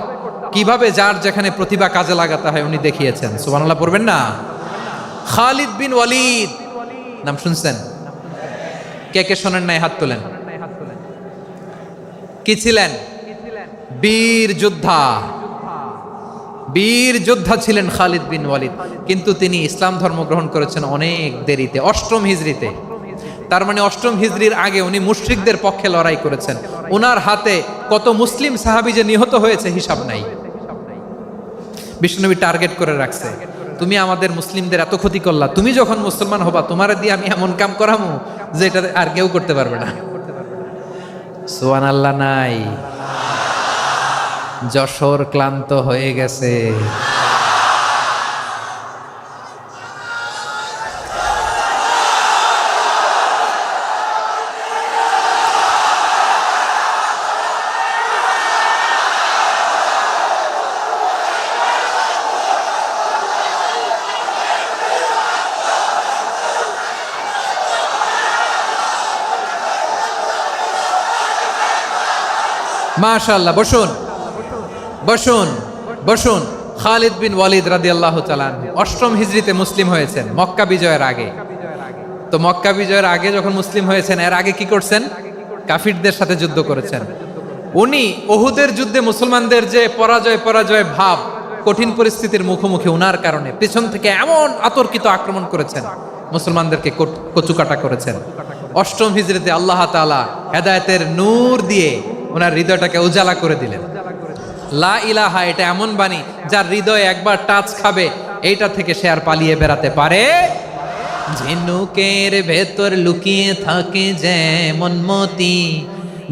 কিভাবে যার যেখানে প্রতিভা কাজে লাগাতে হয় উনি দেখিয়েছেন। সুবহানাল্লাহ পড়বেন না? খালিদ বিন ওয়ালিদ নাম শুনছেন? কে কে শোনেন নাই? হাত তোলেন। কি ছিলেন? বীর যোদ্ধা, বীর যোদ্ধা ছিলেন খালিদ বিন ওয়ালিদ, কিন্তু তিনি ইসলাম ধর্ম গ্রহণ করেছেন অনেক দেরিতে, অষ্টম হিজরিতে। তার মানে অষ্টম হিজরির আগে উনি মুশরিকদের পক্ষে লড়াই করেছেন। ওনার হাতে কত মুসলিম সাহাবী যে নিহত হয়েছে হিসাব নাই। বিষ্ণুনবী টার্গেট করে রাখছে, তুমি আমাদের মুসলিমদের এত ক্ষতি করলা, তুমি যখন মুসলমান হবা তোমার দিয়ে আমি এমন কাম করামু যে এটা আর কেউ করতে পারবে না। সুবহানাল্লাহ নাই? যশোর ক্লান্ত হয়ে গেছে। মাশাআল্লাহ, বসুন বসুন বসুন। খালিদ বিন ওয়ালিদ রাদিয়াল্লাহু তাআলা অষ্টম হিজরিতে মুসলিম হয়েছেন, মক্কা বিজয়ের আগে। তো মক্কা বিজয়ের আগে যখন মুসলিম হয়েছেন, এর আগে কি করছেন? কাফিরদের সাথে যুদ্ধ করেছেন। উনি উহুদের যুদ্ধে মুসলমানদের যে পরাজয় ভাব, কঠিন পরিস্থিতির মুখোমুখি উনার কারণে পেছন থেকে এমন আতর্কিত আক্রমণ করেছেন, মুসলমানদেরকে কচুকাটা করেছেন। অষ্টম হিজরিতে আল্লাহ তাআলা হেদায়েতের নূর দিয়ে ওনার হৃদয়টাকে উজালা করে দিলেন। লা ইলাহা, এটা এমন বাণী যার হৃদয়ে একবার টাচ খাবে, এইটা থেকে সে আর পালিয়ে বেড়াতে পারে। ঝিনুকের ভেতর লুকিয়ে থাকে যেমন মতি,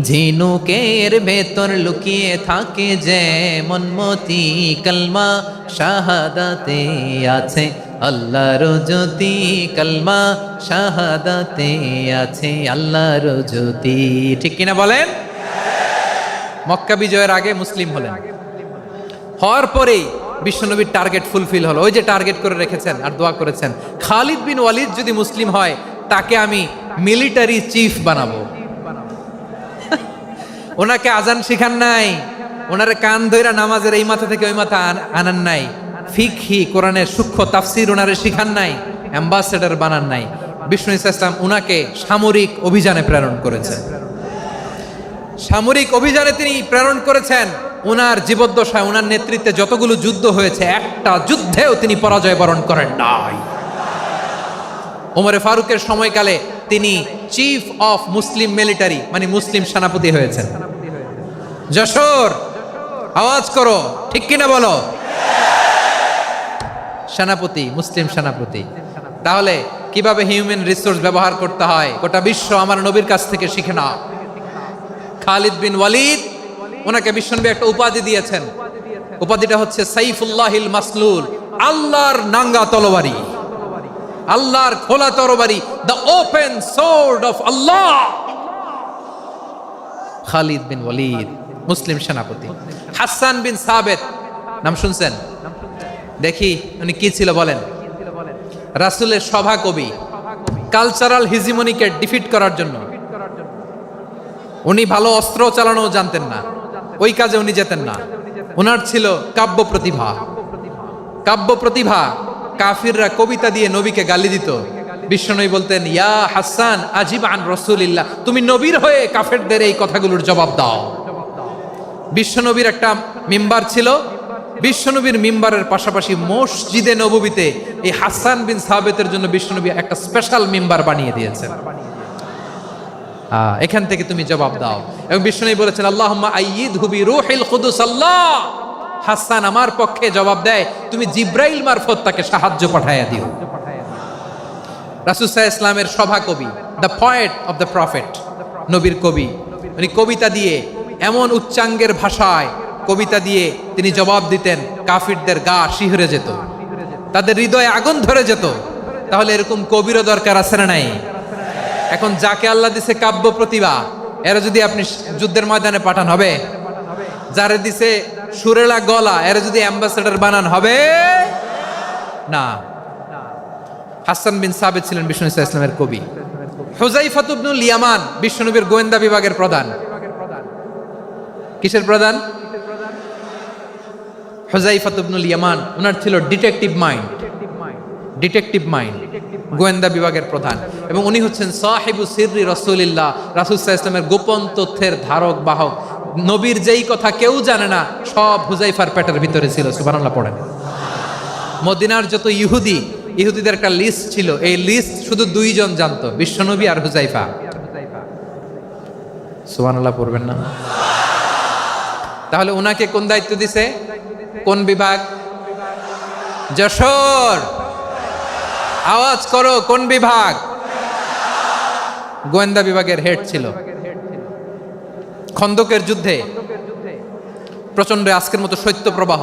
ঝিনুকের ভেতর লুকিয়ে থাকে যেমন মতি, কলমা শাহাদাতে আছে আল্লাহর জ্যোতি, কলমা শাহাদাতে আছে আল্লাহর জ্যোতি। ঠিক কিনা বলেন? মক্কা বিজয়ের আগে মুসলিম হলেন, হওয়ার পরেই বিশ্বনবীর টার্গেট ফুলফিল হলো। ওই যে টার্গেট করে রেখেছেন আর দোয়া করেছেন, খালিদ বিন ওয়ালিদ যদি মুসলিম হয় তাকে আমি মিলিটারি চিফ বানাবো। ওনাকে আজান শিখান নাই, ওনারে কান ধইরা নামাজের এই মাথা থেকে ওই মাথা আনান নাই, ফিকহি কোরআনের সূক্ষ্ম তাফসীর ওনারে শিখান নাই, অ্যাম্বাসেডর বানান নাই। বিষ্ণু ইসলাম উনাকে সামরিক অভিযানে প্রেরণ করেছেন। সামরিক অভিযানে তিনি প্রেরণ করেছেন। উনার জীবদ্দশায় উনার নেতৃত্বে যতগুলো যুদ্ধ হয়েছে, একটা যুদ্ধেও তিনি পরাজয় বরণ করেন নাই। ওমরে ফারুকের সময়কালে তিনি চিফ অফ মুসলিম মিলিটারি, মানে মুসলিম সেনাপতি হয়েছেন। যশোর আওয়াজ করো, ঠিক কিনা বলো? সেনাপতি, মুসলিম সেনাপতি। তাহলে কিভাবে হিউম্যান রিসোর্স ব্যবহার করতে হয় গোটা বিশ্ব আমার নবীর কাছ থেকে শিখে নাও। খালিদ বিন ওয়ালিদ, ওনাকে বিশ্বনবী একটা উপাধি দিয়েছেন। উপাধিটা হচ্ছে সাইফুল্লাহিল মাসলুল, আল্লাহর নাঙ্গা তরবারি, আল্লাহর খোলা তরবারি, দ্য ওপেন সোর্ড অফ আল্লাহ। খালিদ বিন ওয়ালিদ মুসলিম সেনাপতি। হাসান বিন সাবেত নাম শুনছেন? দেখি উনি কি ছিল বলেন। রাসূলের সভা কবি, কালচারাল হিজিমনিকে ডিফিট করার জন্য। উনি ভালো অস্ত্র চালানো জানতেন না, ওই কাজে উনি যেতেন না। ওনার ছিল কাব্য প্রতিভা। কাব্য প্রতিভা, কাফিররা কবিতা দিয়ে নবীকে গালি দিত। বিশ্বনবী বলতেন, ইয়া হাসান আজিব আন রাসূলিল্লাহ, তুমি নবীর হয়ে কাফেরদের এই কথাগুলোর জবাব দাও। বিশ্বনবীর একটা মিম্বার ছিল। বিশ্বনবীর মিম্বারের পাশাপাশি মসজিদে নববীতে এই হাসান বিন সাবেতের জন্য বিশ্বনবী একটা স্পেশাল মিম্বার বানিয়ে দিয়েছেন। এখান থেকে তুমি জবাব দাও। এবং বিশ্বনবী বলেছেন, আল্লাহুম্মা আইয়িদহু বিরূহিল কুদুস। আল্লাহ, হাসান আমার পক্ষে জবাব দেয়, তুমি জিব্রাইল মারফত তাকে সাহায্য পাঠাইয়া দিও। রাসূল সাল্লাল্লাহু আলাইহি ওয়াসাল্লামের সভা কবি, the poet of the prophet, নবীর কবি। উনি কবিতা দিয়ে, এমন উচ্চাঙ্গের ভাষায় কবিতা দিয়ে তিনি জবাব দিতেন, কাফিরদের গা শিহরে যেত, তাদের হৃদয়ে আগুন ধরে যেত। তাহলে এরকম কবিরও দরকার আছে না নাই? এখন যাকে আল্লাহ দিছে কাব্য প্রতিভা, এরা যদি আপনি যুদ্ধের ময়দানে পাঠান হবে? যারে দিছে সুরেলা গলা, এরা যদি অ্যাম্বাসেডর বানান হবে না। হাসান বিন সাবেত ছিলেন বিষ্ণু ইসলামের কবি। হুযায়ফা ইবনুল ইয়ামান বিশ্বনবীর গোয়েন্দা বিভাগের প্রধান। কিসের প্রধান? হুযায়ফা ইবনুল ইয়ামান। ওনার ছিল ডিটেকটিভ মাইন্ড, ডিটেকটিভ মাইন্ড, গোয়েন্দা বিভাগের প্রধান। এবং উনি হচ্ছেন সাহিবু সিররি রাসূলিল্লাহ, রাসূল সাল্লাল্লাহু আলাইহি ওয়াসাল্লামের গোপন তথ্যের ধারক বাহক। নবীর যেই কথা কেউ জানে না সব হুজাইফার পেটের ভিতরে ছিল। সুবহানাল্লাহ পড়েন। মদিনার যত ইহুদিদের একটা লিস্ট ছিল, এই লিস্ট শুধু দুইজন জানতো, বিশ্বনবী আর হুজাইফা। সুবহানাল্লাহ পড়বেন না? তাহলে উনাকে কোন দায়িত্ব দিছে? কোন বিভাগ? যশোর, আওয়াজ করো, কোন বিভাগ? গোয়েন্দা বিভাগের হেড ছিল। খন্দকের যুদ্ধে প্রচন্ড আজকের মতো শৈত্য প্রবাহ,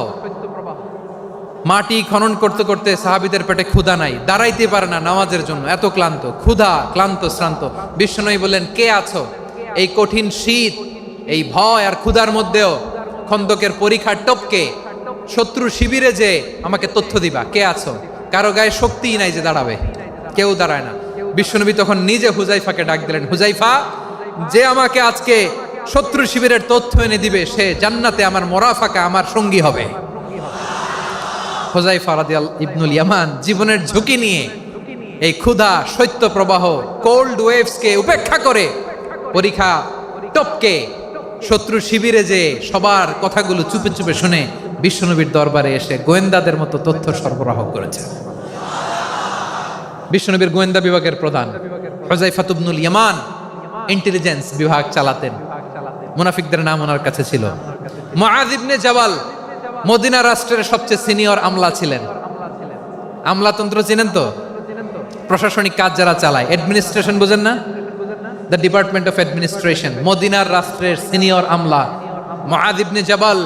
মাটি খনন করতে করতে সাহাবীদের পেটে ক্ষুধা নাই, দাঁড়াইতে পারে না নামাজের জন্য, এত ক্লান্ত, ক্ষুধা, ক্লান্ত, শ্রান্ত। বিশ্বনবী বললেন, কে আছো? এই কঠিন শীত, এই ভয় আর ক্ষুধার মধ্যেও খন্দকের পরীক্ষার টপকে শত্রু শিবিরে যে আমাকে তথ্য দিবা, কে আছো? কারো গায়ে শক্তিই নাই যে দাঁড়াবে, কেউ দাঁড়ায় না। বিশ্বনবী তখন নিজে হুজাইফাকে ডাক দিলেন, হুজাইফা, যে আমাকে আজকে শত্রু শিবিরের তথ্য এনে দিবে সে জান্নাতে আমার মোরাফাকা, আমার সঙ্গী হবে। হুজাইফা রাদিয়াল্লাহু ইবনুল ইয়ামান জীবনের ঝুঁকি নিয়ে এই ক্ষুধা, শৈত্য প্রবাহ, কোল্ড ওয়েভসকে উপেক্ষা করে পরীক্ষা টপকে শত্রু শিবিরে যে সবার কথাগুলো চুপে চুপে শুনে বিশ্বনবীর দরবারে এসে গোয়েন্দাদের মতো তথ্য সরবরাহ করেছে। বিশ্বনবীর গোয়েন্দা বিভাগের প্রধান হুজাইফা ইবনুল ইয়ামান ইন্টেলিজেন্স বিভাগ চালাতেন। মুনাফিকদের নাম ওনার কাছে ছিল। মুআয ইবনে জাবাল মদিনা রাষ্ট্রের সবচেয়ে সিনিয়র আমলা ছিলেন। আমলাতন্ত্র চিনেন তো? প্রশাসনিক কাজ যারা চালায়, অ্যাডমিনিস্ট্রেশন বুঝেন না? The department of administration. মদিনার রাষ্ট্রের সিনিয়র আমলা মুআয ইবনে জাবাল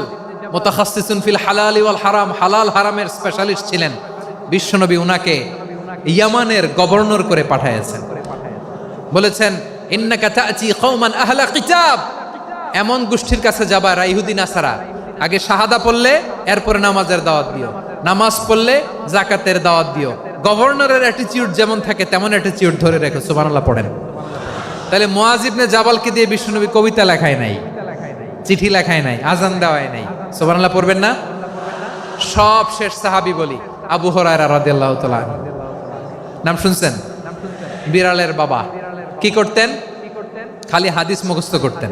মুতাখাসসিসুন ফিল হালাল ওয়াল হারাম, হালাল হারামের স্পেশালিস্ট ছিলেন। বিশ্বনবী উনাকে ইয়ামানের গভর্নর করে পাঠিয়েছেন। বলেছেন, ইন্নাকা তা'তি কওমান আহলা কিতাব, এমন গোষ্ঠীর কাছে যাবা যারা ইহুদি নাসারা, আগে শাহাদা পড়লে এরপরে নামাজের দাওয়াত দিও, নামাজ পড়লে যাকাতের দাওয়াত দিও। গভর্নরের অ্যাটিটিউড যেমন থাকে তেমন অ্যাটিটিউড ধরে রেখো। সুবহানাল্লাহ পড়েন। তাহলে মুআয ইবনে জাবালকে দিয়ে বিশ্বনবী কবিতা লেখায় নাই, চিঠি লেখায় নাই, আজান দেওয়ায় নাই। সুবহানাল্লাহ পড়বেন না? সব শেষ সাহাবী বলি আবু হুরায়রা রাদিয়াল্লাহু তাআলা, নাম শুনছেন? বিড়ালের বাবা। কি করতেন? খালি হাদিস মুখস্থ করতেন।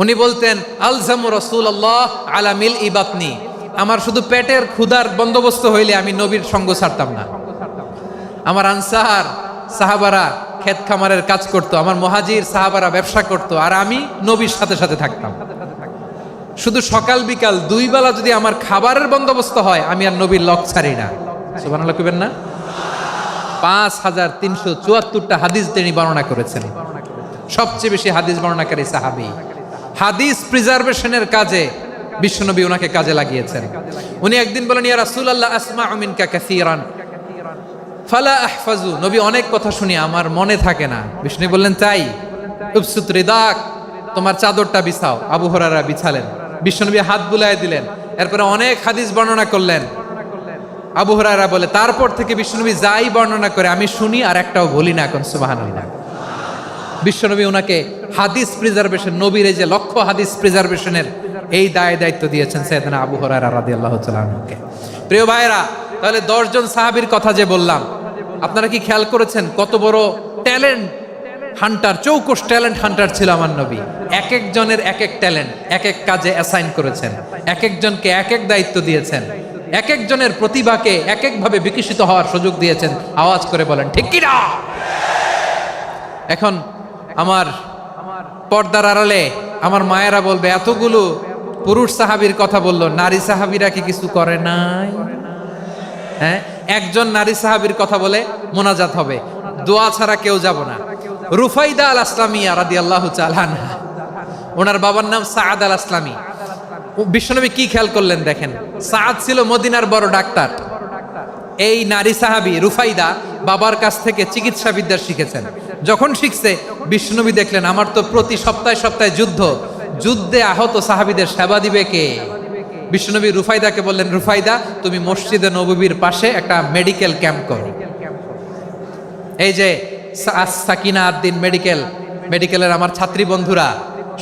উনি বলতেন, আলজামু রাসূলুল্লাহ আলা মিল ইবাতনি, আমার শুধু পেটের ক্ষুধার বন্দোবস্ত হইলে আমি নবীর সঙ্গ ছাড়তাম না। আমার আনসার সাহাবারা ক্ষেত খামারের কাজ করতো, আমার মুহাজির সাহাবারা ব্যবসা করতো, আর আমি নবীর সাথে সাথে থাকতাম। শুধু সকাল বিকাল দুই বেলা যদি আমার খাবারের বন্দোবস্ত হয়, আমি আর নবীর লক ছাড়ি না। সুবহানাল্লাহ কইবেন না? 5374টা হাদিস তিনি বর্ণনা করেছেন। সবচেয়ে বেশি হাদিস বর্ণনাকারী সাহাবী। হাদিস প্রিজার্ভেশনের কাজে বিশ্বনবী ওনাকে কাজে লাগিয়েছেন। উনি একদিন বলেন, ইয়া রাসূলুল্লাহ আসমাউ মিনকা কাসীরান ফালা আহফাজু, নবী অনেক কথা শুনি আমার মনে থাকে না। বিষ্ণু বললেন, তাই? উবসুত রিদাক, তোমার চাদরটা বিছাও। আবু হুরায়রা বিছালেন, বিশ্বনবী হাত বুলায় দিলেন, এরপরে অনেক হাদিস বর্ণনা করলেন। আবু হুরায়রা বলে, তারপর থেকে বিশ্বনবী যাই বর্ণনা করে আমি শুনি আর একটাও বলি না। এখন সুবহানাল্লাহ। বিশ্বনবী ওনাকে হাদিস প্রিজার্ভেশন, নবীর এই যে লক্ষ্য হাদিস প্রিজার্ভেশনের এই দায়িত্ব দিয়েছেন সাইয়েদনা আবু হুরায়রা রাদিয়াল্লাহু তাআলা আনহুকে। প্রিয় ভাইরা, তাহলে 10 জন সাহাবীর কথা যে বললাম, আপনারা কি খেয়াল করেছেন কত বড় ট্যালেন্ট হান্টার, চৌকস ট্যালেন্ট হান্টার ছিল আমার নবী। এক একজনের এক এক ট্যালেন্ট, এক এক কাজে অ্যাসাইন করেছেন, এক একজনকে এক এক দায়িত্ব দিয়েছেন, এক একজনের প্রতিভাকে এক একভাবে বিকশিত হওয়ার সুযোগ দিয়েছেন। আওয়াজ করে বলেন ঠিক কি না? এখন আমার পর্দার আড়ালে আমার মায়েরা বলবে, এতগুলো পুরুষ সাহাবীর কথা বললো, নারী সাহাবীরা কি কিছু করে নাই? হ্যাঁ, একজন নারী সাহাবীর কথা বলে মোনাজাত হবে, দোয়া ছাড়া কেউ যাব না। রুফাইদা আল আসলামিয়া রাদিয়াল্লাহু তাআলা আনহা, ওনার বাবার নাম সাআদ আল আসলামি। বিশ্বনবী কি খেয়াল করলেন দেখেন, সাআদ ছিল মদিনার বড় ডাক্তার। এই নারী সাহাবী রুফাইদা বাবার কাছ থেকে চিকিৎসা বিদ্যা শিখেছেন। যখন শিখছে, বিশ্বনবী দেখলেন আমার তো প্রতি সপ্তাহে সপ্তাহে যুদ্ধে আহত সাহাবীদের সেবা দিবে কে? বিশ্বনবী রুফাইদাকে বললেন, রুফাইদা তুমি মসজিদে নববীর পাশে একটা মেডিকেল ক্যাম্প করো। এই যে সাকিনা আদ্দিন মেডিকেলের আমার ছাত্রী বন্ধুরা,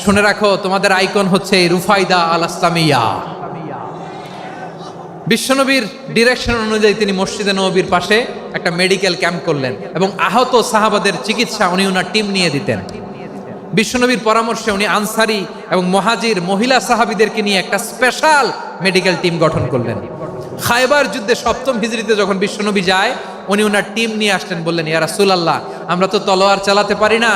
শুনে রাখো, তোমাদের আইকন হচ্ছে রুফাইদা আল আসলামিয়া। বিশ্বনবীর ডিরেকশন অনুযায়ী তিনি মসজিদে নববীর পাশে একটা মেডিকেল ক্যাম্প করলেন এবং আহত সাহাবাদের চিকিৎসা উনি ওনার টিম নিয়ে দিতেন। বিশ্বনবীর পরামর্শে উনি আনসারি এবং মুহাজির মহিলা সাহাবীদেরকে নিয়ে একটা স্পেশাল মেডিকেল টিম গঠন করলেন। খায়বার যুদ্ধে 7ম হিজরিতে যখন বিশ্বনবী যায়, উনি ওনার টিম নিয়ে আসলেন, বললেন, ইয়া রাসূলুল্লাহ, আমরা তো তলোয়ার চালাতে পারি না,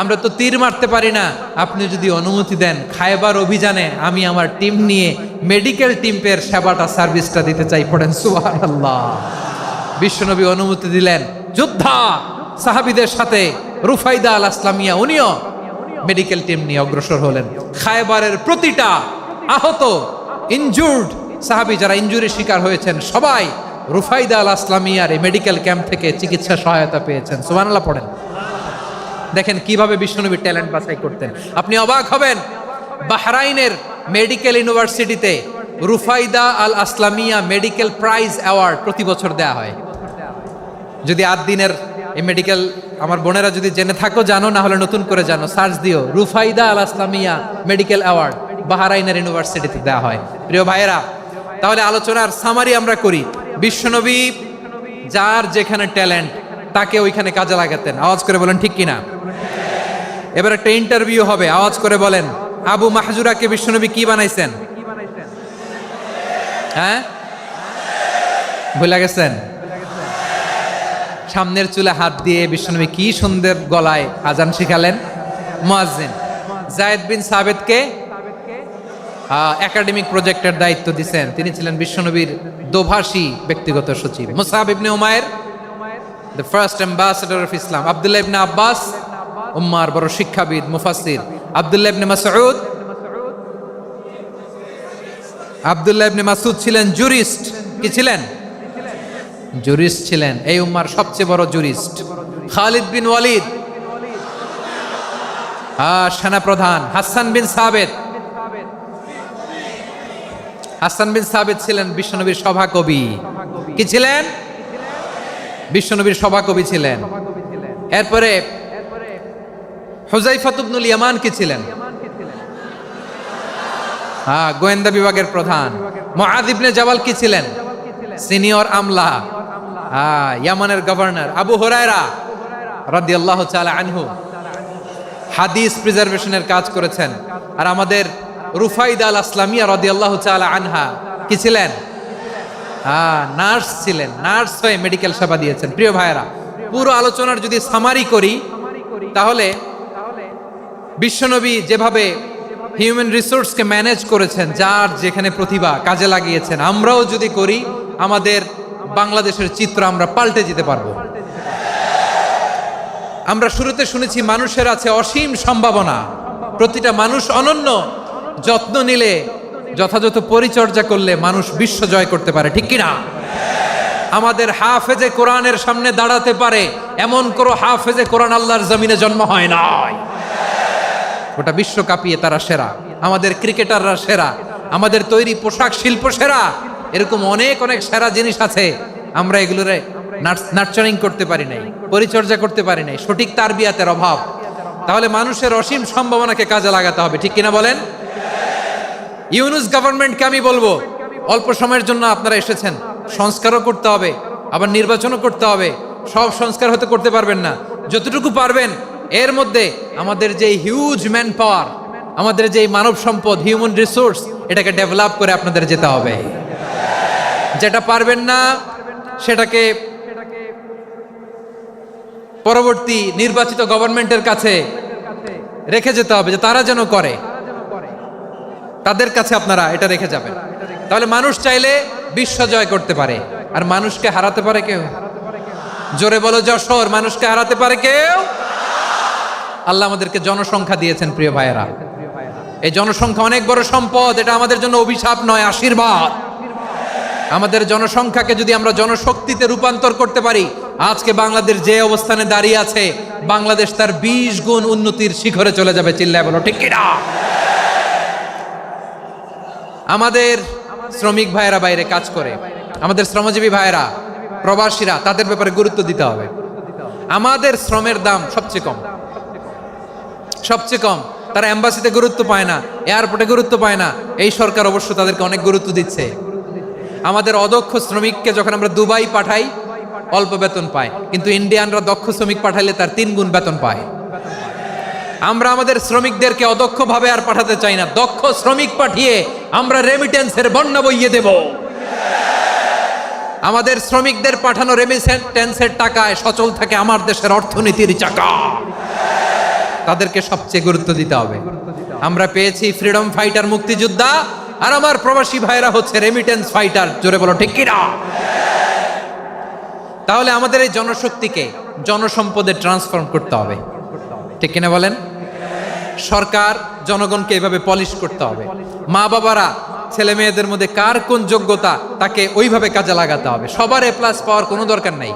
আমরা তো তীর মারতে পারি না, আপনি যদি অনুমতি দেন খায়বার অভিযানে আমি আমার টিম নিয়ে মেডিকেল টিমের সেবাটা সার্ভিসটা দিতে চাই। পড়েন সুবহানাল্লাহ। বিশ্বনবী অনুমতি দিলেন, যোদ্ধা সাহাবীদের সাথে রুফাইদা আল আসলামিয়া উনিও মেডিকেল টিম নিয়ে অগ্রসর হলেন। খায়বারের প্রতিটা আহত ইনজুর্ড সাহাবী যারা ইনজুরি শিকার হয়েছেন সবাই রুফাইদা আল আসলামিয়ার এই মেডিকেল ক্যাম্প থেকে চিকিৎসা সহায়তা পেয়েছেন। সুবহানাল্লাহ পড়েন। দেখেন কিভাবে বিশ্বনবী ট্যালেন্ট বাছাই করতেন। আপনি অবাক হবেন, বাহরাইনের মেডিকেল ইউনিভার্সিটিতে রুফাইদা আল আসলামিয়া মেডিকেল প্রাইজ অ্যাওয়ার্ড প্রতি বছর দেয়া হয়। যদি 8 দিনের এই মেডিকেল আমার বোনেরা যদি জেনে থাকো জানো, না হলে নতুন করে জানো, সার্চ দিও, রুফাইদা আল আসলামিয়া মেডিকেল অ্যাওয়ার্ড বাহরাইনের ইউনিভার্সিটিতে দেওয়া হয়। প্রিয় ভাইয়েরা, তাহলে আলোচনার সামারি আমরা করি। বিশ্বনবী যার যেখানে ট্যালেন্ট তাকে ওইখানে কাজে লাগাতেন। আওয়াজ করে বলেন ঠিক কিনা? এবার একটা ইন্টারভিউ হবে, আওয়াজ করে বলেন, আবু মাহজুরাকে বিশ্বনবী কি বানাইছেন? হ্যাঁ, ভুলে গেছেন? সামনের চুলে হাত দিয়ে বিশ্বনবী কি সুন্দর গলায় আজান শিখালেন। মুয়াজ্জিন। যায়েদ বিন সাবিতকে একাডেমিক প্রজেক্টের দায়িত্ব দিয়েছেন, তিনি ছিলেন বিশ্বনবীর দোভাষী ব্যক্তিগত সচিব। মুসআব ইবনে উমাইর, the first ambassador of Islam. আব্দুল্লাহ ইবনে আব্বাস, উম্মার বড় শিক্ষাবিদ মুফাসসির। আব্দুল্লাহ ইবনে মাসউদ, আব্দুল্লাহ ইবনে মাসউদ ছিলেন জুরিস্ট। কি ছিলেন? জুরিস্ট ছিলেন, এই উম্মার সবচেয়ে বড় জুরিস্ট। খালিদ বিন ওয়ালিদ, সেনাপ্রধান। হাসান বিন সাবিত, হাসান বিন সাবিত ছিলেন বিশ্বনবীর সভাকবি। কি ছিলেন? বিশ্বনবীর সভাকবি ছিলেন। এরপরে হুযায়ফা ইবনুল ইয়ামান কি ছিলেন? গোয়েন্দা বিভাগের প্রধান। মুআয ইবনে জাবাল কি ছিলেন? সিনিয়র আমলা, ইয়ামানের গভর্নর। আবু হুরায়রা রাদিয়াল্লাহু তাআলা আনহু হাদিস প্রিজার্ভেশনের কাজ করেছেন। আর আমাদের রুফাইদা আল আসলামিয়া রাদিয়াল্লাহু তাআলা আনহা কি ছিলেন? নার্স ছিলেন, নার্স হয়ে মেডিকেল সেবা দিয়েছেন। প্রিয় ভাইয়েরা, পুরো আলোচনার যদি সামারি করি তাহলে বিশ্বনবী যেভাবে হিউম্যান রিসোর্সকে ম্যানেজ করেছেন, যার যেখানে প্রতিভা কাজে লাগিয়েছেন, আমরাও যদি করি আমাদের বাংলাদেশের চিত্র আমরা পাল্টে যেতে পারবো। আমরা শুরুতে শুনেছি মানুষের আছে অসীম সম্ভাবনা, প্রতিটা মানুষ অনন্য, যত্ন নিলে, যথাযথ পরিচর্যা করলে মানুষ বিশ্ব জয় করতে পারে। ঠিক কিনা? আমাদের হাফেজে কোরআনের সামনে দাঁড়াতে পারে এমন কোনো হাফেজে কোরআন আল্লাহর জমিনে জন্ম হয় নাই। গোটা বিশ্ব কাঁপিয়ে তারা সেরা, আমাদের ক্রিকেটাররা সেরা, আমাদের তৈরি পোশাক শিল্প সেরা। এরকম অনেক অনেক সেরা জিনিস আছে, আমরা এগুলোরে নার্চারিং করতে পারি নাই, পরিচর্যা করতে পারি নাই, সঠিক তারবিয়াতের অভাব। তাহলে মানুষের অসীম সম্ভাবনাকে কাজে লাগাতে হবে। ঠিক কিনা বলেন? ইউনুস গভর্নমেন্টকে আমি বলবো, অল্প সময়ের জন্য আপনারা এসেছেন, সংস্কারও করতে হবে, আবার নির্বাচনও করতে হবে। সব সংস্কার হয়তো করতে পারবেন না, যতটুকু পারবেন এর মধ্যে আমাদের যে হিউজ ম্যান পাওয়ার, আমাদের যে মানব সম্পদ, হিউম্যান রিসোর্স, এটাকে ডেভেলপ করে আপনাদের যেতে হবে। যেটা পারবেন না সেটাকে পরবর্তী নির্বাচিত গভর্নমেন্টের কাছে রেখে যেতে হবে, যে তারা যেন করে, তাদের কাছে আপনারা এটা রেখে যাবেন। তাহলে মানুষ চাইলে বিশ্ব জয় করতে পারে। আর মানুষকে হারাতে পারে কেউ? জোরে বলো যশোর, মানুষকে হারাতে পারে কেউ? আল্লাহ আমাদেরকে জনসংখ্যা দিয়েছেন। প্রিয় ভাইয়েরা, এই জনসংখ্যা অনেক বড় সম্পদ, এটা আমাদের জন্য অভিশাপ নয়, আশীর্বাদ। আমাদের জনসংখ্যাকে যদি আমরা জনশক্তিতে রূপান্তর করতে পারি, আজকে বাংলাদেশ যে অবস্থানে দাঁড়িয়ে আছে, বাংলাদেশ তার 20 গুণ উন্নতির শিখরে চলে যাবে। চিল্লায় বলো ঠিক কিনা? আমাদের শ্রমিক ভাইয়েরা বাইরে কাজ করে, আমাদের শ্রমজীবী ভাইয়েরা, প্রবাসীরা, তাদের ব্যাপারে গুরুত্ব দিতে হবে। আমাদের শ্রমের দাম সবচেয়ে কম, সবচেয়ে কম। তারা এম্বাসিতে গুরুত্ব পায় না, এয়ারপোর্টে গুরুত্ব পায় না। এই সরকার অবশ্য তাদেরকে অনেক গুরুত্ব দিচ্ছে। আমাদের অদক্ষ শ্রমিককে যখন আমরা দুবাই পাঠাই অল্প বেতন পায়, কিন্তু ইন্ডিয়ানরা দক্ষ শ্রমিক পাঠাইলে তার 3 গুণ বেতন পায়। আমরা আমাদের শ্রমিকদেরকে অদক্ষভাবে আর পাঠাতে চাই না, দক্ষ শ্রমিক পাঠিয়ে আমরা রেমিটেন্সের বন্যা বইয়ে দেব। আমাদের শ্রমিকদের পাঠানো রেমিটেন্সের টাকায় সচল থাকে আমার দেশের অর্থনীতির চাকা। তাদেরকে সবচেয়ে গুরুত্ব দিতে হবে। আমরা পেয়েছি ফ্রিডম ফাইটার, মুক্তিযোদ্ধা, আর আমার প্রবাসী ভাইরা হচ্ছে রেমিটেন্স ফাইটার। জোরে বলো ঠিক কিনা? তাহলে আমাদের এই জনশক্তিকে জনসম্পদে ট্রান্সফর্ম করতে হবে, ঠিক কিনা বলেন? সরকার জনগণকে এভাবে পলিশ করতে হবে। মা বাবারা ছেলে মেয়েদের মধ্যে কার কোন যোগ্যতা তাকে ওইভাবে কাজে লাগাতে হবে। সবার এ প্লাস পাওয়ার কোনো দরকার নাই।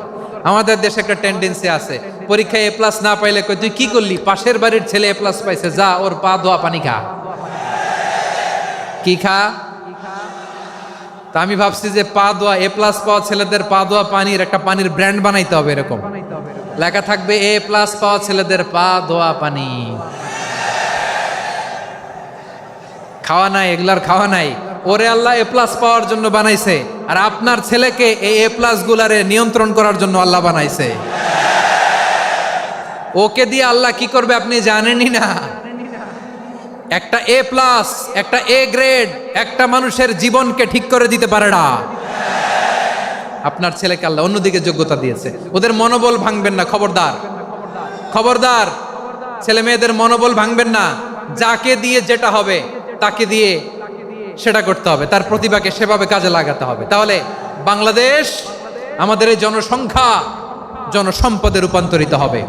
আমাদের দেশে একটা টেন্ডেন্সি আছে, পরীক্ষায় এ প্লাস না পাইলে কই তুই কি করলি, পাশের বাড়ির ছেলে এ প্লাস পাইছে, যা ওর পা ধোয়া পানি খা। কি খা? তা আমি ভাবছি যে পা ধোয়া, এ প্লাস পাওয়া ছেলেদের পা ধোয়া পানির একটা পানির ব্র্যান্ড বানাইতে হবে। এরকম লেখা থাকবে, এ প্লাস পাওয়া ছেলেদের পা ধোয়া পানি। খাওয়া নাই, এগুলার খাওয়া নাই। ওরে আল্লাহ এ প্লাস পাওয়ার জন্য বানাইছে, আর আপনার ছেলেকে এই এ প্লাস গুলারে নিয়ন্ত্রণ করার জন্য আল্লাহ বানাইছে। ওকে দিয়ে আল্লাহ কি করবে আপনি জানেনই না। একটা এ প্লাস, একটা এ গ্রেড একটা মানুষের জীবনকে ঠিক করে দিতে পারে না। আপনার ছেলেকে আল্লাহ অন্যদিকে যোগ্যতা দিয়েছে। ওদের মনোবল ভাঙবেন না, খবরদার খবরদার। ছেলে মেয়েদের মনোবল ভাঙবেন না। যাকে দিয়ে যেটা হবে তাকে দিয়ে সেটা করতে হবে, তার প্রতিভাকে সেভাবে কাজে লাগাতে হবে। তাহলে বাংলাদেশ, আমাদের এই জনসংখ্যা জনসম্পদে রূপান্তরিত হবে।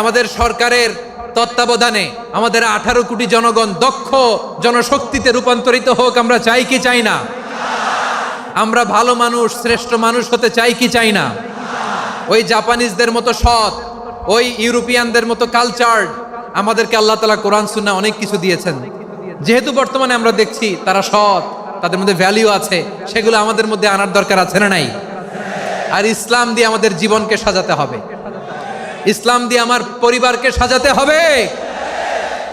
আমাদের সরকারের তত্ত্বাবধানে আমাদের 18 কোটি জনগণ দক্ষ জনশক্তিতে রূপান্তরিত হোক। আমরা চাই কি চাই না? আমরা ভালো মানুষ, শ্রেষ্ঠ মানুষ হতে চাই কি চাই না? ওই জাপানিজদের মতো সৎ, ওই ইউরোপিয়ানদের মতো কালচার্ড। আমাদেরকে আল্লাহ তাআলা কোরআন সুন্নাহ অনেক কিছু দিয়েছেন। যেহেতু বর্তমানে আমরা দেখছি তারা সৎ, তাদের মধ্যে ভ্যালিউ আছে, সেগুলো আমাদের মধ্যে আনার দরকার আছে না নাই? আর ইসলাম দিয়ে আমাদের জীবনকে সাজাতে হবে, ইসলাম দিয়ে আমার পরিবারকে সাজাতে হবে।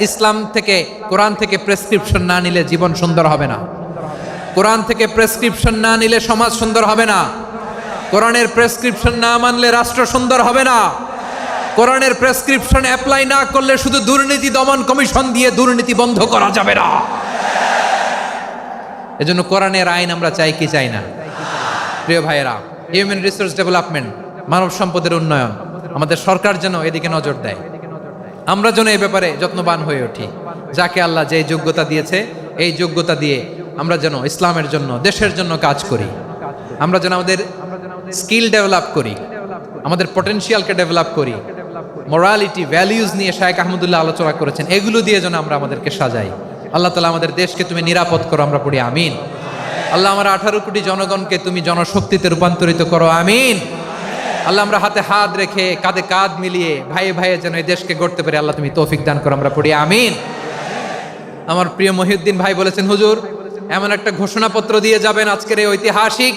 ইসলাম থেকে, কোরআন থেকে প্রেসক্রিপশন না নিলে জীবন সুন্দর হবে না। কোরআন থেকে প্রেসক্রিপশন না নিলে সমাজ সুন্দর হবে না। কোরআনের প্রেসক্রিপশন না মানলে রাষ্ট্র সুন্দর হবে না। কোরআনের প্রেসক্রিপশন অ্যাপ্লাই না করলে শুধু দুর্নীতি দমন কমিশন দিয়ে দুর্নীতি বন্ধ করা যাবে না। এজন্য কোরআনের আইন আমরা চাই কি চাই না? প্রিয় ভাইয়েরা, হিউম্যান রিসোর্স ডেভেলপমেন্ট, মানব সম্পদের উন্নয়ন, আমাদের সরকার যেন এদিকে নজর দেয়। আমরা যেন এই ব্যাপারে যত্নবান হয়ে উঠি। যাকে আল্লাহ যে যোগ্যতা দিয়েছে, এই যোগ্যতা দিয়ে আমরা যেন ইসলামের জন্য, দেশের জন্য কাজ করি। আমরা যেন আমাদের স্কিল ডেভেলপ করি, আমাদের পটেনশিয়ালকে ডেভেলপ করি। মোরালিটি, ভ্যালিউজ নিয়ে শায়েখ আহমদুল্লাহ আলোচনা করেছেন। এগুলো দিয়ে যেন আমরা আমাদেরকে সাজাই। আল্লাহ তাআলা আমাদের দেশকে তুমি নিরাপদ করো, আমরা পড়ি আমিন। আল্লাহ আমার 18 কোটি জনগণকে তুমি জনশক্তিতে রূপান্তরিত করো, আমিন। আল্লাহ আমরা হাতে হাত রেখে, কাঁধে কাঁধ মিলিয়ে, ভাইয়ে ভাইয়ে যেন এই দেশকে গড়তে পারি, আল্লাহ তুমি তৌফিক দান করো, আমরা পড়ি আমিন। আমার প্রিয় মহিউদ্দিন ভাই বলেছেন, হুজুর এমন একটা ঘোষণাপত্র দিয়ে যাবেন আজকের এই ঐতিহাসিক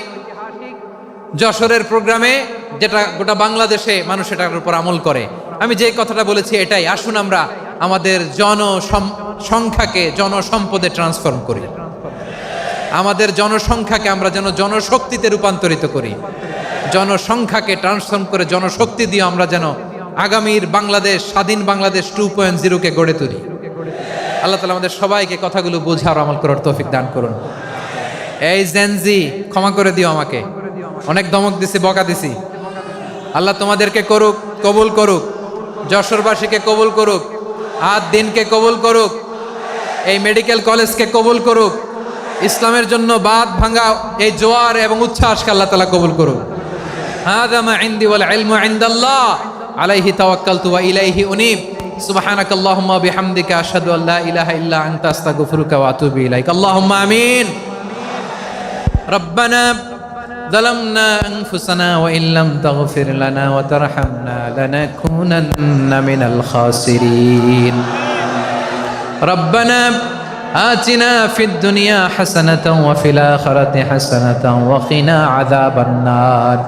যশোরের প্রোগ্রামে, যেটা গোটা বাংলাদেশে মানুষ এটার উপর আমল করে। আমি যে কথাটা বলেছি এটাই, আসুন আমরা আমাদের জনসংখ্যাকে জনসম্পদে ট্রান্সফর্ম করি। আমাদের জনসংখ্যাকে আমরা যেন জনশক্তিতে রূপান্তরিত করি। জনসংখ্যাকে ট্রান্সফর্ম করে জনশক্তি দিয়ে আমরা যেন আগামীর বাংলাদেশ, স্বাধীন বাংলাদেশ 2.0 কে গড়ে তুলি। আল্লাহ তাআলা আমাদের সবাইকে কথাগুলো বোঝার, আমল করার তৌফিক দান করুন। এই জেনজি, ক্ষমা করে দিও আমাকে, অনেক ধমক দিছি, বকা দিছি। আল্লাহ তোমাদেরকে করুক, কবুল করুক, যশোরবাসীকে কবুল করুক, দিনকে কবুল করুক, এই মেডিকেল কলেজকে কবুল করুক, ইসলামের জন্য বাদ ভাঙা এই জোয়ার এবং উচ্ছ্বাসকে আল্লাহ তাআলা কবুল করুক। হাযা মা ইনদি ওয়াল ইলমু ইনদাল্লাহ আলাইহি তাওয়াক্কালতু ওয়া ইলাইহি উনীব। সুবহানাকাল্লাহুম্মা বিহামদিকা আশহাদু আল্লা ইলাহা ইল্লা আনতা আস্তাগফিরুকা ওয়া আতুবু ইলাইক। আল্লাহুম্মা আমিন। রব্বানা ظلمنا أنفسنا وإن لم تغفر لنا وترحمنا لنكونن من الخاسرين. ربنا آتنا في الدنيا حسنة وفي الآخرة حسنة وقنا عذاب النار.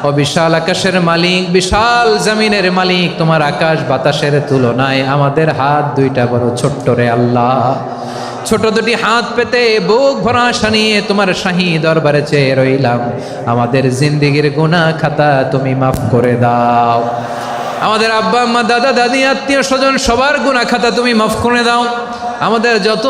ও বিশাল আকাশের মালিক, বিশাল জমিনের মালিক, তোমার আকাশ বাতাসের তুলনায় আমাদের হাত দুইটা বড় ছোট্ট রে আল্লাহ। ছোট দুটি হাত পেতে বুক ভরা আশা নিয়ে তোমার শাহী দরবারে চেয়ে রইলাম। আমাদের জিন্দেগির গুনাহ খাতা তুমি মাফ করে দাও। আমাদের আব্বা আম্মা দাদা দাদি আত্মীয় স্বজন সবার গুনাহ খাতা তুমি মাফ করে দাও। আমাদের যত